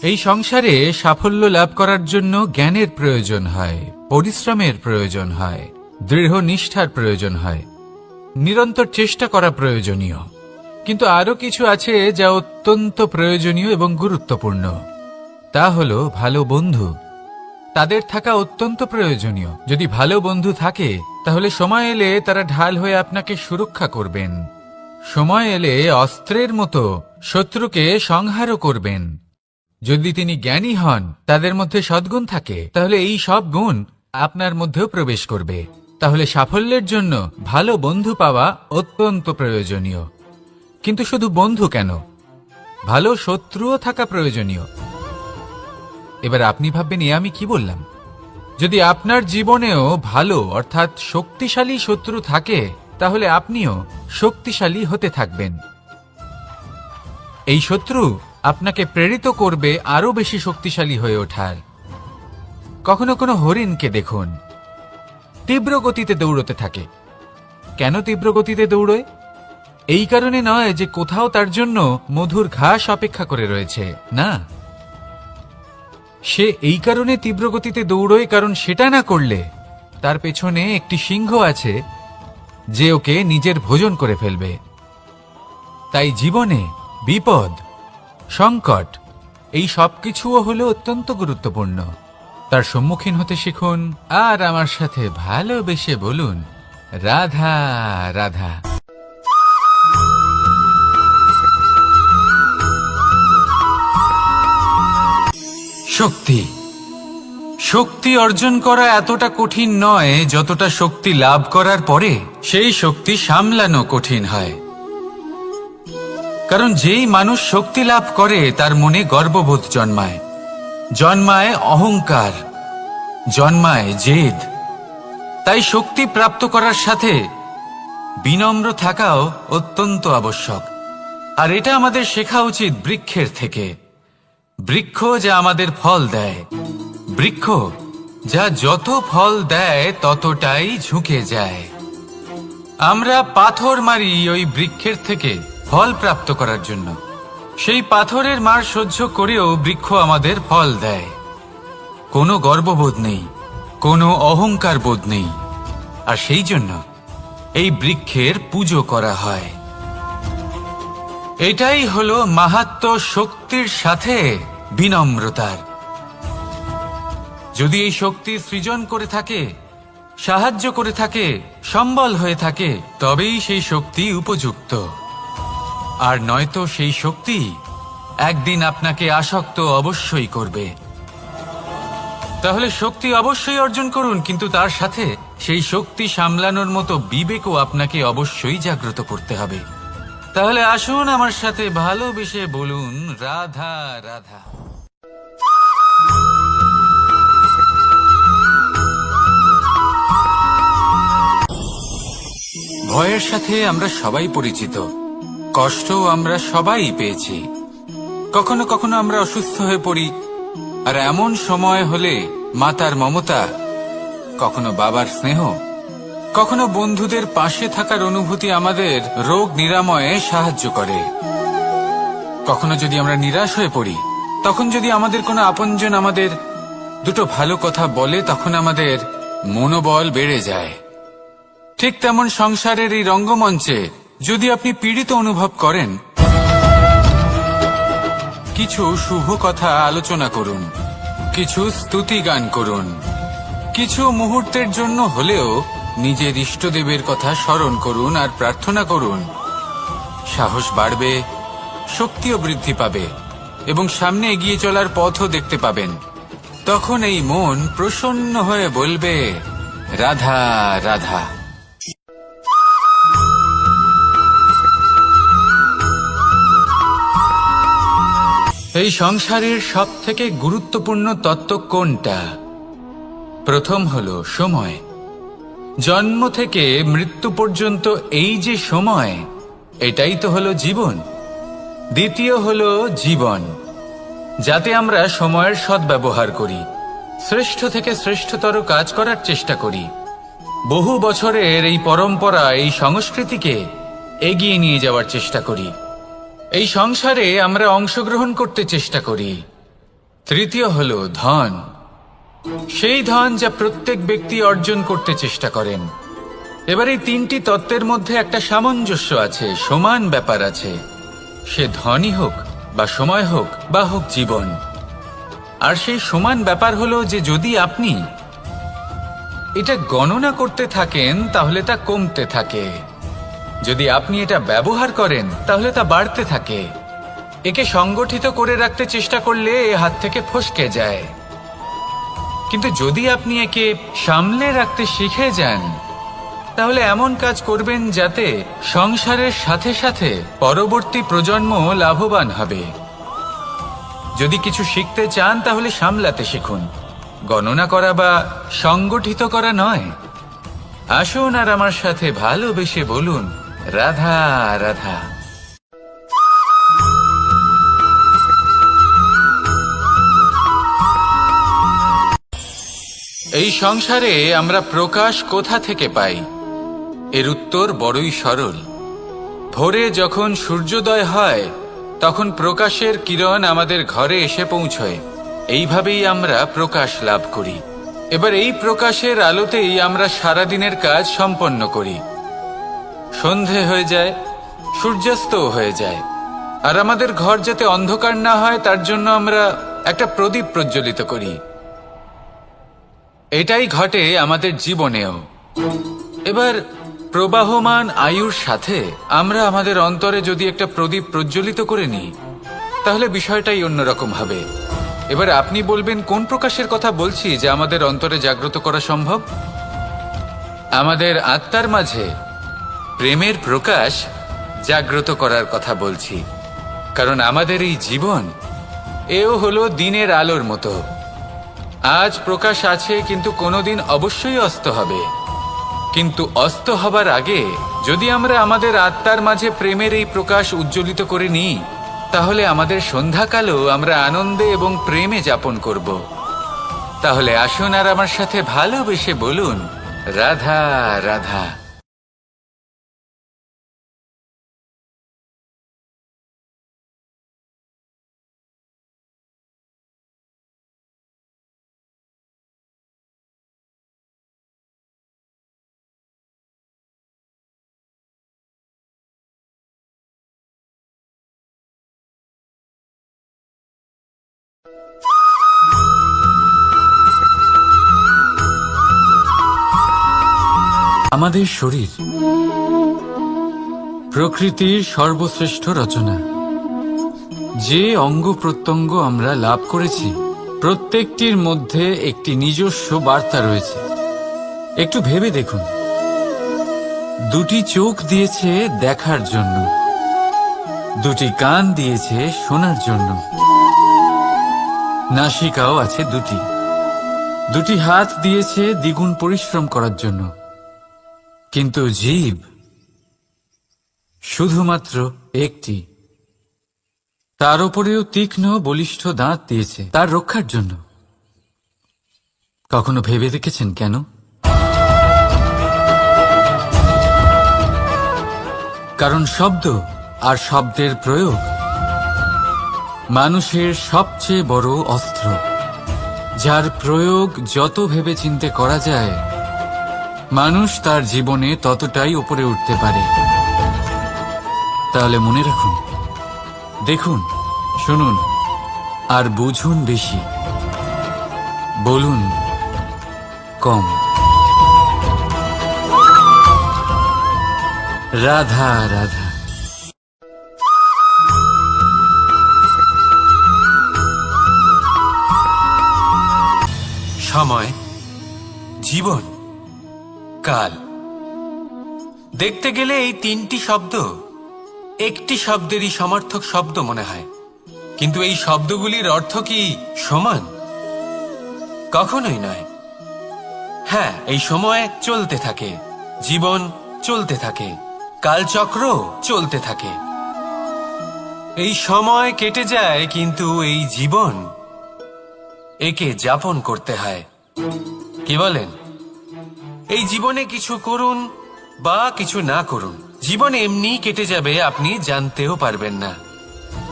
এই সংসারে সাফল্য লাভ করার জন্য জ্ঞানের প্রয়োজন হয়, পরিশ্রমের প্রয়োজন হয়, দৃঢ় নিষ্ঠার প্রয়োজন হয়, নিরন্তর চেষ্টা করা প্রয়োজনীয়। কিন্তু আরো কিছু আছে যা অত্যন্ত প্রয়োজনীয় এবং গুরুত্বপূর্ণ। তা হলো ভালো বন্ধু। তাদের থাকা অত্যন্ত প্রয়োজনীয়। যদি ভালো বন্ধু থাকে তাহলে সময় এলে তারা ঢাল হয়ে আপনাকে সুরক্ষা করবেন। সময় এলে অস্ত্রের মতো শত্রুকে সংহারও করবেন। যদি তিনি জ্ঞানী হন, তাদের মধ্যে সদ্গুণ থাকে, তাহলে এই সব গুণ আপনার মধ্যেও প্রবেশ করবে। তাহলে সাফল্যের জন্য ভালো বন্ধু পাওয়া অত্যন্ত প্রয়োজনীয়। কিন্তু শুধু বন্ধু কেন, ভালো শত্রুও থাকা প্রয়োজনীয়। এবার আপনি ভাববেন, এ আমি কি বললাম? যদি আপনার জীবনেও ভালো অর্থাৎ শক্তিশালী শত্রু থাকে, তাহলে আপনিও শক্তিশালী হতে থাকবেন। এই শত্রু আপনাকে প্রেরিত করবে আরো বেশি শক্তিশালী হয়ে ওঠার। কখনো কোনো হরিণকে দেখুন, তীব্র গতিতে দৌড়তে থাকে। কেন তীব্র গতিতে দৌড়য়? এই কারণে নয় যে কোথাও তার জন্য মধুর ঘাস অপেক্ষা করে রয়েছে, না। সে এই কারণে তীব্র গতিতে দৌড়য় কারণ সেটা না করলে তার পেছনে একটি সিংহ আছে যে ওকে নিজের ভোজন করে ফেলবে। তাই জীবনে বিপদ, সংকট, এই সবকিছুও হলো অত্যন্ত গুরুত্বপূর্ণ। তার সম্মুখীন হতে শিখুন আর আমার সাথে ভালোবেসে বলুন, রাধা রাধা। শক্তি শক্তি অর্জন করা এতটা কঠিন নয় যতটা শক্তি লাভ করার পরে সেই শক্তি সামলানো কঠিন হয়। কারণ যেই মানুষ শক্তি লাভ করে তার মনে গর্ববোধ জন্মায়, জন্মায় অহংকার, জন্মায় জেদ। তাই শক্তি প্রাপ্ত করার সাথে বিনম্র থাকাও অত্যন্ত আবশ্যক। আর এটা আমাদের শেখা উচিত বৃক্ষের থেকে। বৃক্ষ যা আমাদের ফল দেয়, বৃক্ষ যা যত ফল দেয় ততটাই ঝুঁকে যায়। আমরা পাথর মারি ওই বৃক্ষের থেকে ফল প্রাপ্ত করার জন্য। সেই পাথরের মার সহ্য করেও বৃক্ষ আমাদের ফল দেয়। কোনো গর্ববোধ নেই, কোনো অহংকার বোধ নেই। আর সেই জন্য এই বৃক্ষের পুজো করা হয়। এটাই হলো মাহাত্ম্য শক্তির সাথে বিনম্রতার। যদি এই শক্তি সৃজন করে থাকে, সাহায্য করে থাকে, সম্বল হয়ে থাকে, তবেই সেই শক্তি উপযুক্ত। আর নয়তো সেই শক্তি একদিন আপনাকে আসক্ত অবশ্যই করবে। তাহলে শক্তি অবশ্যই অর্জন করুন, কিন্তু তার সাথে সেই শক্তি সামলানোর মতো বিবেকও আপনাকে অবশ্যই জাগ্রত করতে হবে। তাহলে আসুন আমার সাথে ভালোবেসে বলুন, রাধা রাধা। ভয়ের সাথে আমরা সবাই পরিচিত, কষ্টও আমরা সবাই পেয়েছি। কখনো কখনো আমরা অসুস্থ হয়ে পড়ি, আর এমন সময় হলে মাতার মমতা, কখনো বাবার স্নেহ, কখনো বন্ধুদের পাশে থাকার অনুভূতি আমাদের রোগ নিরাময়ে সাহায্য করে। কখনো যদি আমরা নিরাশ হয়ে পড়ি, তখন যদি আমাদের কোনো আপনজন আমাদের দুটো ভালো কথা বলে, তখন আমাদের মনোবল বেড়ে যায়। ঠিক তেমন সংসারের এই রঙ্গমঞ্চে যদি আপনি পীড়িত অনুভব করেন, কিছু শুভ কথা আলোচনা করুন, কিছু স্তুতি গান করুন, কিছু মুহূর্তের জন্য হলেও নিজের ইষ্টদেবের কথা স্মরণ করুন আর প্রার্থনা করুন। সাহস বাড়বে, শক্তিও বৃদ্ধি পাবে এবং সামনে এগিয়ে চলার পথও দেখতে পাবেন। তখন এই মন প্রসন্ন হয়ে বলবে, রাধা রাধা। এই সংসারের সবথেকে গুরুত্বপূর্ণ তত্ত্ব কোনটা? প্রথম হলো সময়। জন্ম থেকে মৃত্যু পর্যন্ত এই যে সময়, এটাই তো হলো জীবন। দ্বিতীয় হলো জীবন, যাতে আমরা সময়ের সদ্ব্যবহার করি, শ্রেষ্ঠ থেকে শ্রেষ্ঠতর কাজ করার চেষ্টা করি। বহু বছরের এই পরম্পরা, এই সংস্কৃতিকে এগিয়ে নিয়ে যাওয়ার চেষ্টা করি। এই সংসারে আমরা অংশগ্রহণ করতে চেষ্টা করি। তৃতীয় হলো ধন, সেই ধন যা প্রত্যেক ব্যক্তি অর্জন করতে চেষ্টা করেন। এবার এই তিনটি তত্ত্বের মধ্যে একটা সামঞ্জস্য আছে, সমান ব্যাপার আছে। সে ধনই হোক বা সময় হোক বা হোক জীবন। আর সেই সমান ব্যাপার হলো যে যদি আপনি এটা গণনা করতে থাকেন তাহলে তা কমতে থাকে, যদি আপনি এটা ব্যবহার করেন তাহলে তা বাড়তে থাকে। একে সংগঠিত করে রাখতে চেষ্টা করলে এ হাত থেকে ফসকে যায়। কিন্তু যদি আপনি একে সামলে রাখতে শিখে যান, তাহলে এমন কাজ করবেন যাতে সংসারের সাথে সাথে পরবর্তী প্রজন্ম লাভবান হবে। যদি কিছু শিখতে চান তাহলে সামলাতে শিখুন, গণনা করা বা সংগঠিত করা নয়। আসুন আর আমার সাথে ভালোবেসে বলুন, রাধা রাধা। এই সংসারে আমরা প্রকাশ কোথা থেকে পাই? এর উত্তর বড়ই সরল। ভোরে যখন সূর্যোদয় হয় তখন প্রকাশের কিরণ আমাদের ঘরে এসে পৌঁছয়। এইভাবেই আমরা প্রকাশ লাভ করি। এবার এই প্রকাশের আলোতেই আমরা সারাদিনের কাজ সম্পন্ন করি। সন্ধে হয়ে যায়, সূর্যাস্তও হয়ে যায়। আর আমাদের ঘর যাতে অন্ধকার না হয় তার জন্য আমরা একটা প্রদীপ প্রজ্বলিত করি। এটাই ঘটে আমাদের জীবনেও। এবার প্রবাহমান আয়ুর সাথে আমরা আমাদের অন্তরে যদি একটা প্রদীপ প্রজ্বলিত করে নিই, তাহলে বিষয়টাই অন্যরকম হবে। এবার আপনি বলবেন, কোন প্রকাশের কথা বলছি যা আমাদের অন্তরে জাগ্রত করা সম্ভব? আমাদের আত্মার মাঝে প্রেমের প্রকাশ জাগ্রত করার কথা বলছি। কারণ আমাদের এই জীবন এও হলো দিনের আলোর মতো। আজ প্রকাশ আছে, কিন্তু কোনোদিন অবশ্যই অস্ত হবে। কিন্তু অস্ত হবার আগে যদি আমরা আমাদের আত্মার মাঝে প্রেমের এই প্রকাশ উজ্জ্বলিত করে নিই, তাহলে আমাদের সন্ধ্যাকালও আমরা আনন্দে এবং প্রেমে যাপন করব। তাহলে আসুন আর আমার সাথে ভালোবেসে বলুন, রাধা রাধা। আমাদের শরীর প্রকৃতির সর্বশ্রেষ্ঠ রচনা। যে অঙ্গ প্রত্যঙ্গ আমরা লাভ করেছি প্রত্যেকটির মধ্যে একটি নিজস্ব বার্তা রয়েছে। একটু ভেবে দেখুন, দুটি চোখ দিয়েছে দেখার জন্য, দুটি কান দিয়েছে শোনার জন্য, নাসিকাও আছে দুটি, দুটি হাত দিয়েছে দ্বিগুণ পরিশ্রম করার জন্য। কিন্তু জীব শুধুমাত্র একটি। তার উপরেও তীক্ষ্ণ বলিষ্ঠ দাঁত দিয়েছে তার রক্ষার জন্য। কখনো ভেবে দেখেছেন কেন? কারণ শব্দ আর শব্দের প্রয়োগ মানুষের সবচেয়ে বড় অস্ত্র, যার প্রয়োগ যত ভেবেচিন্তে করা যায় মানুষ তার জীবনে ততটাই উপরে উঠতে পারে। তাহলে মনে রাখুন, দেখুন, শুনুন আর বুঝুন বেশি, বলুন কম। রাধা রাধা। সময়, জীবন, কাল। দেখতে গেলে এই তিনটি শব্দ একটি শব্দেরই সমার্থক শব্দ মনে হয়, কিন্তু এই শব্দগুলির অর্থ কি সমান? কখনোই নয়। হ্যাঁ, এই সময় চলতে থাকে, জীবন চলতে থাকে, কালচক্র চলতে থাকে। এই সময় কেটে যায়, কিন্তু এই জীবন একে যাপন করতে হয়। কি বলেন? এই জীবনে কিছু করুন বা কিছু না করুন, জীবন এমনি কেটে যাবে, আপনি জানতেও পারবেন না।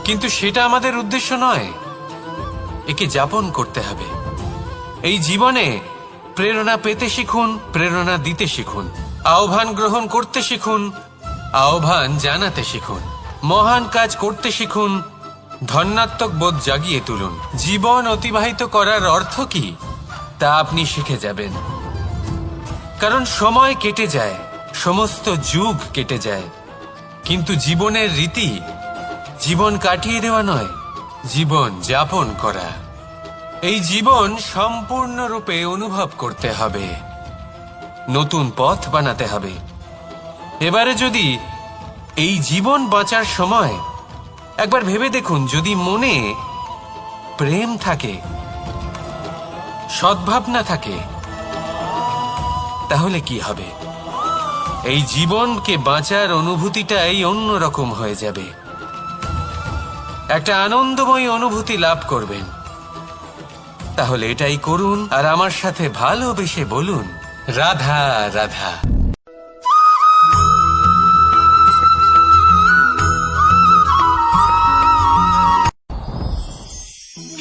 কিন্তু সেটা আমাদের উদ্দেশ্য নয়, একে যাপন করতে হবে। এই জীবনে প্রেরণা পেতে শিখুন, প্রেরণা দিতে শিখুন, আহ্বান গ্রহণ করতে শিখুন, আহ্বান জানাতে শিখুন, মহান কাজ করতে শিখুন, ধন্যাত্মক বোধ জাগিয়ে তুলুন। জীবন অতিবাহিত করার অর্থ কি তা আপনি শিখে যাবেন। কারণ সময় কেটে যায়, সমস্ত যুগ কেটে যায়, কিন্তু জীবনের রীতি জীবন কাটিয়ে দেওয়া নয়, জীবন যাপন করা। এই জীবন সম্পূর্ণরূপে অনুভব করতে হবে, নতুন পথ বানাতে হবে। এবারে যদি এই জীবন বাঁচার সময় একবার ভেবে দেখুন, যদি মনে প্রেম থাকে, সদ্ভাবনা থাকে, তাহলে কি হবে? এই জীবনকে বাঁচার অনুভূতিটাই অন্যরকম হয়ে যাবে, একটা আনন্দময় অনুভূতি লাভ করবেন। তাহলে এটাই করুন আর আমার সাথে ভালোবেসে বলুন, রাধা রাধা।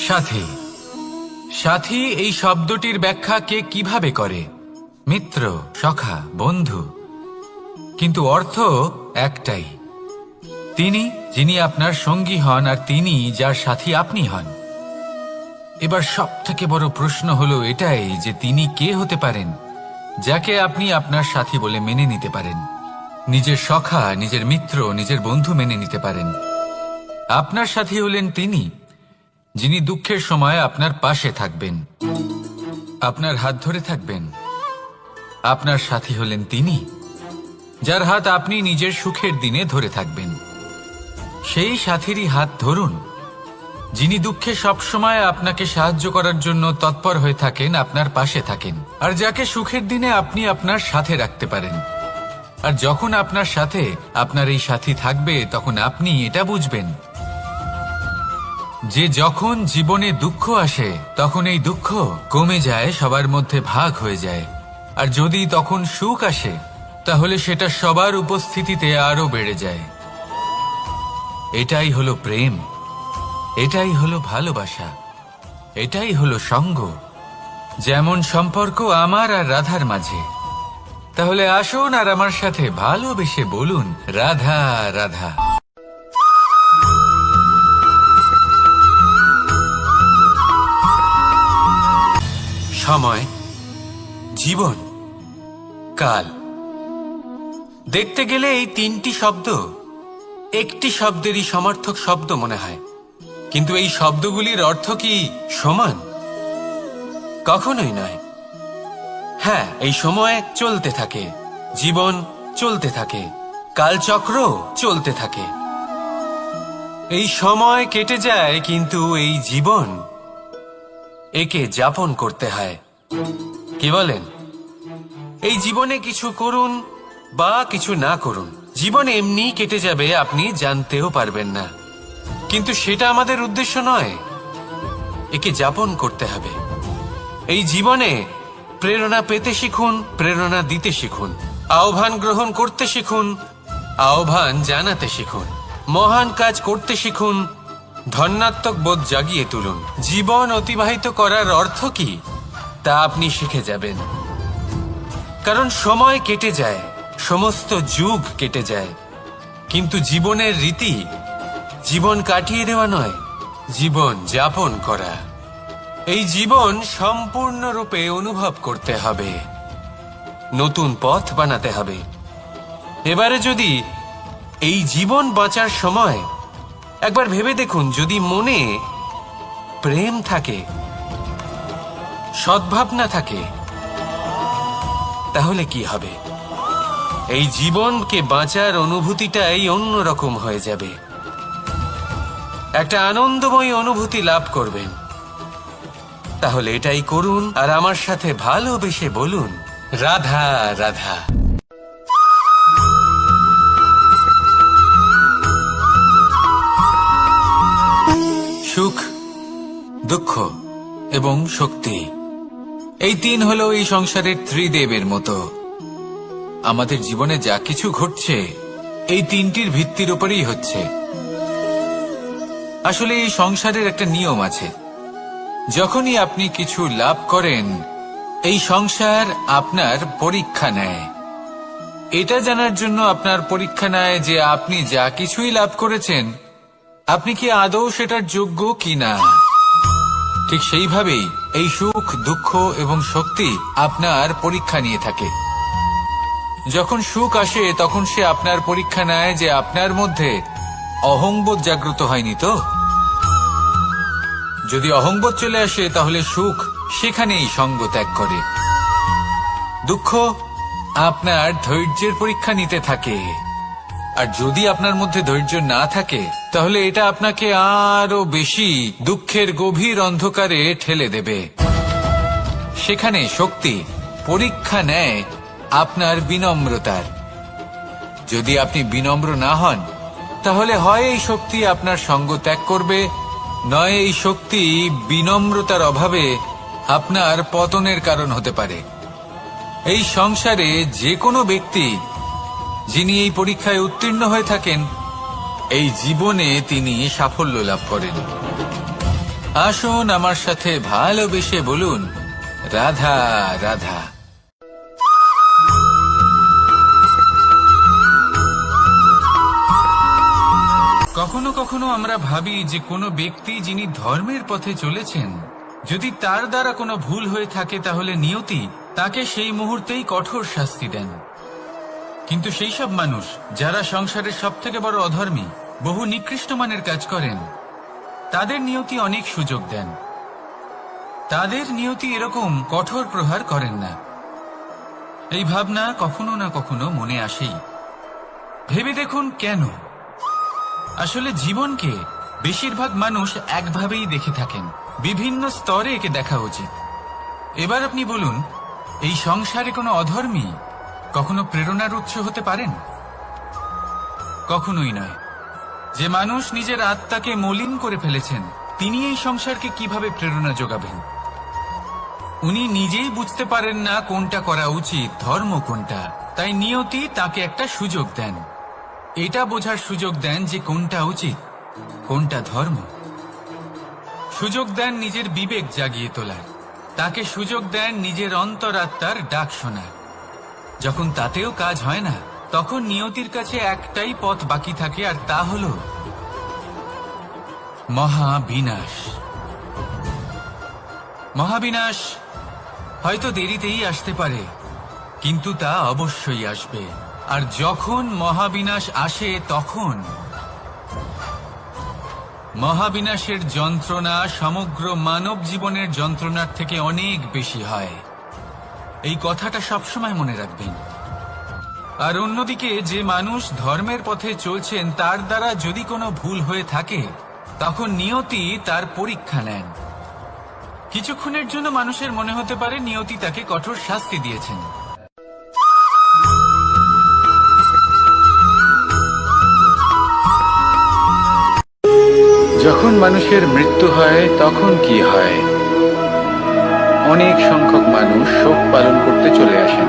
সাথী। সাথী এই শব্দটির ব্যাখ্যা কে কিভাবে করে? মিত্র, সখা, বন্ধু। কিন্তু অর্থ একটাই, তিনি যিনি আপনার সঙ্গী হন আর তিনি যার সাথী আপনি হন। এবার সব থেকে বড় প্রশ্ন হলো এটাই যে তিনি কে হতে পারেন যাকে আপনি আপনার সাথী বলে মেনে নিতে পারেন, নিজের সখা, নিজের মিত্র, নিজের বন্ধু মেনে নিতে পারেন। আপনার সাথী হলেন তিনি যিনি দুঃখের সময় আপনার পাশে থাকবেন, আপনার হাত ধরে থাকবেন। আপনার সাথী হলেন তিনি যার হাত আপনি নিজের সুখের দিনে ধরে থাকবেন। সেই সাথীরই হাত ধরুন যিনি দুঃখে সবসময় আপনাকে সাহায্য করার জন্য তৎপর হয়ে থাকেন, আপনার পাশে থাকেন, আর যাকে সুখের দিনে আপনি আপনার সাথে রাখতে পারেন। আর যখন আপনার সাথে আপনার এই সাথী থাকবে তখন আপনি এটা বুঝবেন যে যখন জীবনে দুঃখ আসে তখন এই দুঃখ কমে যায়, সবার মধ্যে ভাগ হয়ে যায়। আর যদি তখন সুখ আসে তাহলে সেটা সবার উপস্থিতিতে আরো বেড়ে যায়। এটাই হলো প্রেম, এটাই হলো ভালোবাসা, এটাই হলো সঙ্গ। যেমন সম্পর্ক আমার আর রাধার মাঝে। তাহলে আসুন আর আমার সাথে ভালোবেসে বলুন, রাধা রাধা। সময়, জীবন, কাল। দেখতে গেলে এই তিনটি শব্দ একটি শব্দেরই সমার্থক শব্দ মনে হয়, কিন্তু এই শব্দগুলির অর্থ কি সমান? কখনোই নয়। হ্যাঁ, এই সময় চলতে থাকে, জীবন চলতে থাকে, কালচক্র চলতে থাকে। এই সময় কেটে যায়, কিন্তু এই জীবন একে যাপন করতে হয়। কি বলেন? এই জীবনে কিছু করুন বা কিছু না করুন, জীবন এমনি কেটে যাবে, আপনি জানতেও পারবেন না। কিন্তু সেটা আমাদের উদ্দেশ্য নয়, একে যাপন করতে হবে। এই জীবনে প্রেরণা পেতে শিখুন, প্রেরণা দিতে শিখুন, আহ্বান গ্রহণ করতে শিখুন, আহ্বান জানাতে শিখুন, মহান কাজ করতে শিখুন, ধন্যাত্মক বোধ জাগিয়ে তুলুন। জীবন অতিবাহিত করার অর্থ কি তা আপনি শিখে যাবেন। কারণ সময় কেটে যায়, সমস্ত যুগ কেটে যায়, কিন্তু জীবনের রীতি জীবন কাটিয়ে দেওয়া নয়, জীবন যাপন করা। এই জীবন সম্পূর্ণরূপে অনুভব করতে হবে, নতুন পথ বানাতে হবে। এবারে যদি এই জীবন বাঁচার সময় একবার ভেবে দেখুন, যদি মনে প্রেম থাকে, সদ্ভাবনা থাকে, তাহলে কি হবে? এই জীবনকে বাঁচার অনুভূতিটাই অন্যরকম হয়ে যাবে, একটা আনন্দময় অনুভূতি লাভ করবেন। তাহলে এটাই করুন আর আমার সাথে ভালোবেসে বলুন, রাধা রাধা। সুখ, দুঃখ এবং শক্তি, এই তিন হলো এই সংসারের ত্রিদেবের মতো। আমাদের জীবনে যা কিছু ঘটছে এই তিনটির ভিত্তির উপরেই হচ্ছে। আসলে এই সংসারের একটা নিয়ম আছে, যখনই আপনি কিছু লাভ করেন এই সংসার আপনার পরীক্ষা নেয়। এটা জানার জন্য আপনার পরীক্ষা নেয় যে আপনি যা কিছুই লাভ করেছেন আপনি কি আদৌ সেটার যোগ্য কিনা। ঠিক সেইভাবেই এই সুখ, দুঃখ এবং শক্তি আপনার পরীক্ষা নিয়ে থাকে। যখন সুখ আসে তখন সে আপনার পরীক্ষা নেয় যে আপনার মধ্যে অহংবোধ জাগ্রত হয়নি তো। যদি অহংবোধ চলে আসে তাহলে সুখ সেখানেই সঙ্গ ত্যাগ করে। দুঃখ আপনার ধৈর্যের পরীক্ষা নিতে থাকে, আর যদি আপনার মধ্যে ধৈর্য না থাকে তাহলে এটা আপনাকে আরো বেশি দুঃখের গভীর অন্ধকারে ঠেলে দেবে। সেখানে শক্তি পরীক্ষা নেয় আপনার বিনম্রতার। যদি আপনি বিনম্র না হন তাহলে হয় এই শক্তি আপনার সঙ্গ ত্যাগ করবে, নয় এই শক্তি বিনম্রতার অভাবে আপনার পতনের কারণ হতে পারে। এই সংসারে যে কোনো ব্যক্তি যিনি এই পরীক্ষায় উত্তীর্ণ হয়ে থাকেন, এই জীবনে তিনি সাফল্য লাভ করেন। আসুন আমার সাথে ভালোবেসে বলুন, রাধা রাধা। কখনো কখনো আমরা ভাবি যে কোনো ব্যক্তি যিনি ধর্মের পথে চলেছেন, যদি তার দ্বারা কোনো ভুল হয়ে থাকে তাহলে নিয়তি তাকে সেই মুহূর্তেই কঠোর শাস্তি দেন। কিন্তু সেই সব মানুষ যারা সংসারের সবথেকে বড় অধর্মী, বহু নিকৃষ্ট মানের কাজ করেন, তাদের নিয়তি অনেক সুযোগ দেন। তাদের নিয়তি এরকম কঠোর প্রহার করেন না। এই ভাবনা কখনো না কখনো মনে আসেই। ভেবে দেখুন কেন? আসলে জীবনকে বেশিরভাগ মানুষ একভাবেই দেখে থাকেন, বিভিন্ন স্তরে একে দেখা উচিত। এবার আপনি বলুন, এই সংসারে কোনো অধর্মী কখনো প্রেরণার উৎস হতে পারেন? কখনোই নয়। যে মানুষ নিজের আত্মাকে মলিন করে ফেলেছেন, তিনি এই সংসারকে কিভাবে প্রেরণা যোগাবেন? উনি নিজেই বুঝতে পারেন না কোনটা করা উচিত, ধর্ম কোনটা। তাই নিয়তি তাকে একটা সুযোগ দেন, এটা বোঝার সুযোগ দেন যে কোনটা উচিত, কোনটা ধর্ম। সুযোগ দেন নিজের বিবেক জাগিয়ে তোলার, তাকে সুযোগ দেন নিজের অন্তরাত্মার ডাক শোনার। যখন তাতেও কাজ হয় না, তখন নিয়তির কাছে একটাই পথ বাকি থাকে, আর তা হল মহাবিনাশ। মহাবিনাশ হয়তো দেরিতেই আসতে পারে, কিন্তু তা অবশ্যই আসবে। আর যখন মহাবিনাশ আসে, তখন মহাবিনাশের যন্ত্রণা সমগ্র মানব জীবনের যন্ত্রণার থেকে অনেক বেশি হয়। এই কথাটা সবসময় মনে রাখবেন। আর অন্যদিকে যে মানুষ ধর্মের পথে চলছেন, তার দ্বারা যদি কোনো ভুল হয়ে থাকে, তখন নিয়তি তার পরীক্ষা নেন। কিছুক্ষণের জন্য মানুষের মনে হতে পারে নিয়তি তাকে কঠোর শাস্তি দিয়েছেন। যখন মানুষের মৃত্যু হয় তখন কি হয়? অনেক সংখ্যক মানুষ শোক পালন করতে চলে আসেন।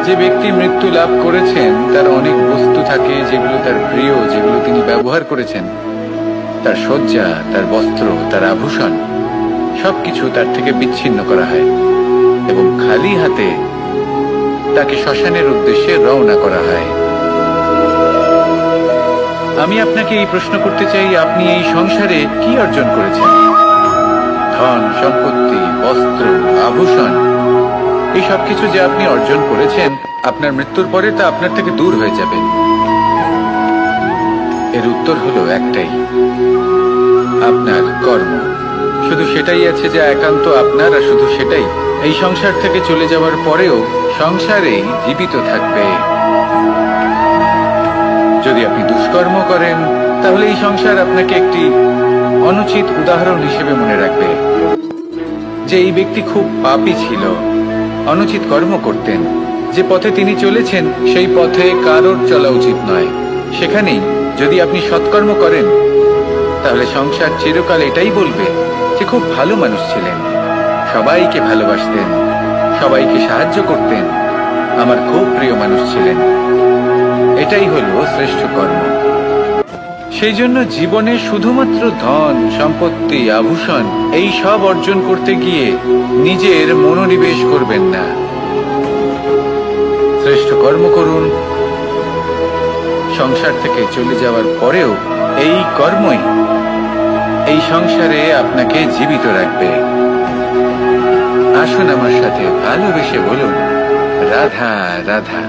যে ব্যক্তি মৃত্যু লাভ করেছেন তার অনেক বস্তু থাকে যেগুলো তার প্রিয়, যেগুলো তিনি ব্যবহার করেছেন। তার শয্যা, তার বস্ত্র, তার আভূষণ সবকিছু তার থেকে বিচ্ছিন্ন করা হয় এবং খালি হাতে তাকে শ্মশানের উদ্দেশ্যে রওনা করা হয়। আমি আপনাকে এই প্রশ্ন করতে চাই, আপনি এই সংসারে কি অর্জন করেছেন? ধন সম্পত্তি, বস্ত্র, আভূষণ, এই সবকিছু যে আপনি অর্জন করেছেন, আপনার মৃত্যুর পরে তা আপনার থেকে দূর হয়ে যাবে। এর উত্তর হলো একটাই, আপনার কর্ম। শুধু সেটাই আছে যা একান্ত আপনার, আর শুধু সেটাই এই সংসার থেকে চলে যাওয়ার পরেও সংসারেই জীবিত থাকবে। যদি আপনি দুষ্কর্ম করেন, তাহলে এই সংসার আপনাকে একটি অনুচিত উদাহরণ হিসেবে মনে রাখবে যে এই ব্যক্তি খুব পাপী ছিল, অনুচিত কর্ম করতেন। যে পথে তিনি চলেছেন সেই পথে কারোর চলা উচিত নয়। সেখানেই যদি আপনি সৎকর্ম করেন, তাহলে সংসার চিরকাল এটাই বলবে যে খুব ভালো মানুষ ছিলেন, সবাইকে ভালোবাসতেন, সবাইকে সাহায্য করতেন, আমার খুব প্রিয় মানুষ ছিলেন। এটাই হলো শ্রেষ্ঠ কর্ম। সেই জন্য জীবনে শুধুমাত্র ধন সম্পত্তি, আভূষণ এই সব অর্জন করতে গিয়ে নিজের মনোনিবেশ করবেন না। শ্রেষ্ঠ কর্ম করুন। সংসার থেকে চলে যাওয়ার পরেও এই কর্মই এই সংসারে আপনাকে জীবিত রাখবে। আসুন আমার সাথে ভালোবেসে বলুন, রাধা রাধা।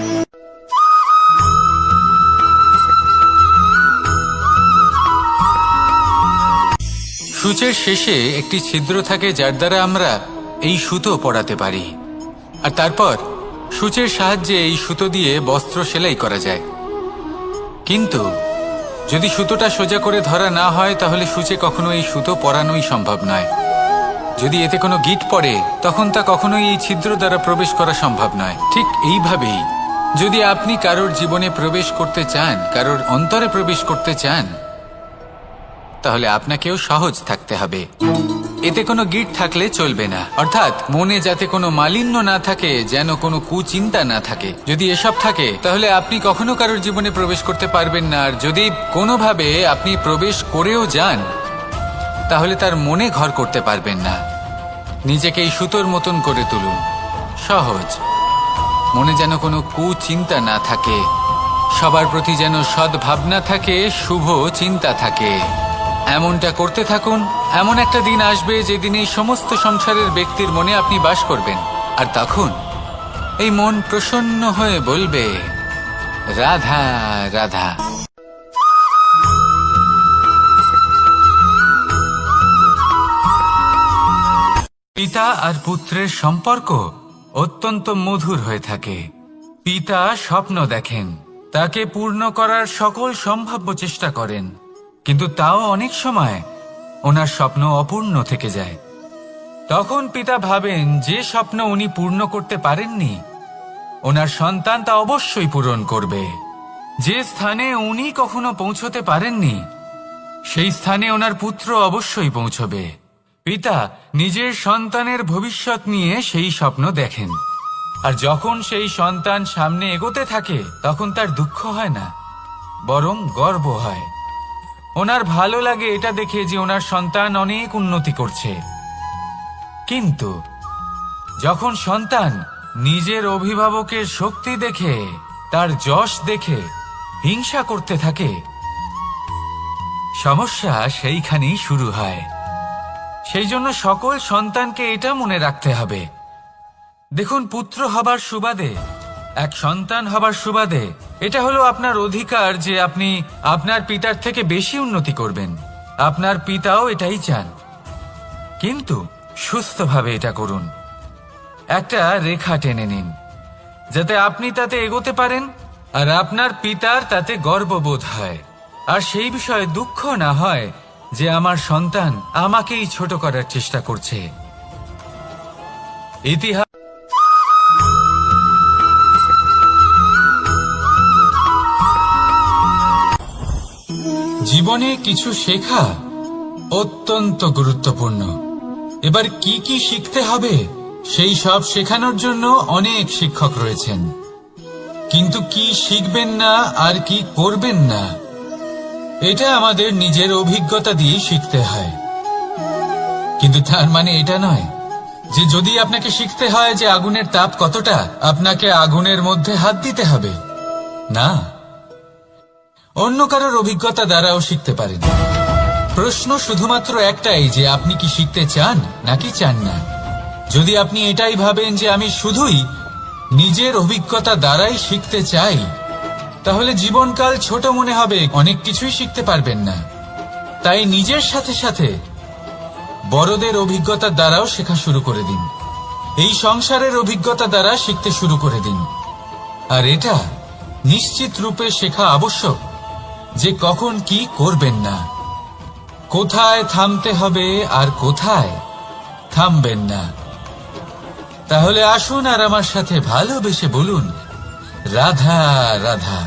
সূচের শেষে একটি ছিদ্র থাকে যার দ্বারা আমরা এই সুতো পরাতে পারি, আর তারপর সূচের সাহায্যে এই সুতো দিয়ে বস্ত্র সেলাই করা যায়। কিন্তু যদি সুতোটা সোজা করে ধরা না হয় তাহলে সূচে কখনো এই সুতো পরানোই সম্ভব নয়। যদি এতে কোনো গিঁট পড়ে তখন তা কখনোই এই ছিদ্র দ্বারা প্রবেশ করা সম্ভব নয়। ঠিক এইভাবেই যদি আপনি কারোর জীবনে প্রবেশ করতে চান, কারোর অন্তরে প্রবেশ করতে চান, তাহলে আপনাকেও সহজ থাকতে হবে। এতে কোনো গিঁট থাকলে চলবে না, অর্থাৎ মনে যাতে কোনো মালিন্য না থাকে, যেন কোনো কুচিন্তা না থাকে। যদি এসব থাকে তাহলে আপনি কখনো কারোর জীবনে প্রবেশ করতে পারবেন না। আর যদি কোনোভাবে আপনি প্রবেশ করেও যান তাহলে তার মনে ঘর করতে পারবেন না। নিজেকে এই সুতোর মতন করে তুলুন, সহজ। মনে যেন কোনো কুচিন্তা না থাকে, সবার প্রতি যেন সদ্ভাবনা থাকে, শুভ চিন্তা থাকে। এমনটা করতে থাকুন। এমন একটা দিন আসবে যেদিন এই সমস্ত সংসারের ব্যক্তির মনে আপনি বাস করবেন, আর তখন এই মন প্রসন্ন হয়ে বলবে, রাধা রাধা। পিতা আর পুত্রের সম্পর্ক অত্যন্ত মধুর হয়ে থাকে। পিতা স্বপ্ন দেখেন, তাকে পূর্ণ করার সকল সম্ভাব্য চেষ্টা করেন, কিন্তু তাও অনেক সময় ওনার স্বপ্ন অপূর্ণ থেকে যায়। তখন পিতা ভাবেন যে স্বপ্ন উনি পূর্ণ করতে পারেননি, ওনার সন্তান তা অবশ্যই পূরণ করবে। যে স্থানে উনি কখনো পৌঁছতে পারেননি, সেই স্থানে ওনার পুত্র অবশ্যই পৌঁছবে। পিতা নিজের সন্তানের ভবিষ্যৎ নিয়ে সেই স্বপ্ন দেখেন, আর যখন সেই সন্তান সামনে এগোতে থাকে তখন তার দুঃখ হয় না, বরং গর্ব হয়। ওনার ভালো লাগে এটা দেখে যে ওনার সন্তান অনেক উন্নতি করছে। কিন্তু যখন সন্তান নিজের অভিভাবকের শক্তি দেখে, তার যশ দেখে হিংসা করতে থাকে, সমস্যা সেইখানেই শুরু হয়। সেই জন্য সকল সন্তানকে এটা মনে রাখতে হবে, দেখুন, পুত্র হবার সুবাদে, এক সন্তান হবার সুবাদে এটা হলো আপনার অধিকার যে আপনি আপনার পিতার থেকে বেশি উন্নতি করবেন। আপনার পিতাও এটাই চান, কিন্তু সুস্থভাবে এটা করুন। একটা রেখা টেনে নিন যাতে আপনি তাতে এগোতে পারেন আর আপনার পিতার তাতে গর্ববোধ হয়, আর সেই বিষয়ে দুঃখ না হয় যে আমার সন্তান আমাকেই ছোট করার চেষ্টা করছে। ইতিহাস জীবনে কিছু শেখা অত্যন্ত গুরুত্বপূর্ণ। এবার কি কি শিখতে হবে সেই সব শেখানোর জন্য অনেক শিক্ষক রয়েছেন, কিন্তু কি শিখবেন না আর কি করবেন না এটা আমাদের নিজের অভিজ্ঞতা দিয়ে শিখতে হয়। কিন্তু তার মানে এটা নয় যে যদি আপনাকে শিখতে হয় যে আগুনের তাপ কতটা, আপনাকে আগুনের মধ্যে হাত দিতে হবে না। অন্য কারোর অভিজ্ঞতা দ্বারাও শিখতে পারেন। প্রশ্ন শুধুমাত্র একটাই যে আপনি কি শিখতে চান নাকি চান না। যদি আপনি এটাই ভাবেন যে আমি শুধুই নিজের অভিজ্ঞতা দ্বারাই শিখতে চাই, তাহলে জীবনকাল ছোট মনে হবে, অনেক কিছুই শিখতে পারবেন না। তাই নিজের সাথে সাথে বড়দের অভিজ্ঞতা দ্বারাও শেখা শুরু করে দিন। এই সংসারের অভিজ্ঞতা দ্বারা শিখতে শুরু করে দিন। আর এটা নিশ্চিত রূপে শেখা আবশ্যক যে কখন কি করবেন না, কোথায় থামতে হবে আর কোথায় থামবেন না। তাহলে আসুন আর আমার সাথে ভালোবেসে বলুন, রাধা রাধা।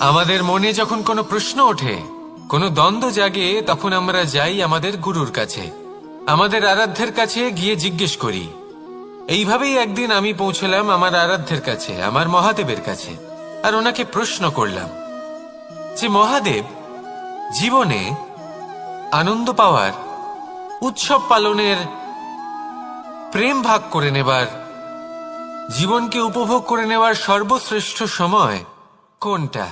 আমাদের মনে যখন কোনো প্রশ্ন ওঠে, কোনো দ্বন্দ্ব জাগে, তখন আমরা যাই আমাদের গুরুর কাছে, আমাদের আরাধ্যের কাছে গিয়ে জিজ্ঞেস করি। এইভাবেই একদিন আমি পৌঁছলাম আমার আরাধ্যের কাছে, আমার মহাদেবের কাছে, আর ওনাকে প্রশ্ন করলাম যে মহাদেব, জীবনে আনন্দ পাওয়ার, উৎসব পালনের, প্রেম ভাগ করে নেবার, জীবনকে উপভোগ করে নেওয়ার সর্বশ্রেষ্ঠ সময় কোনটা?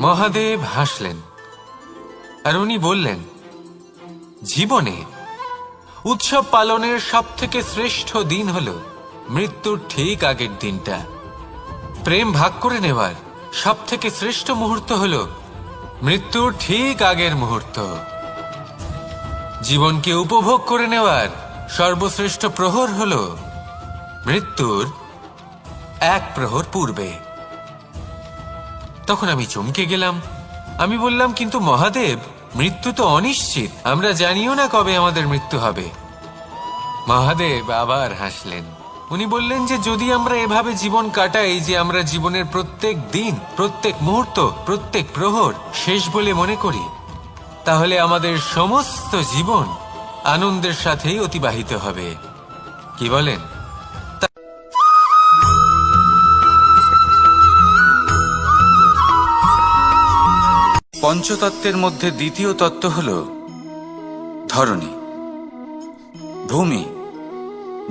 মহাদেব হাসলেন আর উনি বললেন, জীবনে উৎসব পালনের সবথেকে শ্রেষ্ঠ দিন হল মৃত্যুর ঠিক আগের দিনটা। প্রেম ভাগ করে নেওয়ার সব থেকে শ্রেষ্ঠ মুহূর্ত হলো মৃত্যুর ঠিক আগের মুহূর্ত। জীবনকে উপভোগ করে নেওয়ার সর্বশ্রেষ্ঠ প্রহর হলো মৃত্যুর এক প্রহর পূর্বে। তখন আমি চমকে গেলাম। আমি বললাম, কিন্তু মহাদেব, মৃত্যু তো অনিশ্চিত, আমরা জানিও না কবে আমাদের মৃত্যু হবে। মহাদেব আবার হাসলেন। উনি বললেন যে যদি আমরা এভাবে জীবন কাটাই যে আমরা জীবনের প্রত্যেক দিন, প্রত্যেক মুহূর্ত, প্রত্যেক প্রহর শেষ বলে মনে করি, তাহলে আমাদের সমস্ত জীবন আনন্দের সাথেই অতিবাহিত হবে। কি বলেন? পঞ্চতত্ত্বের মধ্যে দ্বিতীয় তত্ত্ব হল ধরণী, ভূমি,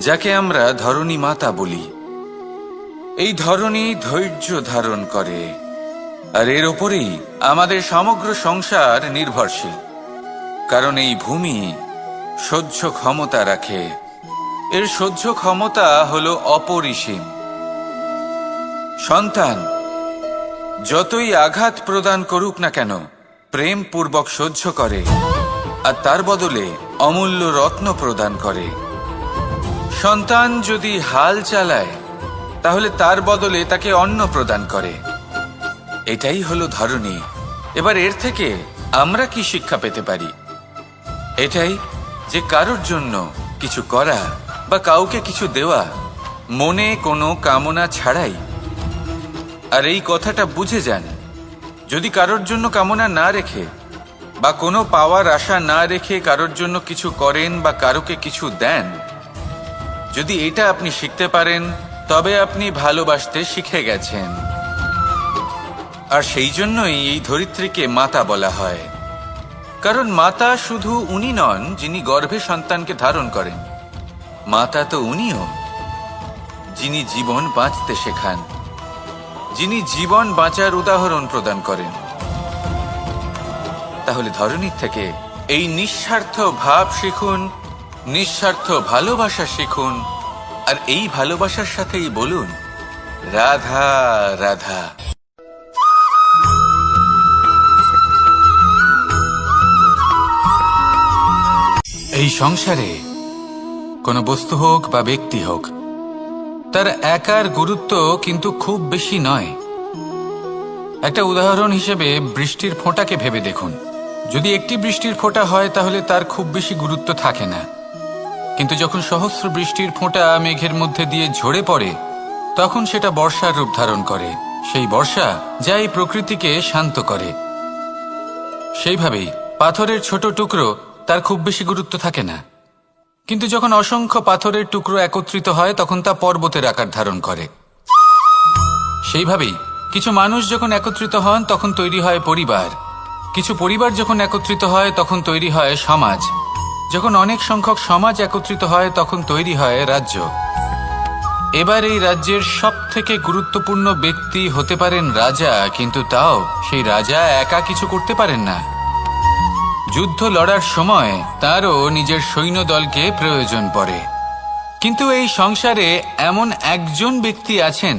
যাকে আমরা ধরণী মাতা বলি। এই ধরণী ধৈর্য ধারণ করে, আর এর ওপরেই আমাদের সমগ্র সংসার নির্ভরশীল। কারণ এই ভূমি সহ্য ক্ষমতা রাখে, এর সহ্য ক্ষমতা হল অপরিসীম। সন্তান যতই আঘাত প্রদান করুক না কেন, প্রেম পূর্বক সহ্য করে, আর তার বদলে অমূল্য রত্ন প্রদান করে। সন্তান যদি হাল চালায়, তাহলে তার বদলে তাকে অন্ন প্রদান করে। এটাই হলো ধরণী। এবার এর থেকে আমরা কি শিক্ষা পেতে পারি? এটাই যে কারোর জন্য কিছু করা বা কাউকে কিছু দেওয়া মনে কোনো কামনা ছাড়াই। আর এই কথাটা বুঝে যান, যদি কারোর জন্য কামনা না রেখে বা কোনো পাওয়ার আশা না রেখে কারোর জন্য কিছু করেন বা কারোকে কিছু দেন, যদি এটা আপনি শিখতে পারেন, তবে আপনি ভালোবাসতে শিখে গেছেন। আর সেই জন্যই এই ধরিত্রীকে মাতা বলা হয়। কারণ মাতা শুধু উনি নন যিনি গর্ভে সন্তানকে ধারণ করেন, মাতা তো উনিও যিনি জীবন বাঁচতে শেখান, যিনি জীবন বাঁচার উদাহরণ প্রদান করেন। তাহলে ধরণীর থেকে এই নিঃস্বার্থ ভাব শিখুন, নিঃস্বার্থ ভালোবাসা শিখুন, আর এই ভালোবাসার সাথেই বলুন রাধা রাধা। এই সংসারে কোনো বস্তু হোক বা ব্যক্তি হোক, তার একার গুরুত্ব কিন্তু খুব বেশি নয়। একটা উদাহরণ হিসেবে বৃষ্টির ফোঁটাকে ভেবে দেখুন। যদি একটি বৃষ্টির ফোঁটা হয় তাহলে তার খুব বেশি গুরুত্ব থাকে না, কিন্তু যখন সহস্র বৃষ্টির ফোঁটা মেঘের মধ্যে দিয়ে ঝরে পড়ে, তখন সেটা বর্ষার রূপ ধারণ করে। সেই বর্ষা যা এই প্রকৃতিকে শান্ত করে। সেইভাবেই পাথরের ছোট টুকরো, তার খুব বেশি গুরুত্ব থাকে না, কিন্তু যখন অসংখ্য পাথরের টুকরো একত্রিত হয় তখন তা পর্বতের আকার ধারণ করে। সেইভাবেই কিছু মানুষ যখন একত্রিত হন তখন তৈরি হয় পরিবার, কিছু পরিবার যখন একত্রিত হয় তখন তৈরি হয় সমাজ, যখন অনেক সংখ্যক সমাজ একত্রিত হয় তখন তৈরি হয় রাজ্য। এবার এই রাজ্যের সব থেকে গুরুত্বপূর্ণ ব্যক্তি হতে পারেন রাজা, কিন্তু তাও সেই রাজা একা কিছু করতে পারেন না। যুদ্ধ লড়ার সময় তারও নিজের সৈন্যদলকে প্রয়োজন পড়ে। কিন্তু এই সংসারে এমন একজন ব্যক্তি আছেন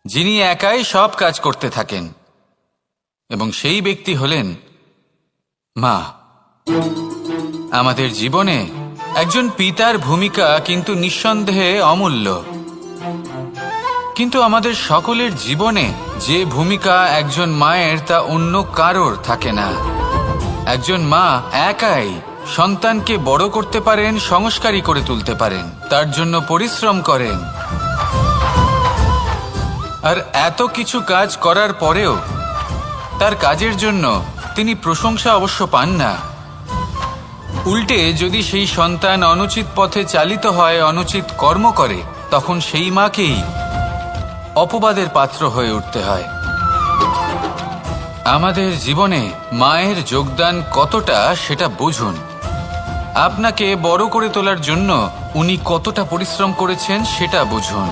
যিনি একাই সব কাজ করতে থাকেন, এবং সেই ব্যক্তি হলেন মা। আমাদের জীবনে একজন পিতার ভূমিকা কিন্তু নিঃসন্দেহে অমূল্য, কিন্তু আমাদের সকলের জীবনে যে ভূমিকা একজন মায়ের তা অন্য কারোর থাকে না। একজন মা একাই সন্তানকে বড় করতে পারেন, সংস্কারী করে তুলতে পারেন, তার জন্য পরিশ্রম করেন। আর এত কিছু কাজ করার পরেও তার কাজের জন্য তিনি প্রশংসা অবশ্য পান না। উল্টে যদি সেই সন্তান অনুচিত পথে চালিত হয়, অনুচিত কর্ম করে, তখন সেই মাকেই অপবাদের পাত্র হয়ে উঠতে হয়। আমাদের জীবনে মায়ের যোগদান কতটা সেটা বুঝুন। আপনাকে বড় করে তোলার জন্য উনি কতটা পরিশ্রম করেছেন সেটা বুঝুন।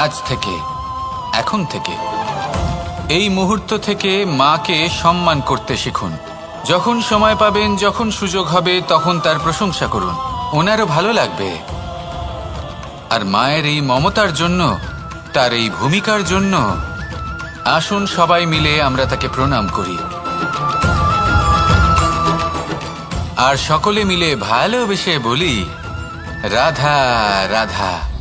আজ থেকে, এখন থেকে, এই মুহূর্ত থেকে মাকে সম্মান করতে শিখুন। যখন সময় পাবেন, যখন সুযোগ হবে, তখন তার প্রশংসা করুন। ওনারও ভালো লাগবে। আর মায়ের এই মমতার জন্য, তার এই ভূমিকার জন্য আসুন সবাই মিলে আমরা তাকে প্রণাম করি আর সকলে মিলে ভালোবেসে বলি রাধা রাধা।